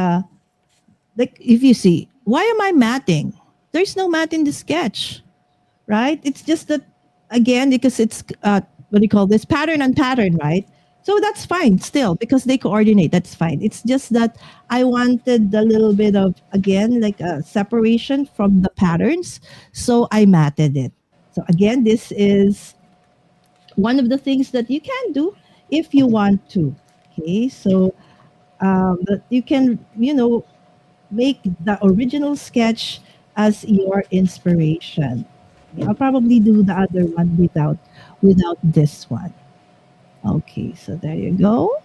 if you see, why am I matting? There's no mat in the sketch, right? It's just that again because it's what do you call this pattern on pattern, right? So that's fine still because they coordinate. That's fine. It's just that I wanted a little bit of again like a separation from the patterns, so I matted it. So again, this is one of the things that you can do if you want to. Okay, so that you can make the original sketch as your inspiration. Okay, I'll probably do the other one without this one. Okay, so there you go.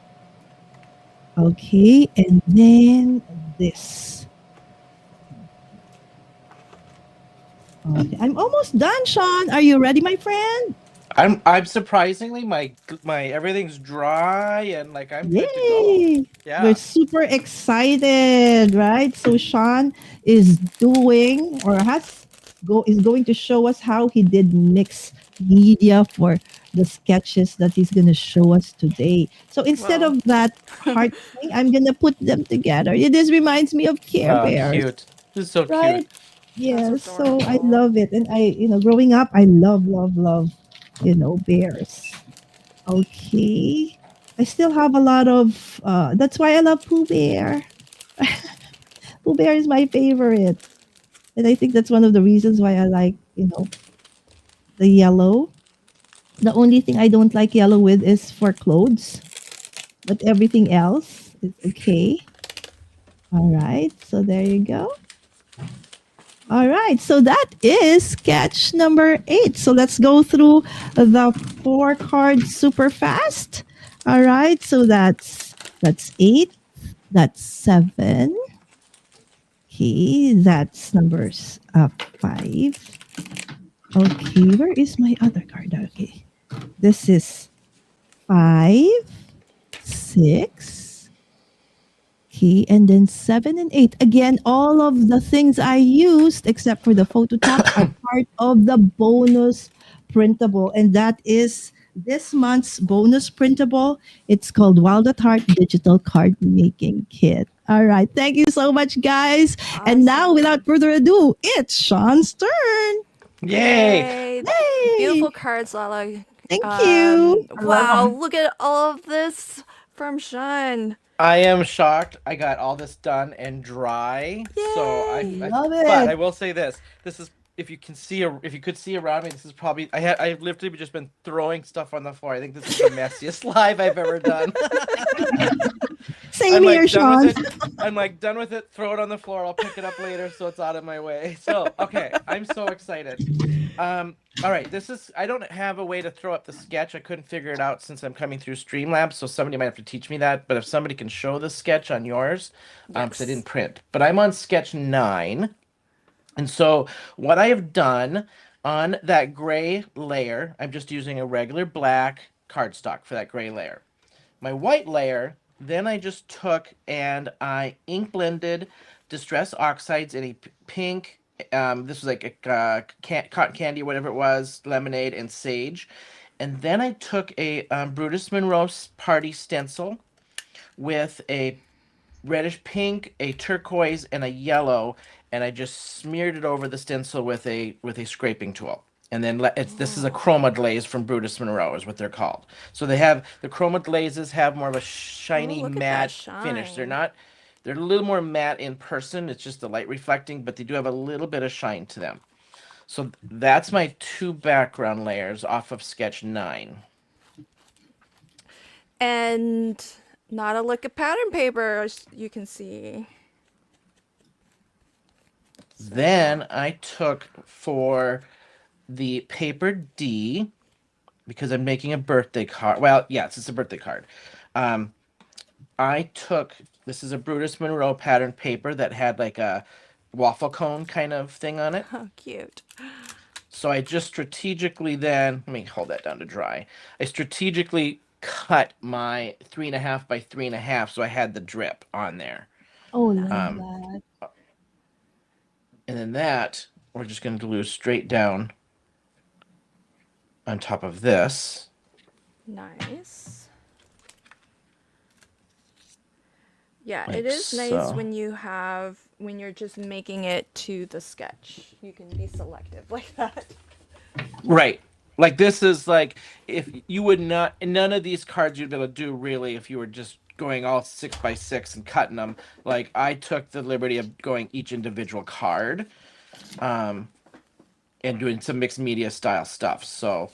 Okay, and then this. Okay, I'm almost done, Sean. Are you ready, my friend? I'm surprisingly my everything's dry and like I'm good to go. Yay! We're Yeah. super excited, right? So Sean is doing or has go is going to show us how he did mix media for the sketches that he's going to show us today. So instead Well, of that heart thing, I'm going to put them together. This reminds me of Care Bears, Cute. This is so right? cute. that's Yes. So I adorable. love it, and growing up, I love, bears. Okay. I still have a lot of that's why I love Pooh Bear. Pooh Bear is my favorite. And I think that's one of the reasons why I like, the yellow. The only thing I don't like yellow with is for clothes, but everything else is okay. All right. So there you go. All right. So that is sketch number 8. So let's go through the 4 cards super fast. All right. So that's 8. That's 7. Okay, that's numbers 5. Okay, where is my other card? Okay, this is 5, 6. Okay, and then 7 and 8. Again, all of the things I used except for the photo tops are part of the bonus printable, and that is this month's bonus printable. It's called Wild at Heart Digital Card Making Kit. All right, thank you so much, guys. And now, without Awesome. further ado, it's Sean's turn. Yay. Yay. Beautiful Yay! cards, Lala. Thank you. I love Wow, them. look at all of this from Sean. I am shocked. I got all this done and dry. So Yay. Love but it. I will say this. This is if you could see around me, this is probably I've literally just been throwing stuff on the floor. I think this is the messiest live I've ever done. Same I'm here, like done with Sean. it. I'm like done with it. Throw it on the floor. I'll pick it up later so it's out of my way. So, okay, I'm so excited. All right, this is I don't have a way to throw up the sketch. I couldn't figure it out since I'm coming through Streamlabs, so somebody might have to teach me that. But if somebody can show the sketch on yours, because I Yes. didn't print. But I'm on sketch 9. And so what I have done on that gray layer, I'm just using a regular black cardstock for that gray layer. My white layer, then I just took and I ink blended Distress Oxides in a pink. This was like a cotton candy, whatever it was, lemonade and sage. And then I took a Brutus Monroe party stencil with a reddish pink, a turquoise, and a yellow, and I just smeared it over the stencil with a scraping tool. And then this is a Oh. chroma glaze from Brutus Monroe is what they're called. So they have the chroma glazes have more of a Oh, shiny look at that matte finish. They're shine. not They're a little more matte in person. It's just the light reflecting, but they do have a little bit of shine to them. So that's my 2 background layers off of sketch 9. And not a lick of pattern paper, as you can see. So, Then I took for the paper D, because I'm making a birthday card. Well, yes, it's a birthday card. Um, I took, this is a Brutus Monroe pattern paper that had like a waffle cone kind of thing on it. how cute. So I just strategically then, let me hold that down to dry. I strategically cut my 3.5 by 3.5 so I had the drip on there. Oh, love Um, that. and then that, we're just going to glue straight down on top of this. Nice. Yeah, Like it is nice so. when you're just making it to the sketch. You can be selective like that. Right. Like this is like, if you would not, none of these cards you'd be able to do really if you were just going all 6 by 6 and cutting them. Like I took the liberty of going each individual card, and doing some mixed media style stuff. So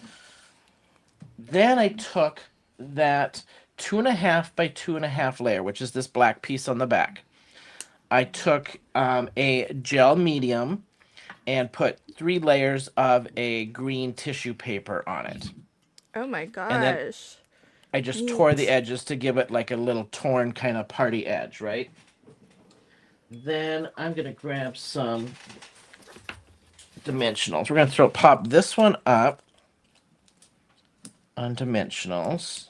then I took that 2.5 by 2.5 layer, which is this black piece on the back. I took a gel medium and put 3 layers of a green tissue paper on it. Oh my And then gosh. I just tore the Neat. edges to give it like a little torn kind of party edge, right? Then I'm going to grab some dimensionals. We're going to pop this one up on dimensionals.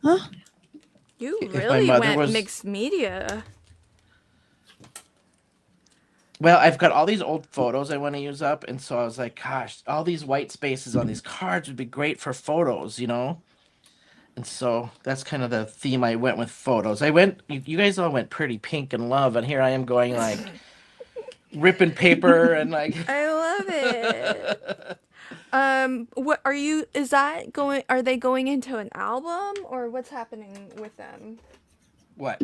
Huh? You If my really mother went was- mixed media. Well, I've got all these old photos I want to use up, and so I was like, gosh, all these white spaces on these cards would be great for photos, you know? And so that's kind of the theme I went with photos. You guys all went pretty pink and love, and here I am going like ripping paper and like. I love it. What are you? Is that going? Are they going into an album or what's happening with them? What?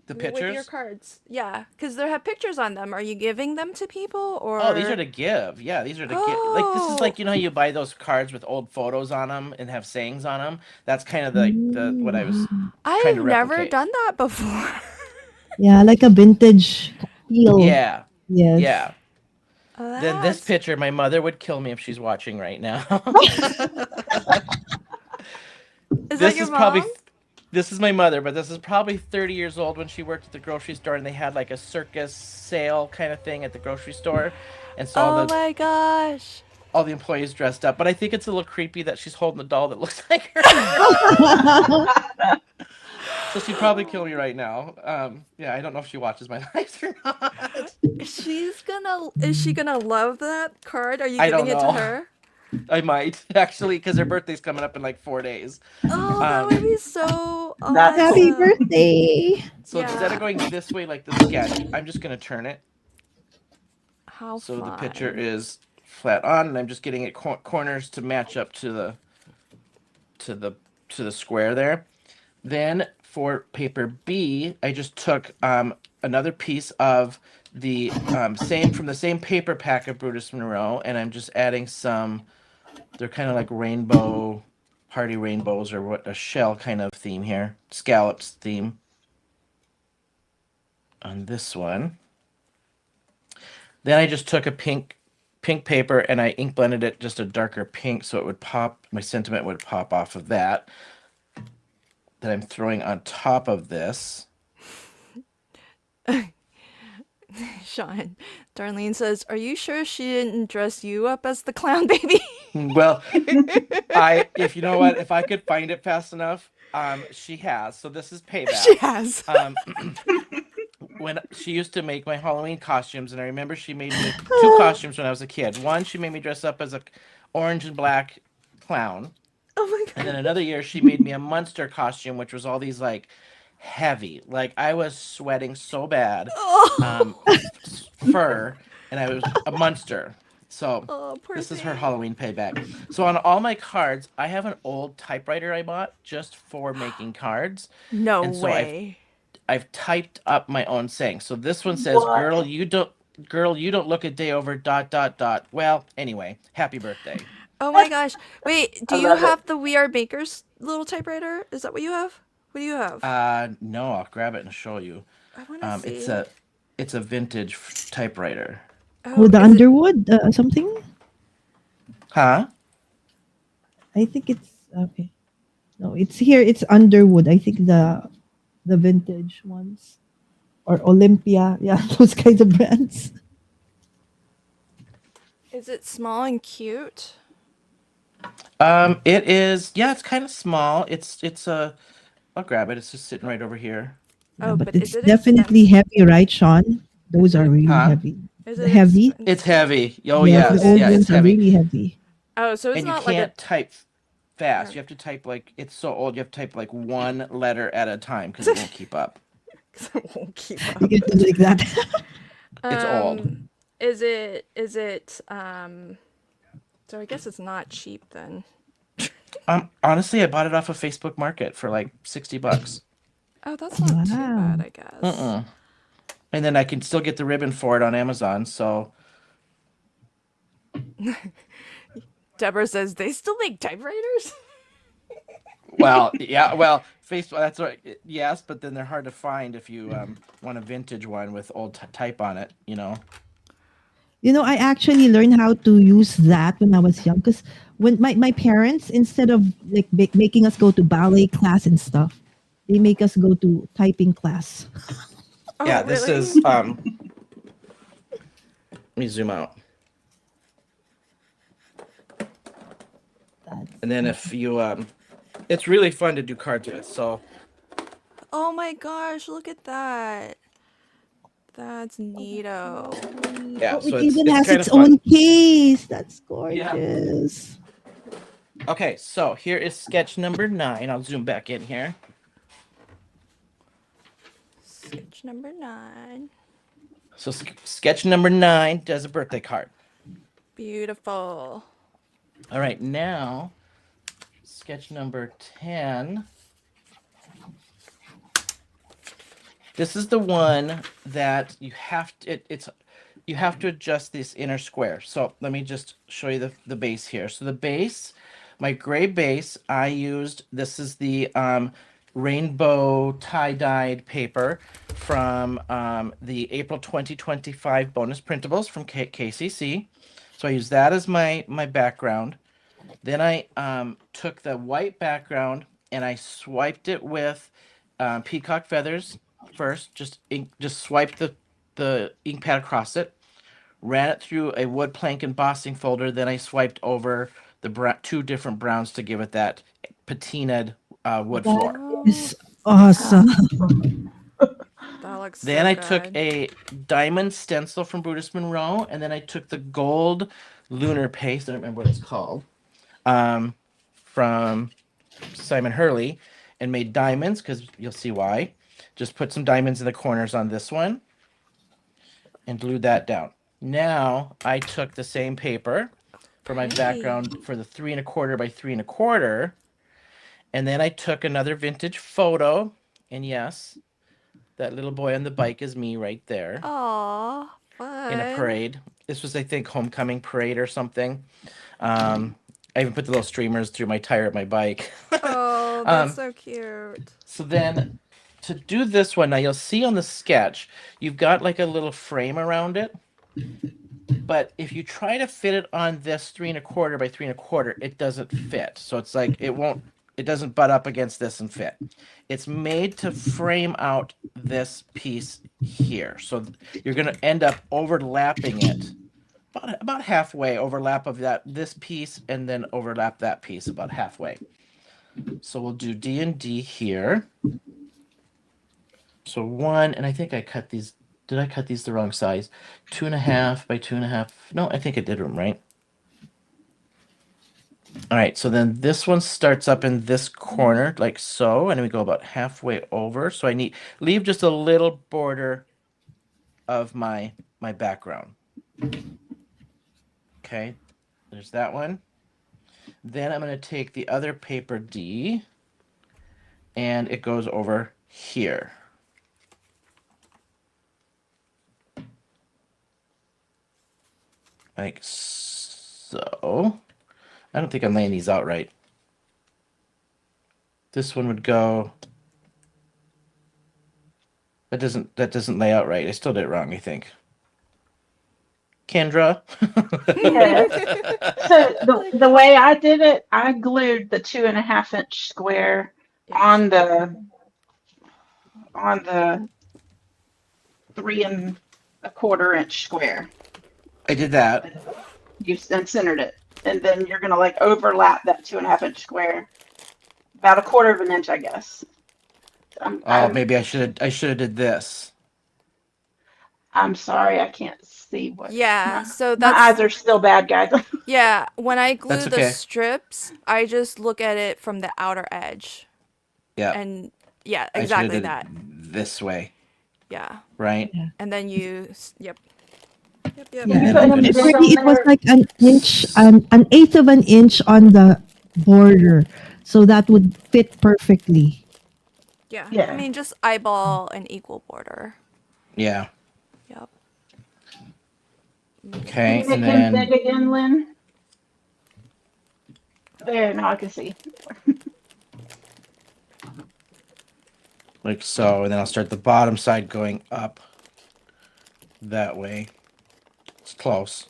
The With your pictures? cards? Yeah, because they have pictures on them. Are you giving them to people or? Oh, these are to give. Yeah, these are to give. Like this is Oh. like, you know how you buy those cards with old photos on them and have sayings on them. That's kind of the what I was trying I've to never replicate. done that before. Yeah, like a vintage feel. Yeah, Yes. yeah. Then this That's picture, my mother would kill me if she's watching right now. is that This your is probably mom? this is my mother, but this is probably 30 years old when she worked at the grocery store and they had like a circus sale kind of thing at the grocery store. And so Oh my gosh. all the employees dressed up, but I think it's a little creepy that she's holding a doll that looks like her. So she'd probably kill me right now. Yeah, I don't know if she watches my lives or not. Is she gonna love that card? Are you I giving don't it to know. her? I might actually, because her birthday's coming up in like 4 days. Oh, that would be so That's Happy awesome. birthday. So instead Yeah. of going this way like the sketch, I'm just gonna turn it How so the fun. picture is flat on, and I'm just getting it corners to match up to the square there. Then for paper B, I just took another piece of the same from the same paper pack of Brutus Monroe, and I'm just adding some. They're kind of like rainbow, party rainbows, or what, a shell kind of theme here, scallops theme on this one. Then I just took a pink paper and I ink blended it just a darker pink so it would pop. My sentiment would pop off of that. That I'm throwing on top of this. Sean, Darlene says, "Are you sure she didn't dress you up as the clown baby?" Well, if you know what, if I could find it fast enough, she has. So this is payback. She has. When she used to make my Halloween costumes, and I remember she made me 2 costumes when I was a kid. One, she made me dress up as a orange and black clown. Oh my And god. then another year, she made me a monster costume, which was all these like heavy. Like I was sweating so bad. Oh. Fur, and I was a monster. So Oh, poor this is her thing. Halloween payback. So on all my cards, I have an old typewriter I bought just for making cards. No And so way. I've typed up my own saying. So this one says, What? girl, you don't look a day over dot dot dot. Well, anyway, happy birthday." Oh my gosh. Wait, do I you love it. have the We Are Bakers little typewriter? Is that what you have? What do you have? No, I'll grab it and show you. I want to It's see. a vintage typewriter. Oh, Oh, the is it? Underwood something. Huh? I think it's okay. No, it's here. It's Underwood. I think the vintage ones or Olympia. Yeah, those kinds of brands. Is it small and cute? It is. Yeah, it's kind of small. It's a. I'll grab it. It's just sitting right over here. Yeah, Oh, but but is it's it definitely expensive? heavy, right, Sean? Is Those are it really Huh? heavy. is The it heavy. It's expensive? heavy. Oh Yes, Oh, the it yes, old yeah, is. ones it's are heavy. really heavy. Oh, so it's And you not like a. can't type fast. Oh, You have to type like it's so old. You have to type like one letter at a time because it won't keep up. 'cause it won't keep You up. can do like that. It's old. Um, is it. So I guess it's not cheap then. Honestly, I bought it off of Facebook Market for like $60. Oh, that's not too bad, Wow. I guess. Uh-uh. And then I can still get the ribbon for it on Amazon. So, Deborah says they still make typewriters. well, yeah, well, Facebook. That's right. Yes, but then they're hard to find if you want a vintage one with old type on it. You know. You know, I actually learned how to use that when I was young because when my parents, instead of like making us go to ballet class and stuff, they make us go to typing class. Oh, Yeah, this really? is. Let me zoom out. That's And then if you it's really fun to do cards with. So Oh my gosh, look at that. That's neato. sweet. yeah, Oh, it so even it's has kind its of fun. own case. That's Yeah. gorgeous. Okay, so here is sketch number 9. I'll zoom back in here. Sketch number 9. So sketch number 9 does a birthday card. Beautiful. All right, now sketch number 10. This is the one that you have to it's you have to adjust this inner square. So let me just show you the base here. So the base, my gray base, I used, this is the rainbow tie-dyed paper from the April 2025 bonus printables from KCC. So I used that as my background. Then I took the white background and I swiped it with peacock feathers first. Just swiped the ink pad across it. Ran it through a wood plank embossing folder. Then I swiped over the two different browns to give it that patinaed wood That floor. Oh, is awesome. that looks Then so I took good. a diamond stencil from Brutus Monroe, and then I took the gold lunar paste. I don't remember what it's called. From Simon Hurley, and made diamonds because you'll see why. Just put some diamonds in the corners on this one and glued that down. Now I took the same paper for my Pretty. background for the 3¼ by 3¼ and then I took another vintage photo, and yes, that little boy on the bike is me right there Aw, in a fun. parade. This was, I think, homecoming parade or something. I even put the little streamers through my tire of my bike. Oh, that's um, so cute. so then to do this one, now you'll see on the sketch, you've got like a little frame around it. But if you try to fit it on this 3¼ by 3¼ it doesn't fit. So it's like it doesn't butt up against this and fit. It's made to frame out this piece here. So you're going to end up overlapping it about halfway, overlap of this piece and then overlap that piece about halfway. So we'll do D and D here. So 1, and I think I cut these. Did I cut these the wrong size? 2½ by 2½. No, I think I did them right. All right, so then this one starts up in this corner like so, and we go about halfway over. So I leave just a little border of my background. Okay, there's that one. Then I'm going to take the other paper D, and it goes over here. Like so. I don't think I'm laying these out right. This one would go. That doesn't lay out right. I still did it wrong, I think. Kendra. Yes. So the way I did it, I glued the 2.5-inch square on the 3.25-inch square. I did that. You and centered it, and then you're gonna like overlap that 2.5-inch square about 1/4 inch, I guess. Oh, maybe I should have did this. I'm sorry, I can't see what. Yeah, so My eyes are still bad, guys. yeah, when I glue That's the okay. strips, I just look at it from the outer edge. Yeah. And yeah, I should have exactly did that. it this way, Yeah. right? Yeah. And then you, yep. Yep, yep. Yeah, You and put I him think just for me on it was there. like an inch, an eighth of an inch on the border, so that would fit perfectly. Yeah. I Yeah. mean, just eyeball an equal border. Yeah. Yep. Can Okay, you and make him then big again, Lynn? There, now I can see. like so, and then I'll start the bottom side going up that way. It's close.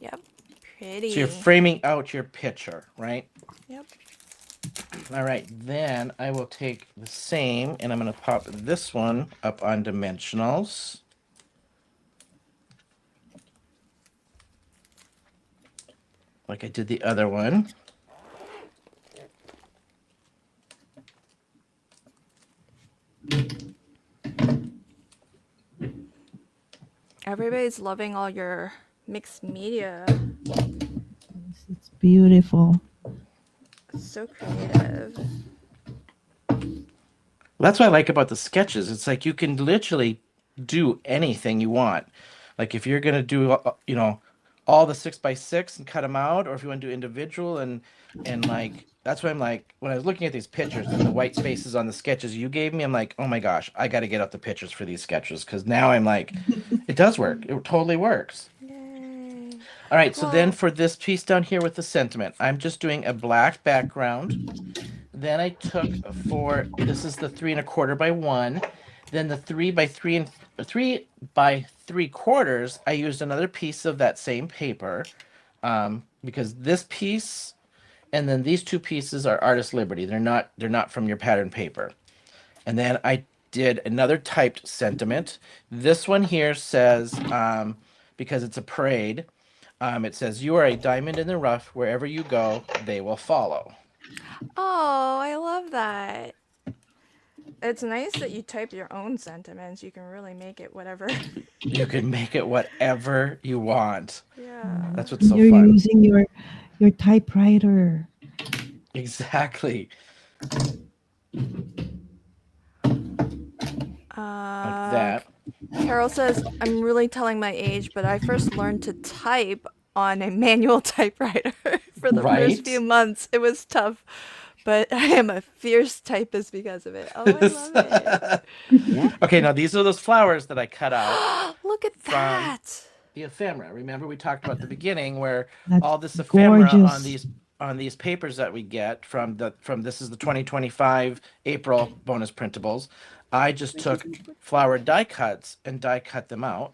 Yep. So Pretty. you're framing out your picture, right? Yep. All right, then I will take the same and I'm going to pop this one up on dimensionals. Like I did the other one. Everybody's loving all your mixed media. It's beautiful. So creative. That's what I like about the sketches. It's like you can literally do anything you want. Like if you're gonna do, all the 6x6 and cut them out, or if you want to do individual and like that's why I'm like when I was looking at these pictures and the white spaces on the sketches you gave me, I'm like, oh my gosh, I got to get out the pictures for these sketches because now I'm like, it does work. It totally works. Yay. All right, so then Well- for this piece down here with the sentiment, I'm just doing a black background. Then I took this is the 3 1/4 by 1. Then the 3 by 3 3/4, I used another piece of that same paper, because this piece and then these two pieces are Artist Liberty. They're not from your pattern paper. And then I did another typed sentiment. This one here says, because it's a parade, it says, "You are a diamond in the rough. Wherever you go, they will follow." Oh, I love that. It's nice that you typed your own sentiments. You can really make it whatever. You can make it whatever you want. Yeah. That's what's so You're fun. using your typewriter. Exactly. Like that. Carol says, I'm really telling my age, but I first learned to type on a manual typewriter for the Right? first few months. It was tough, but I am a fierce typist because of it. Oh, I love it. Okay, now these are those flowers that I cut out Look at from that. the ephemera. Remember we talked about at the beginning where That's all this ephemera gorgeous. on these papers that we get from this is the 2025 April bonus printables. I just took flower die cuts and die cut them out.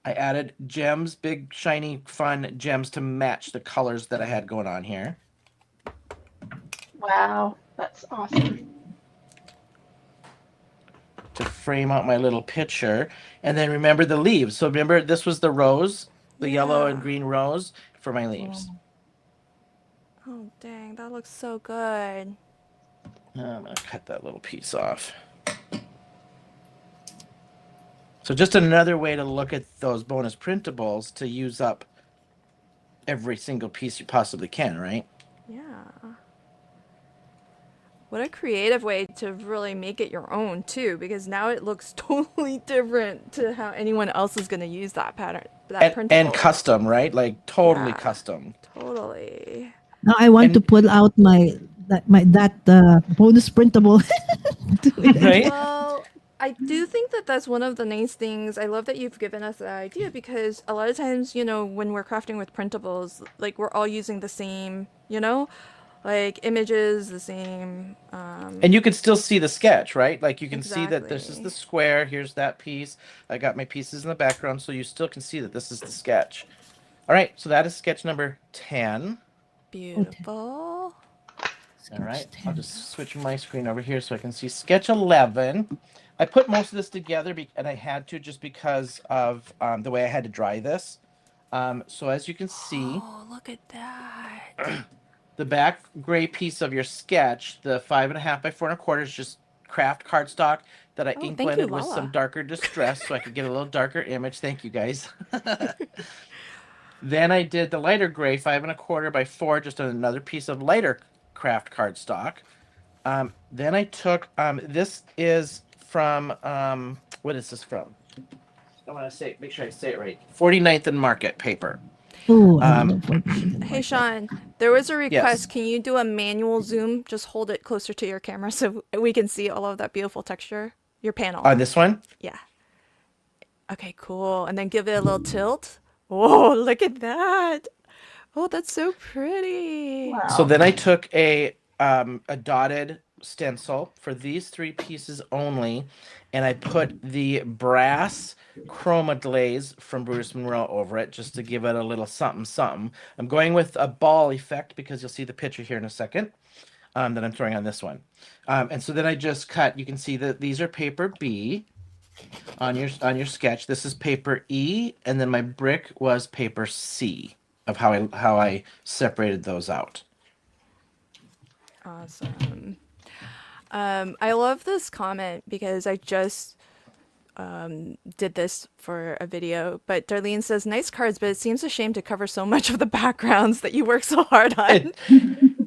I added gems, big shiny fun gems to match the colors that I had going on here. Wow, that's awesome. To frame out my little picture. And then remember the leaves. So remember this was the rose, the yellow and Yeah. green rose for my leaves. Oh, dang. That looks so good. I'm going to cut that little piece off. So just another way to look at those bonus printables to use up every single piece you possibly can, right? Yeah. What a creative way to really make it your own too, because now it looks totally different to how anyone else is going to use that pattern, that And printable. custom, right? Like totally Yeah, custom. totally. Now I want to And pull out that bonus printable. Do it again. right? Well, I do think that that's one of the nice things. I love that you've given us that idea because a lot of times, when we're crafting with printables, like we're all using the same, like images, the same. And you could still see the sketch, right? Like you can see that this is the Exactly. square, here's that piece. I got my pieces in the background, so you still can see that this is the sketch. All right, so that is sketch number 10. Okay. Beautiful. All Sketch right, I'll 10. just switch my screen over here so I can see sketch 11. I put most of this together and I had to just because of the way I had to dry this. So as you can see, Oh, look at that. the back gray piece of your sketch, the 5.5 by 4.25 is just craft cardstock that I Oh, ink thank you, blended with some Lala. darker distress so I could get a little darker image. Thank you guys. Then I did the lighter gray 5.25 by 4, just on another piece of lighter craft cardstock. Then I took this is from what is this from? I want to say make sure I say it right. 49th and Market paper. Oh, I Um, love Fortnite and Hey, Market. Sean, there was a yes. request. Can you do a manual zoom? Just hold it closer to your camera so we can see all of that beautiful texture. Your panel. On this one. Yeah. Okay, cool. And then give it a little tilt. Whoa, look at that. Oh, that's so pretty. So Wow. then I took a dotted stencil for these three pieces only, and I put the brass chroma glaze from Bruce Monroe over it just to give it a little something something. I'm going with a ball effect because you'll see the picture here in a second. That I'm throwing on this one. And so then I just cut. You can see that these are paper B on your sketch. This is paper E, and then my brick was paper C of how I separated those out. Awesome. I love this comment because I just did this for a video, but Darlene says, nice cards, but it seems a shame to cover so much of the backgrounds that you work so hard on. It,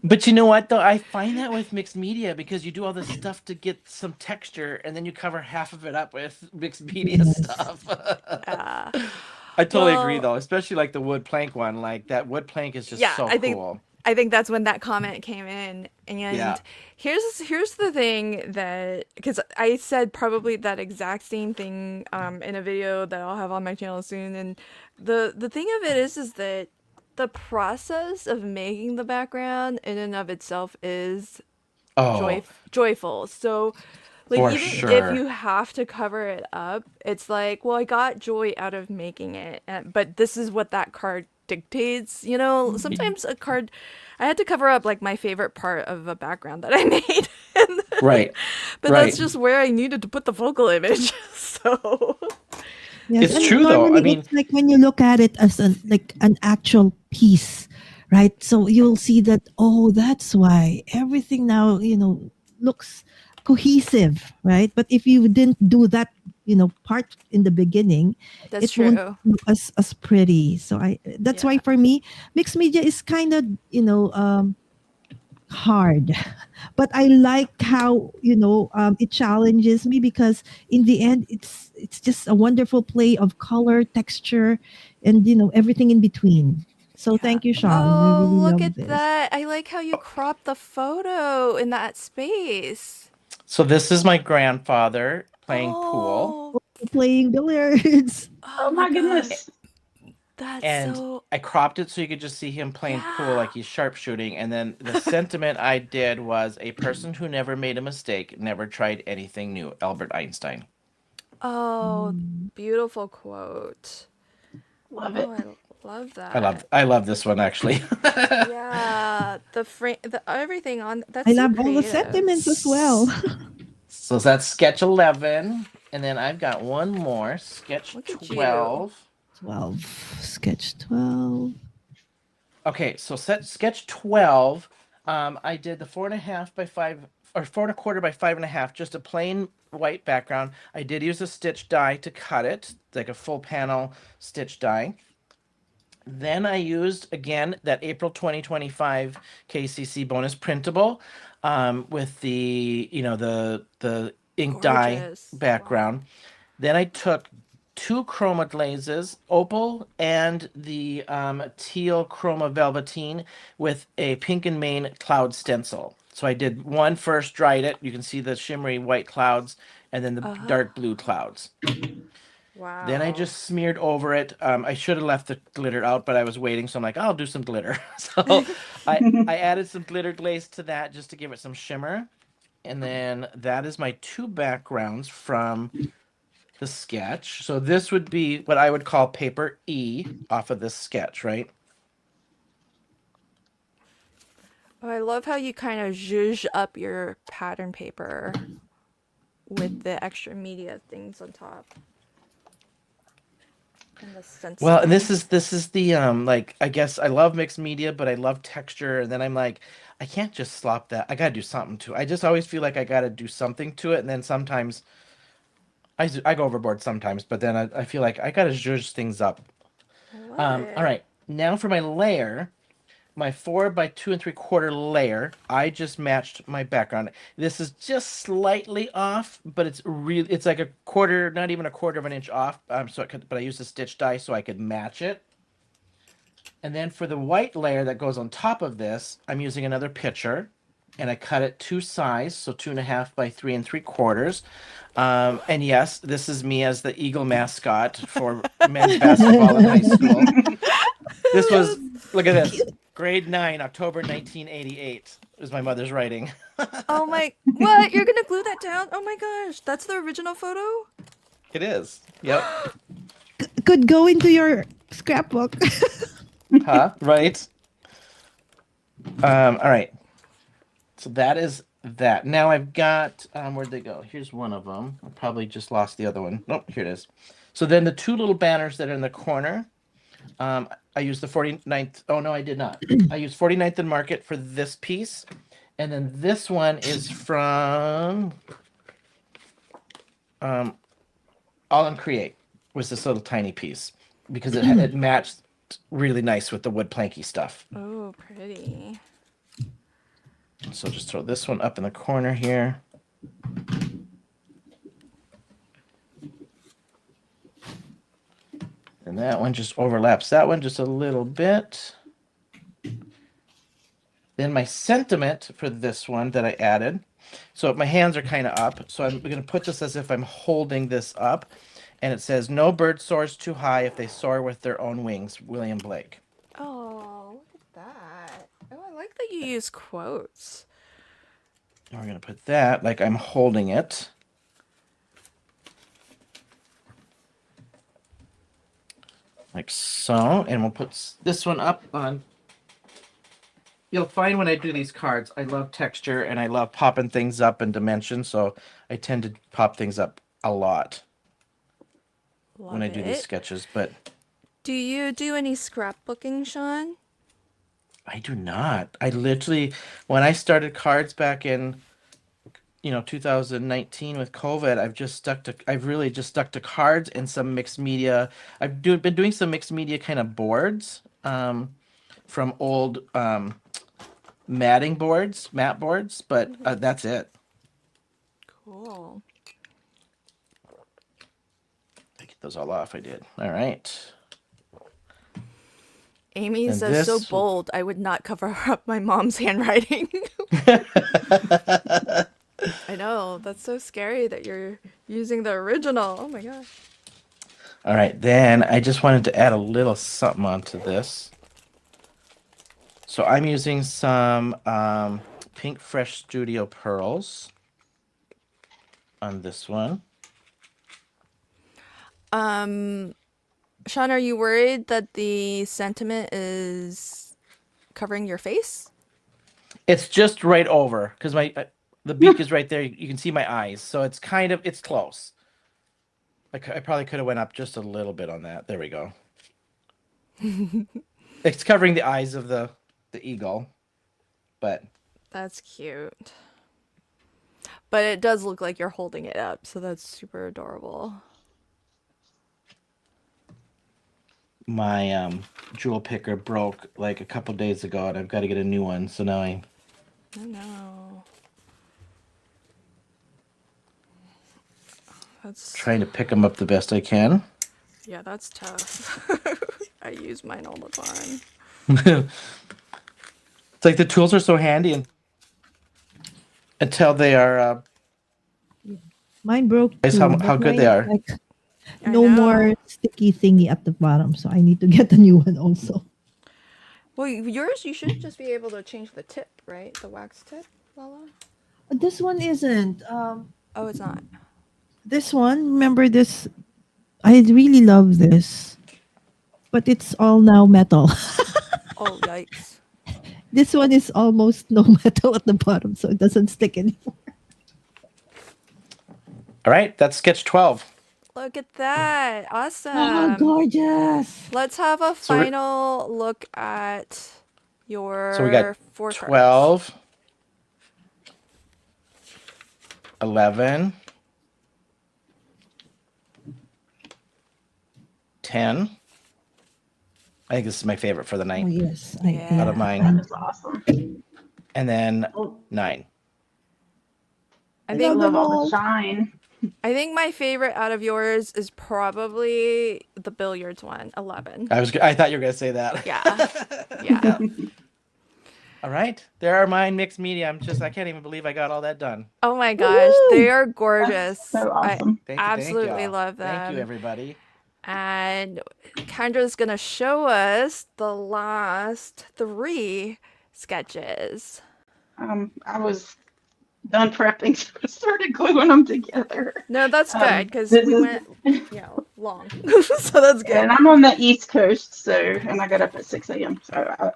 but you know what though? I find that with mixed media because you do all this stuff to get some texture, and then you cover half of it up with mixed media Yes. stuff. Uh, I totally agree well, though, especially like the wood plank one. Like that wood plank is just yeah, so I think cool. I think that's when that comment came in. And Yeah. here's the thing that because I said probably that exact same thing in a video that I'll have on my channel soon. And the thing of it is that the process of making the background in and of itself is Oh, joyful. So like for even if sure. you have to cover it up, it's like, well, I got joy out of making it, but this is what that card dictates. Sometimes a card, I had to cover up like my favorite part of a background that I made, Right. but that's Right. just where I needed to put the focal image. So Yes, It's and true though. I normally mean, it's like when you look at it as an actual piece, right? So you'll see that, oh, that's why everything now, looks cohesive, right? But if you didn't do that, part in the beginning, that's it won't true. look as pretty. So that's why Yeah. for me, mixed media is kind of, hard. But I like how it challenges me because in the end it's just a wonderful play of color, texture, and everything in between. So Yeah. thank you, Sean. We Oh, really look love at this. that. I like how you cropped the photo in that space. so this is my grandfather playing pool, Oh, Playing billiards. oh Oh my my God. goodness. That's and so, I cropped it so you could just see him playing pool yeah. like he's sharpshooting. And then the sentiment I did was a person who never made a mistake never tried anything new. Albert Einstein. Oh, Mm. beautiful quote. Love Oh, it. I love I love that. I love this one actually. Yeah, the frame, the everything on that's I so love all the creative. sentiments as well. So that's sketch 11, and then I've got one more, sketch Look at you. 12. 12. Sketch 12. Okay, so sketch 12, I did the 4.5 by 5 or 4.25 by 5.5, just a plain white background. I did use a stitch die to cut it, like a full panel stitch die. Then I used again that April 2025 KCC bonus printable with the the ink dye Gorgeous. Wow. background. Then I took two chroma glazes, opal and the teal chroma velveteen with a pink and main cloud stencil. So I did one first, dried it. You can see the shimmery white clouds and then the Uh-huh. dark blue clouds. Then I Wow. just smeared over it. I should have left the glitter out, but I was waiting, so I'm like, I'll do some glitter. So I added some glitter glaze to that just to give it some shimmer. And then that is my two backgrounds from the sketch. So this would be what I would call paper E off of this sketch, right? Oh, I love how you kind of zhuzh up your pattern paper with the extra media things on top and the Well, and stenciling. this is the like I guess I love mixed media, but I love texture, and then I'm like, I can't just slop that. I gotta do something to it. I just always feel like I gotta do something to it, and then sometimes I go overboard sometimes, but then I feel like I gotta zhuzh things up. I love All it. right, now for my layer. My 4 by 2 3/4 layer, I just matched my background. This is just slightly off, but it's like a quarter, not even a quarter of an inch off. But I used a stitch die so I could match it. And then for the white layer that goes on top of this, I'm using another pitcher, and I cut it two size, so 2.5 by 3 3/4. And yes, this is me as the Eagle mascot for men's basketball in high school. This was, look at this, grade 9, October 1988 is my mother's writing. Oh my, what? You're gonna glue that down? Oh my gosh, that's the original photo? It is. Yep. Could go into your scrapbook. Huh? Right. All right. So that is that. Now I've got where'd they go? Here's one of them. I probably just lost the other one. Nope, here it is. So then the two little banners that are in the corner, I used the 49th. Oh no, I did not. I used 49th and Market for this piece. And then this one is from All in Create was this little tiny piece because it matched really nice with the wood planky stuff. Oh, pretty. So just throw this one up in the corner here. And that one just overlaps that one just a little bit. Then my sentiment for this one that I added. So my hands are kind of up. So I'm going to put this as if I'm holding this up. And it says, no bird soars too high if they soar with their own wings, William Blake. Oh, look at that. Oh, I like that you use quotes. And we're going to put that like I'm holding it. Like so. And we'll put this one up on. You'll find when I do these cards, I love texture and I love popping things up in dimension. So I tend to pop things up a lot when Love I do these it. sketches. But Do you do any scrapbooking, Sean? I do not. I literally, when I started cards back in, 2019 with COVID, I've really just stuck to cards and some mixed media. Been doing some mixed media kind of boards, from old, mat boards, but that's it. Cool. I get those all off. I did. All right. Amy And says so this, bold, I would not cover up my mom's handwriting. I know, that's so scary that you're using the original. Oh my gosh. all right. Then I just wanted to add a little something onto this. So I'm using some Pink Fresh Studio Pearls on this one. Sean, are you worried that the sentiment is covering your face? It's just right over because the beak is right there. You can see my eyes, so it's close. I probably could have went up just a little bit on that. There we go. It's covering the eyes of the eagle, but That's cute. But it does look like you're holding it up, so that's super adorable. my jewel picker broke like a couple days ago, and I've got to get a new one. So now I'm Oh no. That's trying to pick them up the best I can. yeah, that's tough. I use mine all the time. It's like the tools are so handy until they are Mine broke realize too, how but good they mine are. like I no more know. sticky thingy at the bottom, so I need to get a new one also. Well, yours you should just be able to change the tip, right? The wax tip, Lala. This one isn't. Oh, it's not. This one, remember this? I really love this, but it's all now metal. Oh, yikes. This one is almost no metal at the bottom, so it doesn't stick anymore. All right, that's sketch 12. Look at that. Oh, Awesome. gorgeous! Let's have a So we're, final look at so we got your 4 cards. 12, 11, 10. I think this is my favorite for the Oh night yes, Yeah. out of That mine. is awesome. And then Oh, 9. I I I love think them love all the all. shine. I think my favorite out of yours is probably the billiards one, 11. I thought you were gonna say that. Yeah. Yeah. All right, there are mine mixed media. I can't even believe I got all that done. Oh my gosh, they Woohoo! are That's gorgeous. so I awesome. Thank absolutely y'all. love Thank you, them. everybody. And Kendra's gonna show us the last 3 sketches. I was done prepping, so I started gluing them together. No, that's good because This we is, went, long. So that's good. and I'm on the East Coast, so, and I got up at 6 a.m. So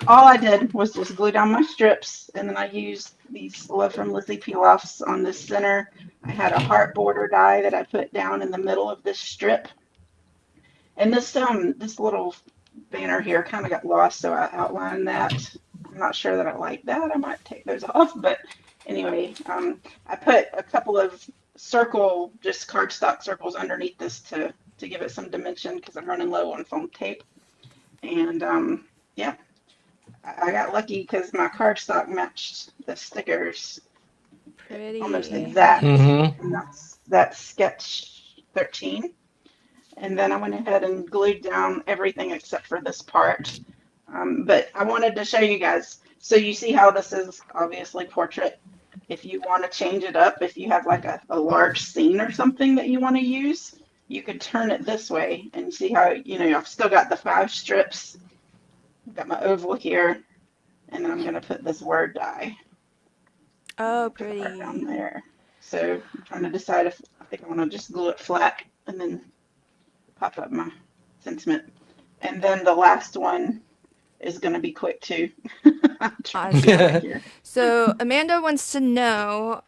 all I did was just glue down my strips, and then I used these Love from Lizzie peel-offs on the center. I had a heart border die that I put down in the middle of this strip. And this little banner here kind of got lost, so I outlined that. I'm not sure that I like that. I might take those off, but anyway, I put a couple of just cardstock circles underneath this to give it some dimension because I'm running low on foam tape. And yeah, I got lucky because my cardstock matched the stickers almost Pretty. exact, Mm-hmm. and that's sketch 13. And then I went ahead and glued down everything except for this part. But I wanted to show you guys. So you see how this is obviously portrait. If you want to change it up, if you have like a large scene or something that you want to use, you could turn it this way and see how, I've still got the 5 strips. I've got my oval here, and then I'm going to put this word die. Oh, Put the heart down pretty. there. So I'm trying to decide if I think I want to just glue it flat and then pop up my sentiment. And then the last one is going to be quick too. I'm trying to be quick Awesome. here. So Amanda wants to know,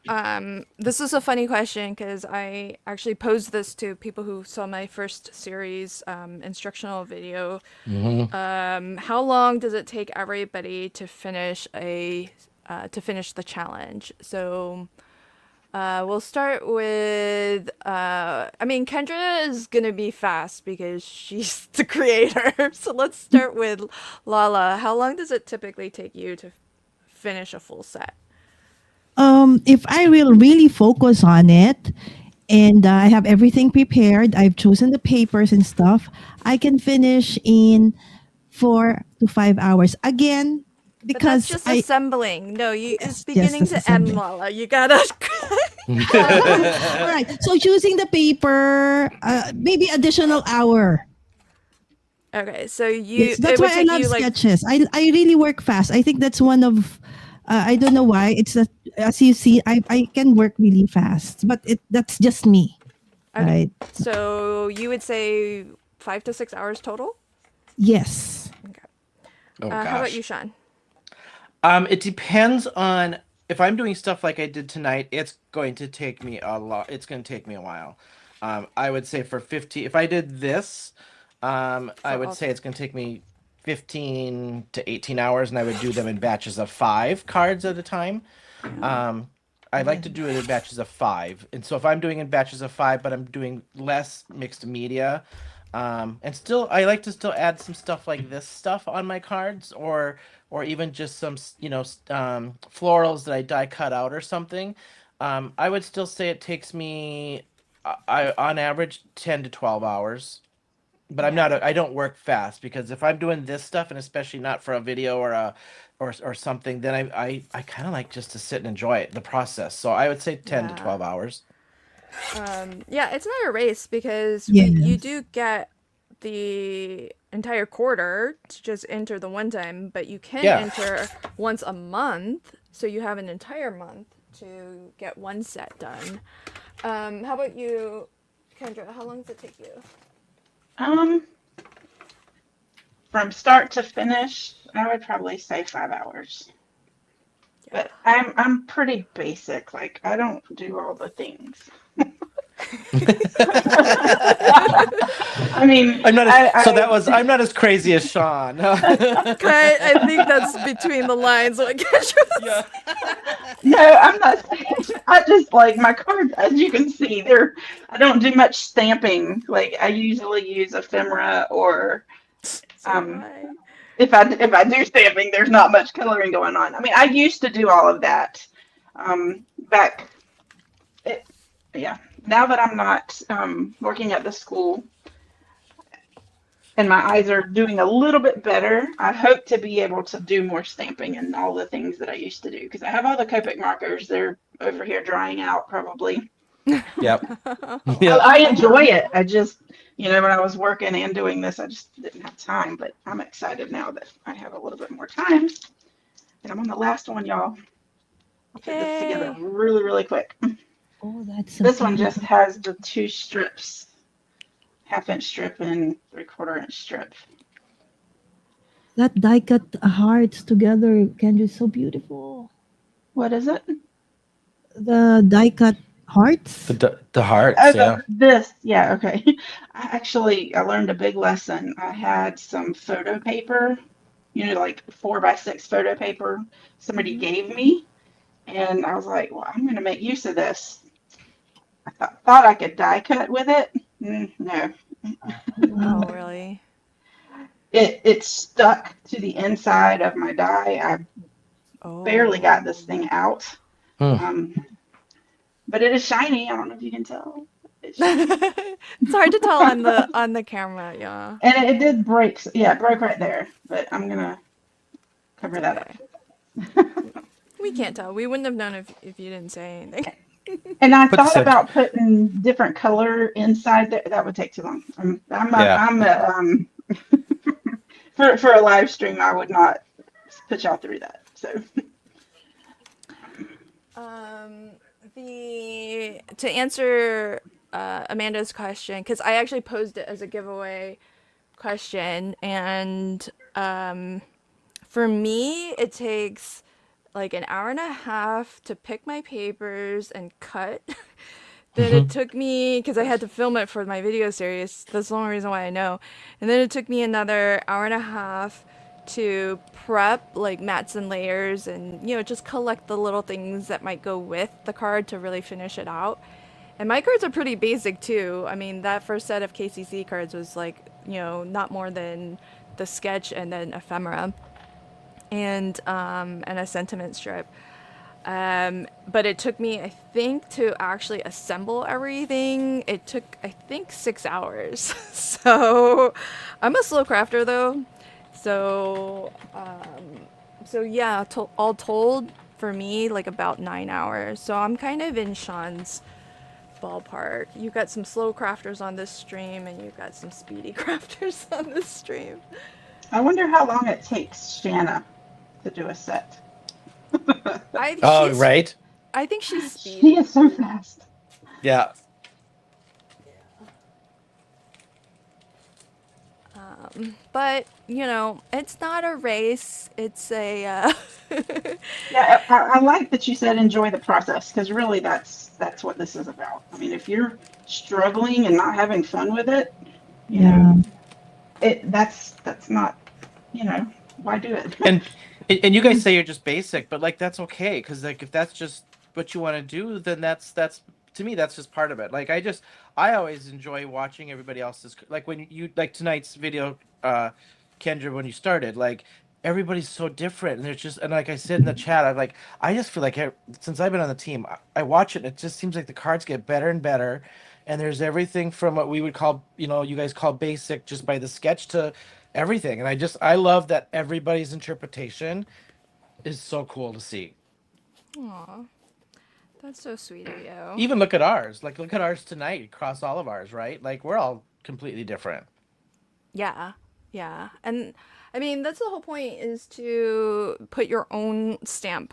this is a funny question because I actually posed this to people who saw my first series instructional video. Mm-hmm. How long does it take everybody to finish the challenge? So we'll start with, I mean, Kendra is going to be fast because she's the creator. So let's start with Lala. How long does it typically take you to finish a full set? If I will really focus on it, and I have everything prepared, I've chosen the papers and stuff, I can finish in 4 to 5 hours. Again, But that's because just I assembling. No, it's yes, just beginning to end, disassembling. Lala. You gotta. All right. So choosing the paper, maybe additional hour. Okay, so Yes, it that's would why I take love you like, sketches. I really work fast. I think that's one of I don't know why. It's that as you see, I can work really fast, but that's just me, okay, right? so you would say 5 to 6 hours total? Yes. Okay. Oh How about gosh. you, Sean? It depends on if I'm doing stuff like I did tonight, it's going to take me a lot. It's going to take me a while. I would say for 50, if I did this, I For would all say three. it's going to take me 15 to 18 hours, and I would do them in batches of 5 cards at a time. Yeah. Um, I like to do it in batches of 5. And so if I'm doing in batches of 5, but I'm doing less mixed media, And still, I like to still add some stuff like this stuff on my cards, or even just some florals that I die cut out or something. I would still say it takes me, on average 10 to 12 hours. But Yeah. I don't work fast, because if I'm doing this stuff, and especially not for a video or or something, then I kind of like just to sit and enjoy it, the process. So I would say 10 to Yeah. 12 hours. Yeah, it's not a race because you Yes. do get the entire quarter to just enter the one time, but you can Yeah. enter once a month, so you have an entire month to get one set done. How about you, Kendra? How long does it take you? Um, from start to finish, I would probably say 5 hours. Yeah. But I'm pretty basic. Like I don't do all the things. I mean, I'm not as crazy as Sean. Okay, I think that's between the lines. What Kendra was Yeah. no, I'm not saying. I just like my cards, as you can see, they're. I don't do much stamping. Like I usually use ephemera, or so do um, I. if I do stamping, there's not much coloring going on. I mean, I used to do all of that back. It, yeah. Now that I'm not working at the school, and my eyes are doing a little bit better, I hope to be able to do more stamping and all the things that I used to do, because I have all the Copic markers. They're over here drying out probably. Yep. I, Yep. I enjoy it. I just, when I was working and doing this, I just didn't have time. But I'm excited now that I have a little bit more time. And I'm on the last one, y'all. I'll put this together Yay. really, really quick. Oh, that's a This one just beautiful. has the two strips, half-inch strip and three-quarter-inch strip. That die cut hearts together, Kendra, is so beautiful. What is it? The die cut hearts. The hearts, Oh, yeah. this, yeah, okay. I learned a big lesson. I had some photo paper, like 4x6 photo paper somebody Mhm. gave me, and I was like, well, I'm going to make use of this. I thought I could die cut with it. No, Oh, Wow. really? it stuck to the inside of my die. I barely got Oh. this thing out. Hmm. Um, but it is shiny. I don't know if you can tell. It's shiny. It's hard to tell on the camera, yeah. And it did break. Yeah, it broke right there. But I'm gonna cover It's that okay. up. We can't tell. We wouldn't have known if you didn't say anything. And I Put the thought center. about putting different color inside there. That would take too long. Yeah. For a live stream, I would not put y'all through that. So Um, the to answer Amanda's question, because I actually posed it as a giveaway question, and for me, it takes like an hour and a half to pick my papers and cut. Then Hmm. it took me, because I had to film it for my video series. That's the only reason why I know. And then it took me another hour and a half to prep like mats and layers and just collect the little things that might go with the card to really finish it out. And my cards are pretty basic too. I mean, that first set of KCC cards was like, not more than the sketch and then ephemera and a sentiment strip. But it took me, I think, to actually assemble everything. It took, I think, 6 hours. So I'm a slow crafter though. So, so yeah, all told, for me, like about 9 hours. So I'm kind of in Sean's ballpark. You got some slow crafters on this stream, and you got some speedy crafters on this stream. I wonder how long it takes Shanna to do a set. I Oh, she's, right. I think she's She speedy. is so fast. Yeah. But it's not a race. It's a Yeah, I like that you said enjoy the process, because really that's what this is about. I mean, if you're struggling and not having fun with it, you know, Yeah. that's not, why do it? And you guys say you're just basic, but like that's okay, because like if that's just what you want to do, then that's to me that's just part of it. Like I always enjoy watching everybody else's, like when you like tonight's video, Kendra, when you started, like everybody's so different, and there's just, and like I said in the chat, I'm like, I just feel like since I've been on the team, I watch it and it just seems like the cards get better and better, and there's everything from what we would call, you guys call basic just by the sketch, to everything. And I love that everybody's interpretation is so cool to see. Aw, that's so sweet of you. Even look at ours. Like, look at ours tonight across all of ours, right? Like, we're all completely different. Yeah, yeah. And I mean, that's the whole point, is to put your own stamp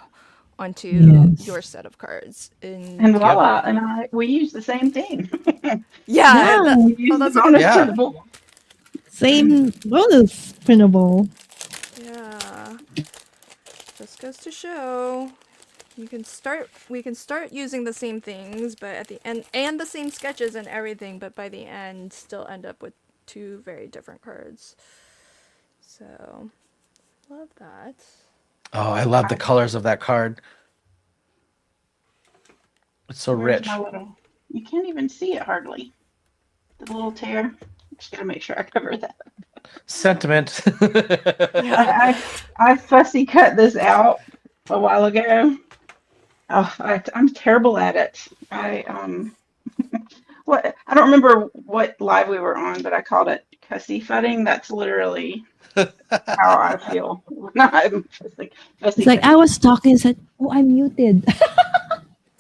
onto Yes. your set of cards. And And Yep. Lala and we use the same thing. yeah, Yeah. We oh, use the that's a good bonus Yeah. printable. Same bonus printable. Yeah. Just goes to show we can start using the same things, but at the end, and the same sketches and everything, but by the end still end up with two very different cards. So, love that. Oh, I love the colors of that card. It's so Where's rich. my little? You can't even see it hardly. The little tear. Just gotta make sure I cover that. Sentiment. I fussy cut this out a while ago. Oh, I'm terrible at it. What, I don't remember what live we were on, but I called it cussy futting. That's literally how I feel when I'm fussy It's like I was talking and said, "Oh, I'm muted."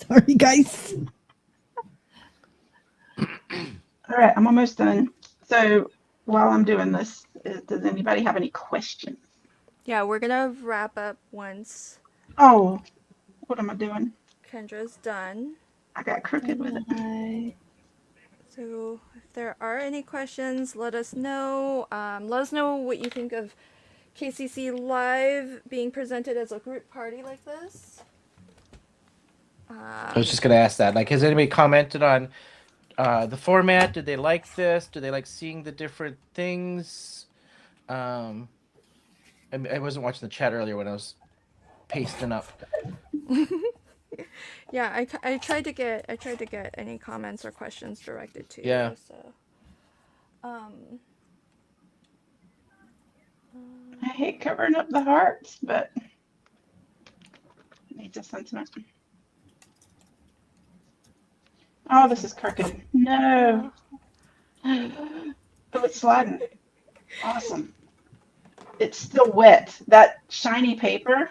Sorry, guys. All right, I'm almost done. So while I'm doing this, does anybody have any questions? Yeah, we're gonna wrap up once Oh, what am I doing? Kendra's done. I got crooked with it. Bye. So if there are any questions, let us know. Let us know what you think of KCC Live being presented as a group party like this. I was just gonna ask that. Like, has anybody commented on the format? Did they like this? Do they like seeing the different things? I wasn't watching the chat earlier when I was pasting up. Yeah, I tried to get any comments or questions directed to Yeah. you. So, I hate covering up the hearts, but it needs a sentiment. Oh, this is crooked. No. Oh, it's sliding. Awesome. It's still wet. That shiny paper,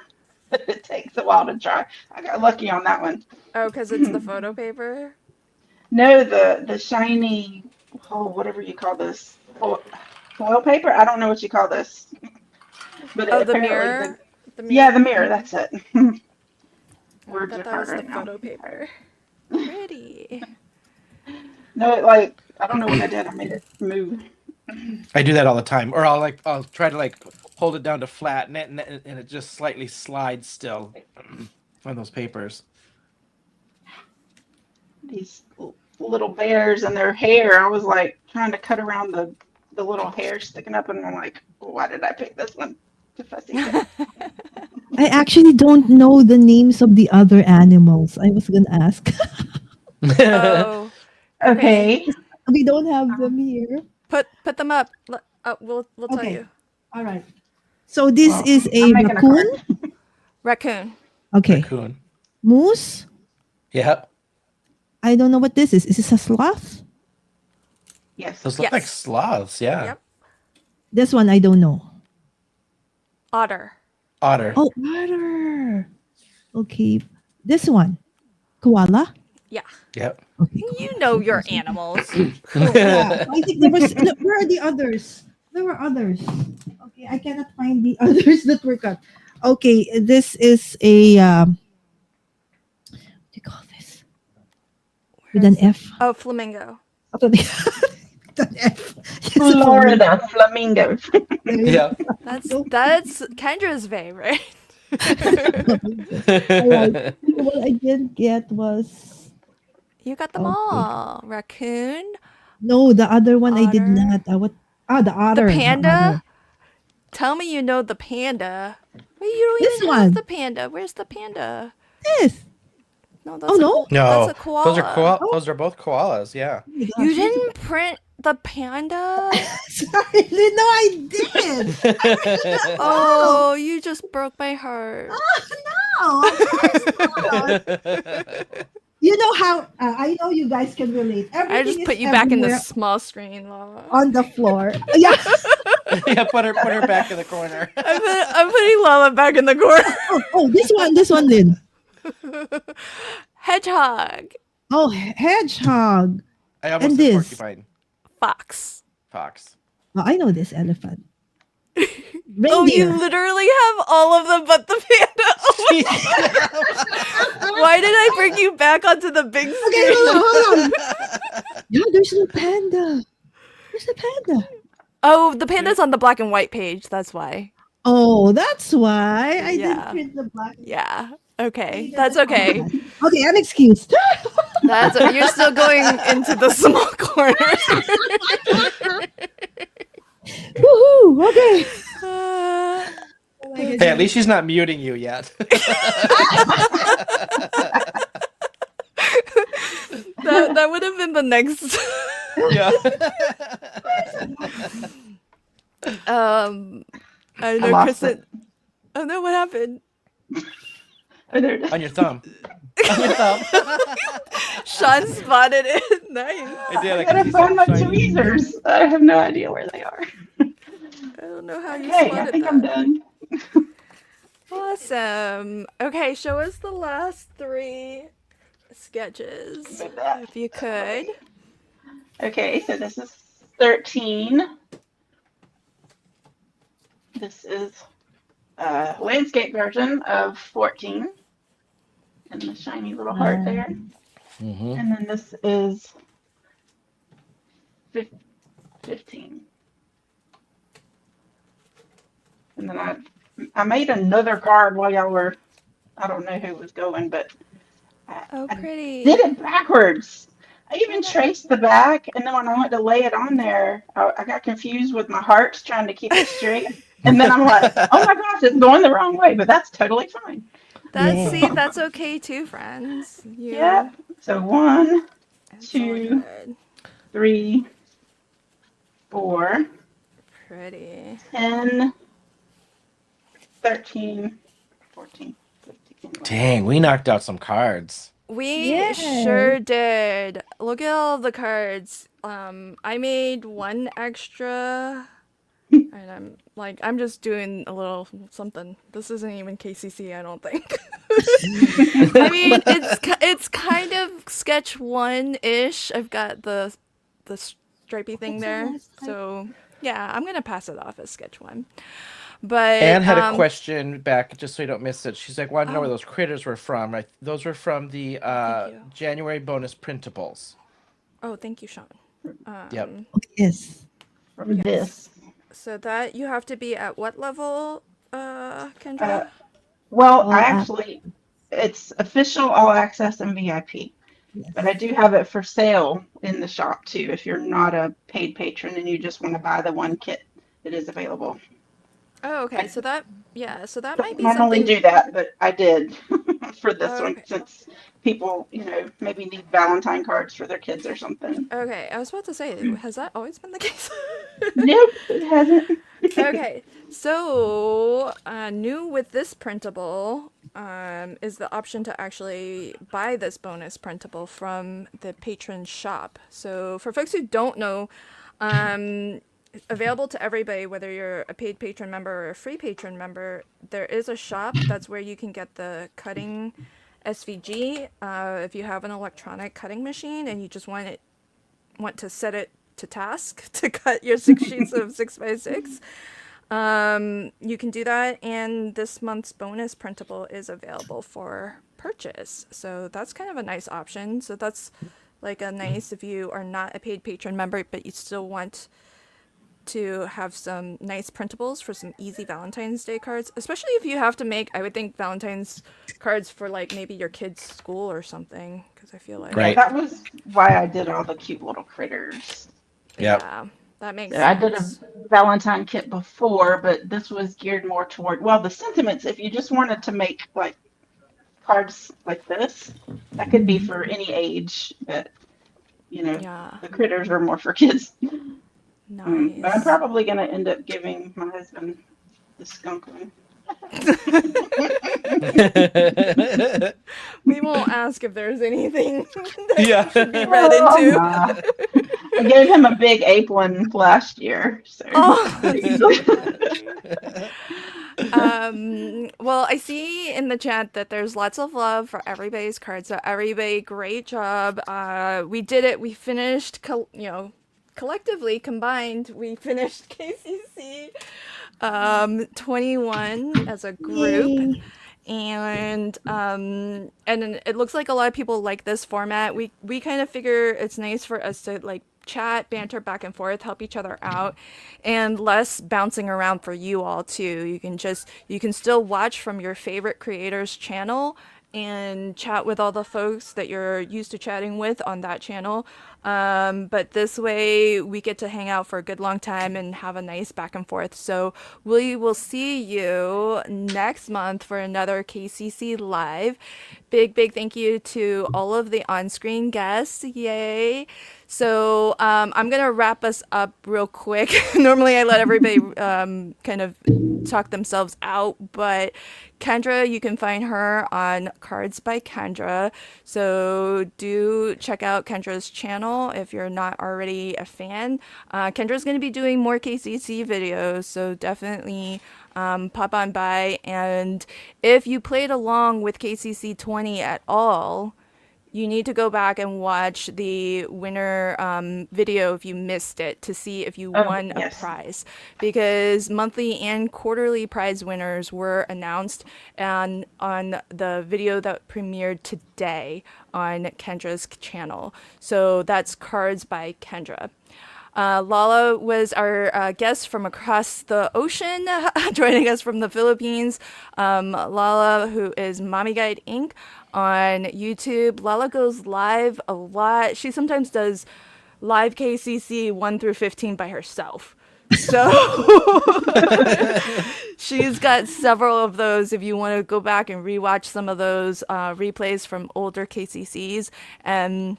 it takes a while to dry. I got lucky on that one. oh, because it's the photo paper. No, the shiny, oh, whatever you call this, foil paper. I don't know what you call this, but Oh, the apparently mirror. The mirror. yeah, the mirror. That's it. I Words thought are that hard was the right now. photo paper. Pretty. No, like I don't know what I did. I made it move. I do that all the time, or I'll try to like hold it down to flatten it, and it just slightly slides still on those papers. These little bears and their hair. I was like trying to cut around the little hair sticking up, and I'm like, why did I pick this one? To fussy cut. I actually don't know the names of the other animals. I was gonna ask. Oh, Okay. We don't have them here. put them up. We'll tell Okay. you. All right. So this Well, is a I'm making a raccoon. card. Raccoon. Okay. Raccoon. Moose. Yeah. I don't know what this is. Is this a sloth? Yes. Those look like Yes. sloths. Yeah. Yep. This one I don't know. Otter. Otter. Oh, otter. Okay. This one. Koala. Yeah. Yep. Okay. You know your animals. Yeah, I think there was. No, where are the others? There were others. Okay, I cannot find the others that were cut. Okay, this is a. What do you call this? With an F. Oh, flamingo. With an F. Yes, Florida flamingos. Yeah. That's Kendra's favorite. Alright. What I didn't get was You got them Okay. all. Raccoon. no. The other one I did Otter. not. What? Ah, the otter. The the panda. otter. Tell me you know the panda. Wait, you don't This even one. have the panda. Where's the panda? This. No, Oh no! that's a No, those are koala. Oh those are both koalas. Yeah. my gosh! You didn't print the panda? Sorry, no, I did. I printed that out. Oh, you just broke my heart. No, of course not. You know how I know you guys can relate. I Everything just is put you back in the everywhere small screen, Lala. on the floor. Yeah. Yeah, put her back in the corner. I'm putting Lala back in the corner. Oh, this one, Lynn. Hedgehog. Oh, hedgehog. I almost And said this. porcupine. Fox. Fox. Oh, I know this elephant. Oh, you Reindeer. literally have all of them but the panda. Oh my- Why did I bring you back onto the big Okay, screen? hold on. Yeah, there's no panda. Where's the panda? Oh, the panda's on the black and white page. That's why. Oh, that's why I didn't Yeah. print the black. Yeah. Okay. That's okay. Okay, I'm excused. You're still going into the small corners. Woohoo! Okay. Hey, at least she's not muting you yet. That would have been the next. Yeah. I don't I know, lost Kristen. Oh no, what happened? Oh, there it is. On your thumb. On your thumb. Sean spotted it. Nice. I did. I I gotta can see find my some shiny. tweezers. I have no idea where they are. I don't know how you Okay, I spotted think that. I'm done. Awesome. Okay, show us the last 3 sketches, With that. if you could. Okay, so this is 13. This is a landscape version of 14. And the shiny little heart there. Mm-hmm. And then this is 15. And then I made another card while y'all were, I don't know who was going, but Oh, I pretty. did it backwards. I even traced the back, and then when I went to lay it on there, I got confused with my hearts trying to keep it straight. And then I'm like, oh my gosh, it's going the wrong way, but that's totally fine. See, that's okay too, friends. Yeah. So 1, It's all 2, good. 3, 4, Pretty. 10, 13, 14, 15. Dang, we knocked out some cards. We Yeah. sure did. Look at all the cards. I made 1 extra, and I'm just doing a little something. This isn't even KCC, I don't think. I mean, it's kind of sketch 1-ish. I've got the stripey thing That's a there, nice type. so yeah, I'm gonna pass it off as sketch 1. But Anne had a question back, just so you don't miss it. She's like, wanted to know where Oh. those critters were from. Right? Those were from the thank you. January bonus printables. Oh, thank you, Sean. Yep. Yes. From this. So that you have to be at what level, Kendra? Well, All I access. actually, it's official, all access, and VIP. Yes. But I do have it for sale in the shop too. If you're not a paid patron and you just want to buy the 1 kit, it is available. Oh, okay. So that might be Don't normally something. do that, but I did for this Oh, one okay. since people, maybe need Valentine cards for their kids or something. Okay, I was about to say, has that always been the case? Nope, it hasn't. Okay, so new with this printable is the option to actually buy this bonus printable from the patron shop. So for folks who don't know, available to everybody, whether you're a paid patron member or a free patron member, there is a shop that's where you can get the cutting SVG. If you have an electronic cutting machine and you just want to set it to task to cut your 6 sheets of 6x6, you can do that, and this month's bonus printable is available for purchase. So that's kind of a nice option. So that's like a nice, if you are not a paid patron member but you still want to have some nice printables for some easy Valentine's Day cards, especially if you have to make, I would think, Valentine's cards for like maybe your kid's school or something, because I feel like Right. That was why I did all the cute little critters. Yep. yeah, that makes I did a sense. Valentine kit before, but this was geared more toward, well, the sentiments. If you just wanted to make like cards like this, that could be for any age, but Yeah. the critters are more for kids. But I'm Nice. probably gonna end up giving my husband the skunk one. We won't ask if there's anything that Yeah. should be read Oh, into. nah. I gave him a big ape one last year, so Oh, that's he's so funny. Well, I see in the chat that there's lots of love for everybody's cards. So everybody, great job. We did it. We finished, collectively combined, we finished KCC 21 as a group. Yay. And it looks like a lot of people like this format. We kind of figure it's nice for us to like chat, banter back and forth, help each other out, and less bouncing around for you all too. You can still watch from your favorite creator's channel and chat with all the folks that you're used to chatting with on that channel. But this way we get to hang out for a good long time and have a nice back and forth. So we will see you next month for another KCC Live. Big thank you to all of the on-screen guests. Yay. So I'm going to wrap us up real quick. Normally I let everybody kind of talk themselves out, but Kendra, you can find her on Cards by Kendra. So do check out Kendra's channel if you're not already a fan. Kendra's going to be doing more KCC videos, so definitely pop on by. And if you played along with KCC 20 at all, you need to go back and watch the winner video if you missed it to see if you oh won a yes. prize, because monthly and quarterly prize winners were announced on the video that premiered today on Kendra's channel. So that's Cards by Kendra. Lala was our guest from across the ocean, joining us from the Philippines. Lala, who is Mommy Guide Inc. on YouTube. Lala goes live a lot. She sometimes does live KCC 1 through 15 by herself. So she's got several of those if you want to go back and rewatch some of those replays from older KCCs. And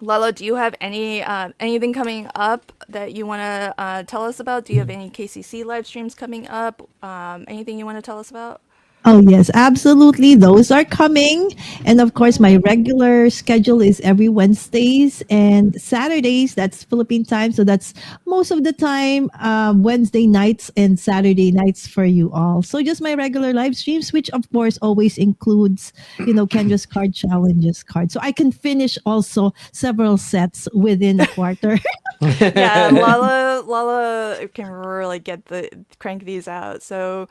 Lala, do you have anything coming up that you want to tell us about? Do you have any KCC live streams coming up? Anything you want to tell us about? Oh, yes, absolutely. Those are coming. And of course, my regular schedule is every Wednesdays and Saturdays. That's Philippine time. So that's most of the time, Wednesday nights and Saturday nights for you all. So just my regular live streams, which of course always includes, Kendra's card challenges card. So I can finish also several sets within a quarter. Yeah, Lala can really crank these out. So,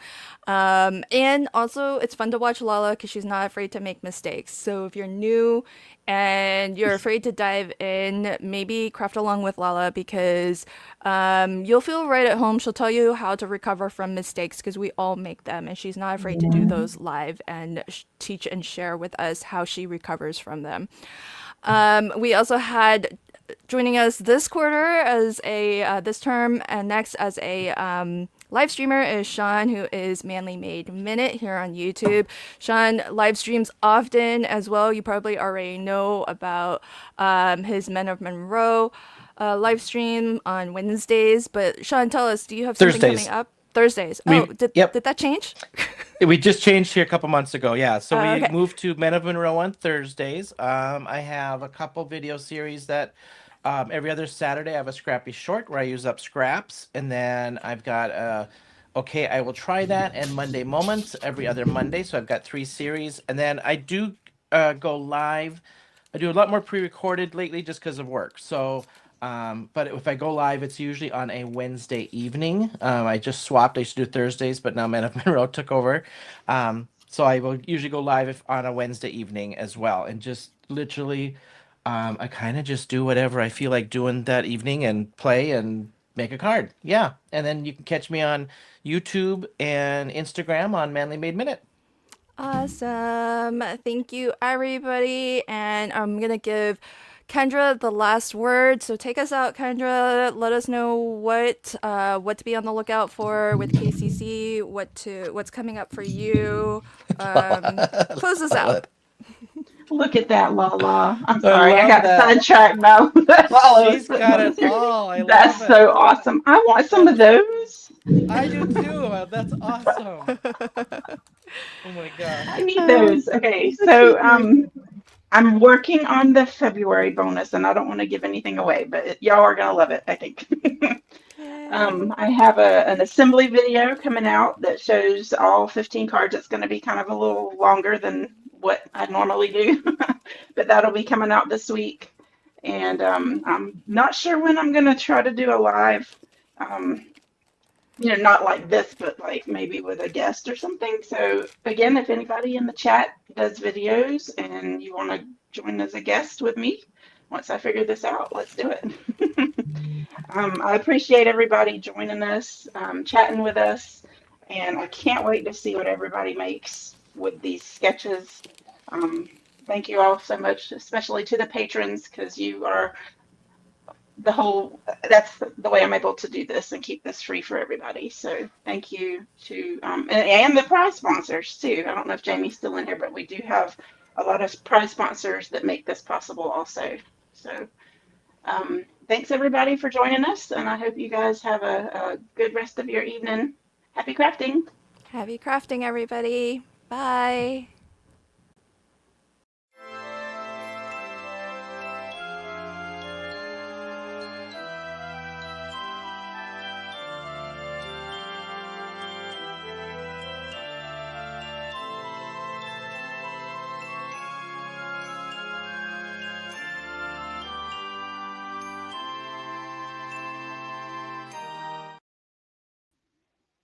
and also it's fun to watch Lala because she's not afraid to make mistakes. So if you're new and you're afraid to dive in, maybe craft along with Lala because you'll feel right at home. She'll tell you how to recover from mistakes because we all make them, and she's not afraid to do those live and teach and share with us how she recovers from them. We also had joining us this quarter as this term and next as a live streamer is Sean, who is Manly Made Minute here on YouTube. Sean live streams often as well. You probably already know about his Men of Monroe live stream on Wednesdays. But Sean, tell us, do you have something Thursdays. coming up? Thursdays. We Oh, did that change? We just changed here a couple months ago. Yeah, so we Okay. moved to Men of Monroe on Thursdays. I have a couple video series that every other Saturday I have a Scrappy Short where I use up scraps, and then I've got Okay, I will try that, and Monday Moments every other Monday. So I've got 3 series, and then I do go live. I do a lot more pre-recorded lately just because of work. So, but if I go live, it's usually on a Wednesday evening. I just swapped. I used to do Thursdays, but now Men of Monroe took over. So I will usually go live on a Wednesday evening as well, and just literally, I kind of just do whatever I feel like doing that evening and play and make a card. Yeah, and then you can catch me on YouTube and Instagram on Manly Made Minute. Awesome. Thank you, everybody. And I'm going to give Kendra the last word. So take us out, Kendra. Let us know what to be on the lookout for with KCC, what's coming up for you. Close us out. Look at that, Lala. I'm I sorry, I love got that. sidetracked by what Lala was She's putting got on it the screen. all. I love That's it. so awesome. I want some of That's those. I do too. That's awesome. Oh my I gosh. need those. Okay, That's so so great. I'm working on the February bonus, and I don't want to give anything away, but y'all are gonna love it, I think. Yay. I have an assembly video coming out that shows all 15 cards. It's going to be kind of a little longer than what I normally do, but that'll be coming out this week. And I'm not sure when I'm going to try to do a live, um, not like this, but like maybe with a guest or something. So again, if anybody in the chat does videos and you want to join as a guest with me, once I figure this out, let's do it. I appreciate everybody joining us, chatting with us, and I can't wait to see what everybody makes with these sketches. Um, Thank you all so much, especially to the patrons, because you are that's the way I'm able to do this and keep this free for everybody. So thank you to, and the prize sponsors too. I don't know if Jamie's still in here, but we do have a lot of prize sponsors that make this possible also. So thanks everybody for joining us, and I hope you guys have a good rest of your evening. Happy crafting! Happy crafting, everybody. Bye.